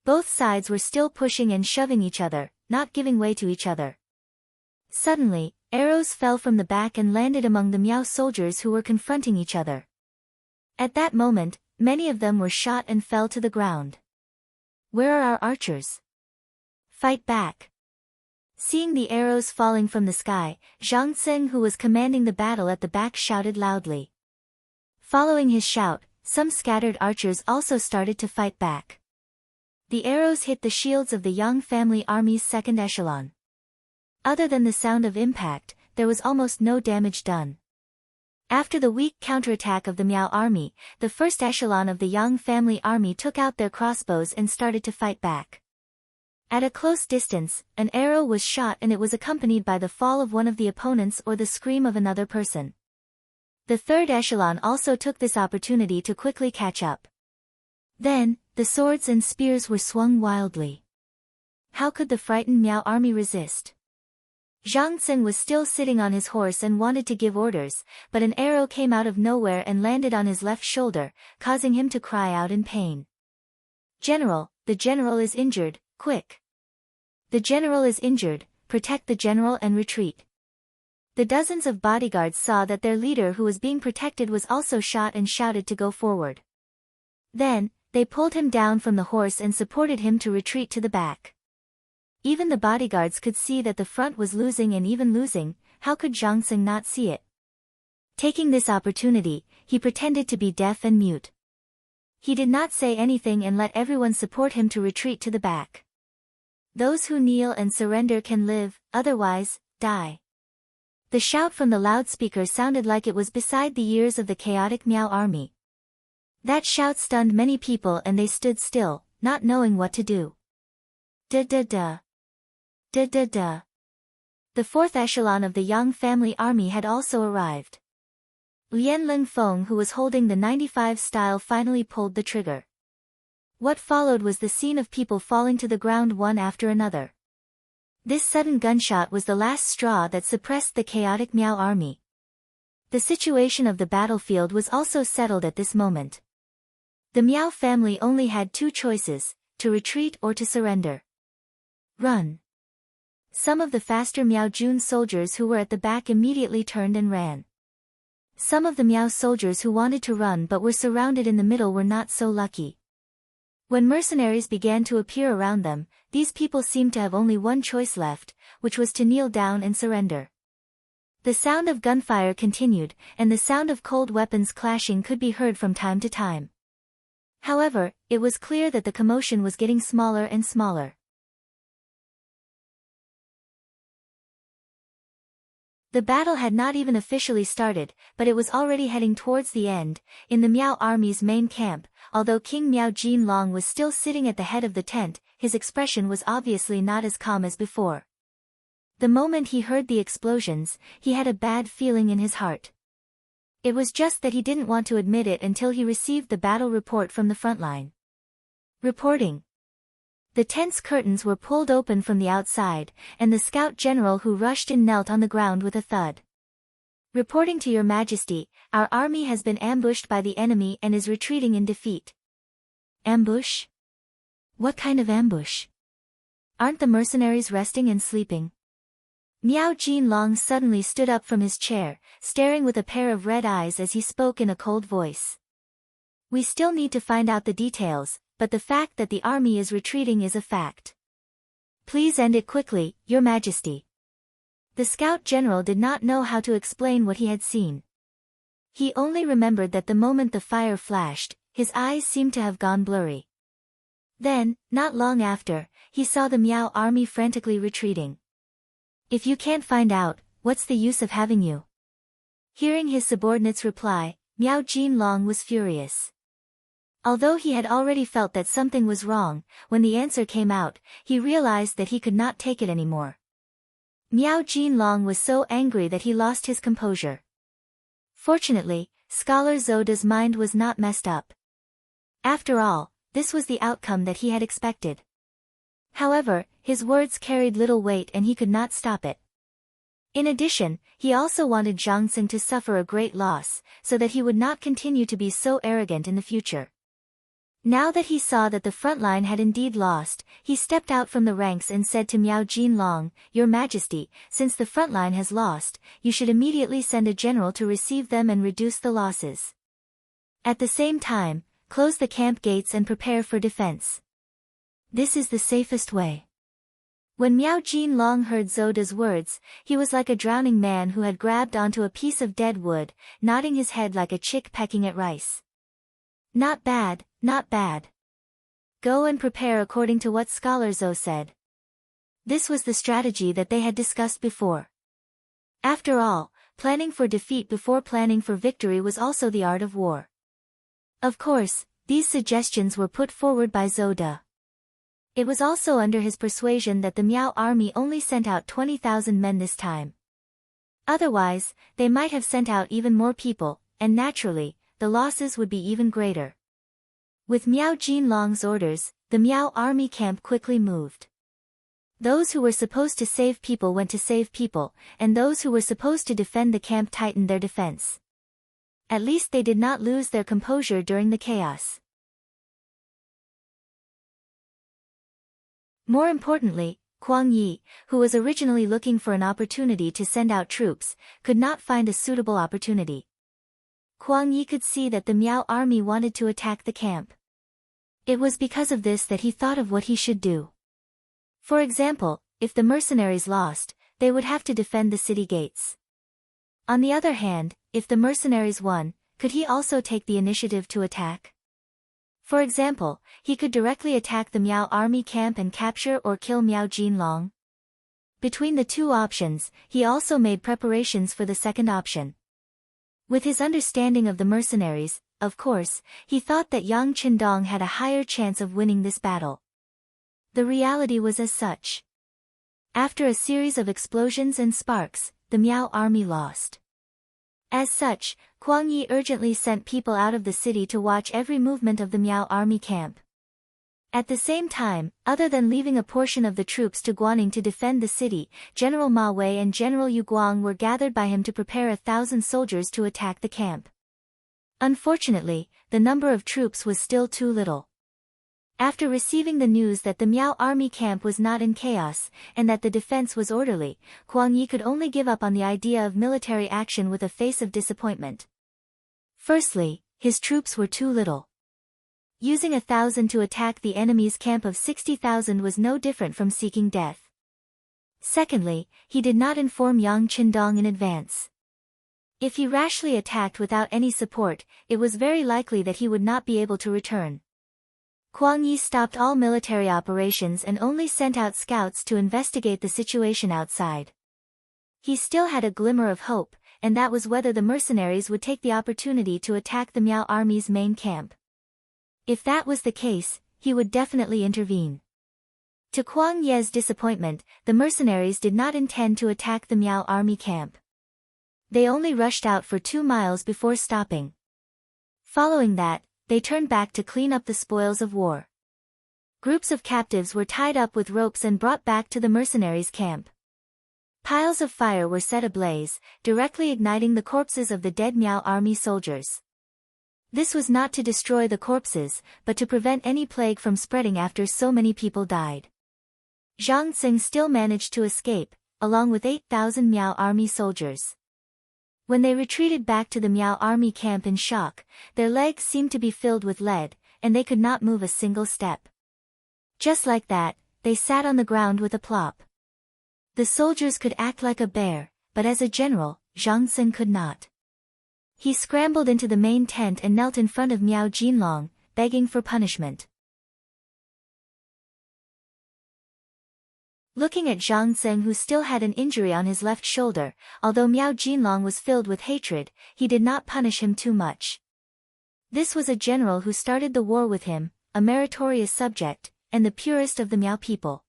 Both sides were still pushing and shoving each other, not giving way to each other. Suddenly, arrows fell from the back and landed among the Miao soldiers who were confronting each other. At that moment, many of them were shot and fell to the ground. "Where are our archers? Fight back!" Seeing the arrows falling from the sky, Zhang Tseng, who was commanding the battle at the back, shouted loudly. Following his shout, some scattered archers also started to fight back. The arrows hit the shields of the Yang family army's second echelon. Other than the sound of impact, there was almost no damage done. After the weak counterattack of the Miao army, the first echelon of the Yang family army took out their crossbows and started to fight back. At a close distance, an arrow was shot and it was accompanied by the fall of one of the opponents or the scream of another person. The third echelon also took this opportunity to quickly catch up. Then, the swords and spears were swung wildly. How could the frightened Miao army resist? Zhang Tseng was still sitting on his horse and wanted to give orders, but an arrow came out of nowhere and landed on his left shoulder, causing him to cry out in pain. "General, the general is injured, quick! The general is injured, protect the general and retreat." The dozens of bodyguards saw that their leader who was being protected was also shot and shouted to go forward. Then, they pulled him down from the horse and supported him to retreat to the back. Even the bodyguards could see that the front was losing, and even losing, how could Zhang Tseng not see it? Taking this opportunity, he pretended to be deaf and mute. He did not say anything and let everyone support him to retreat to the back. "Those who kneel and surrender can live, otherwise, die." The shout from the loudspeaker sounded like it was beside the ears of the chaotic Miao army. That shout stunned many people and they stood still, not knowing what to do. Da-da-da. Da-da-da. The fourth echelon of the Yang family army had also arrived. Lian Lingfeng, who was holding the 95 style, finally pulled the trigger. What followed was the scene of people falling to the ground one after another. This sudden gunshot was the last straw that suppressed the chaotic Miao army. The situation of the battlefield was also settled at this moment. The Miao family only had two choices, to retreat or to surrender. Run. Some of the faster Miao Jun soldiers who were at the back immediately turned and ran. Some of the Miao soldiers who wanted to run but were surrounded in the middle were not so lucky. When mercenaries began to appear around them, these people seemed to have only one choice left, which was to kneel down and surrender. The sound of gunfire continued, and the sound of cold weapons clashing could be heard from time to time. However, it was clear that the commotion was getting smaller and smaller. The battle had not even officially started, but it was already heading towards the end. In the Miao army's main camp, although King Miao Jinlong was still sitting at the head of the tent, his expression was obviously not as calm as before. The moment he heard the explosions, he had a bad feeling in his heart. It was just that he didn't want to admit it until he received the battle report from the front line. Reporting. The tent's curtains were pulled open from the outside, and the scout general who rushed in knelt on the ground with a thud. Reporting to Your Majesty, our army has been ambushed by the enemy and is retreating in defeat. Ambush? What kind of ambush? Aren't the mercenaries resting and sleeping? Miao Jinlong suddenly stood up from his chair, staring with a pair of red eyes as he spoke in a cold voice. We still need to find out the details, but the fact that the army is retreating is a fact. Please end it quickly, Your Majesty. The scout general did not know how to explain what he had seen. He only remembered that the moment the fire flashed, his eyes seemed to have gone blurry. Then, not long after, he saw the Miao army frantically retreating. If you can't find out, what's the use of having you? Hearing his subordinate's reply, Miao Jinlong was furious. Although he had already felt that something was wrong, when the answer came out, he realized that he could not take it anymore. Miao Jinlong was so angry that he lost his composure. Fortunately, Scholar Zoda's mind was not messed up. After all, this was the outcome that he had expected. However, his words carried little weight and he could not stop it. In addition, he also wanted Zhang Tsing to suffer a great loss, so that he would not continue to be so arrogant in the future. Now that he saw that the front line had indeed lost, he stepped out from the ranks and said to Miao Jinlong, Your Majesty, since the front line has lost, you should immediately send a general to receive them and reduce the losses. At the same time, close the camp gates and prepare for defense. This is the safest way. When Miao Jinlong heard Zoda's words, he was like a drowning man who had grabbed onto a piece of dead wood, nodding his head like a chick pecking at rice. Not bad, not bad. Go and prepare according to what Scholar Zhou said. This was the strategy that they had discussed before. After all, planning for defeat before planning for victory was also the art of war. Of course, these suggestions were put forward by Zoda. It was also under his persuasion that the Miao army only sent out 20,000 men this time. Otherwise, they might have sent out even more people, and naturally, the losses would be even greater. With Miao Jinlong's orders, the Miao army camp quickly moved. Those who were supposed to save people went to save people, and those who were supposed to defend the camp tightened their defense. At least they did not lose their composure during the chaos. More importantly, Kuang Yi, who was originally looking for an opportunity to send out troops, could not find a suitable opportunity. Kuang Yi could see that the Miao army wanted to attack the camp. It was because of this that he thought of what he should do. For example, if the mercenaries lost, they would have to defend the city gates. On the other hand, if the mercenaries won, could he also take the initiative to attack? For example, he could directly attack the Miao army camp and capture or kill Miao Jinlong. Between the two options, he also made preparations for the second option. With his understanding of the mercenaries, of course, he thought that Yang Qindong had a higher chance of winning this battle. The reality was as such. After a series of explosions and sparks, the Miao army lost. As such, Kuang Yi urgently sent people out of the city to watch every movement of the Miao army camp. At the same time, other than leaving a portion of the troops to Guaning to defend the city, General Ma Wei and General Yu Guang were gathered by him to prepare 1,000 soldiers to attack the camp. Unfortunately, the number of troops was still too little. After receiving the news that the Miao army camp was not in chaos, and that the defense was orderly, Kuang Yi could only give up on the idea of military action with a face of disappointment. Firstly, his troops were too little. Using 1,000 to attack the enemy's camp of 60,000 was no different from seeking death. Secondly, he did not inform Yang Qindong in advance. If he rashly attacked without any support, it was very likely that he would not be able to return. Kuang Yi stopped all military operations and only sent out scouts to investigate the situation outside. He still had a glimmer of hope, and that was whether the mercenaries would take the opportunity to attack the Miao army's main camp. If that was the case, he would definitely intervene. To Kuang Ye's disappointment, the mercenaries did not intend to attack the Miao army camp. They only rushed out for 2 miles before stopping. Following that, they turned back to clean up the spoils of war. Groups of captives were tied up with ropes and brought back to the mercenaries' camp. Piles of fire were set ablaze, directly igniting the corpses of the dead Miao army soldiers. This was not to destroy the corpses, but to prevent any plague from spreading after so many people died. Zhang Xing still managed to escape, along with 8,000 Miao army soldiers. When they retreated back to the Miao army camp in shock, their legs seemed to be filled with lead, and they could not move a single step. Just like that, they sat on the ground with a plop. The soldiers could act like a bear, but as a general, Zhang Xing could not. He scrambled into the main tent and knelt in front of Miao Jinlong, begging for punishment. Looking at Zhang Xing, who still had an injury on his left shoulder, although Miao Jinlong was filled with hatred, he did not punish him too much. This was a general who started the war with him, a meritorious subject, and the purest of the Miao people.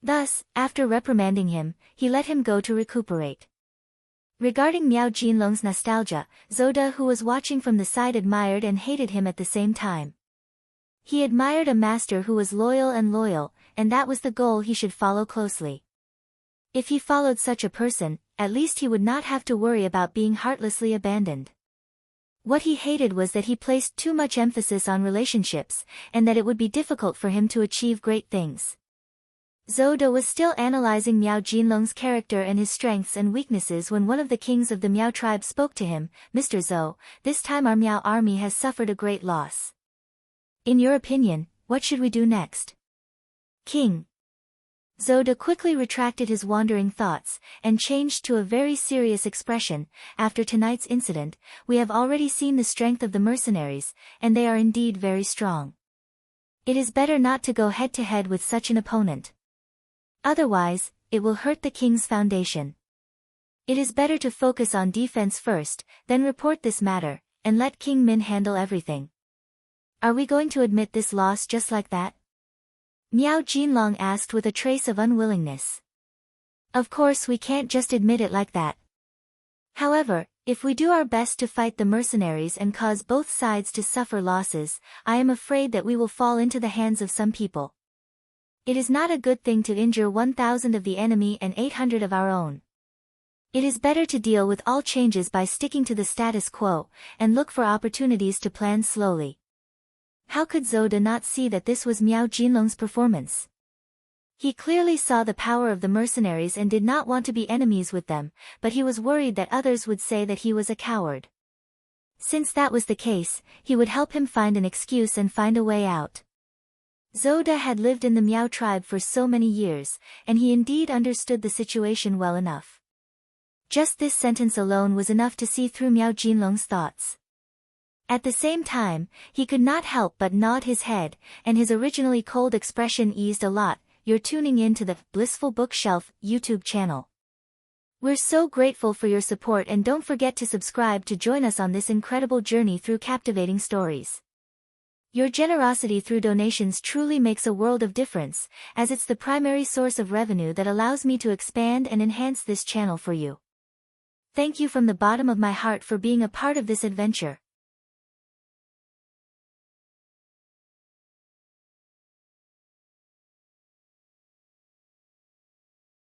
Thus, after reprimanding him, he let him go to recuperate. Regarding Miao Jinlong's nostalgia, Zoda, who was watching from the side, admired and hated him at the same time. He admired a master who was loyal, and that was the goal he should follow closely. If he followed such a person, at least he would not have to worry about being heartlessly abandoned. What he hated was that he placed too much emphasis on relationships, and that it would be difficult for him to achieve great things. Zoda was still analyzing Miao Jinlong's character and his strengths and weaknesses when one of the kings of the Miao tribe spoke to him. "Mr. Zhou, this time our Miao army has suffered a great loss. In your opinion, what should we do next?" "King." Zoda quickly retracted his wandering thoughts, and changed to a very serious expression. "After tonight's incident, we have already seen the strength of the mercenaries, and they are indeed very strong. It is better not to go head-to-head with such an opponent. Otherwise, it will hurt the king's foundation. It is better to focus on defense first, then report this matter, and let King Min handle everything." "Are we going to admit this loss just like that?" Miao Jinlong asked with a trace of unwillingness. "Of course we can't just admit it like that. However, if we do our best to fight the mercenaries and cause both sides to suffer losses, I am afraid that we will fall into the hands of some people. It is not a good thing to injure 1,000 of the enemy and 800 of our own. It is better to deal with all changes by sticking to the status quo, and look for opportunities to plan slowly." How could Zoda not see that this was Miao Jinlong's performance? He clearly saw the power of the mercenaries and did not want to be enemies with them, but he was worried that others would say that he was a coward. Since that was the case, he would help him find an excuse and find a way out. Zoda had lived in the Miao tribe for so many years, and he indeed understood the situation well enough. Just this sentence alone was enough to see through Miao Jinlong's thoughts. At the same time, he could not help but nod his head, and his originally cold expression eased a lot. "You're tuning in to the Blissful Bookshelf YouTube channel. We're so grateful for your support, and don't forget to subscribe to join us on this incredible journey through captivating stories. Your generosity through donations truly makes a world of difference, as it's the primary source of revenue that allows me to expand and enhance this channel for you. Thank you from the bottom of my heart for being a part of this adventure.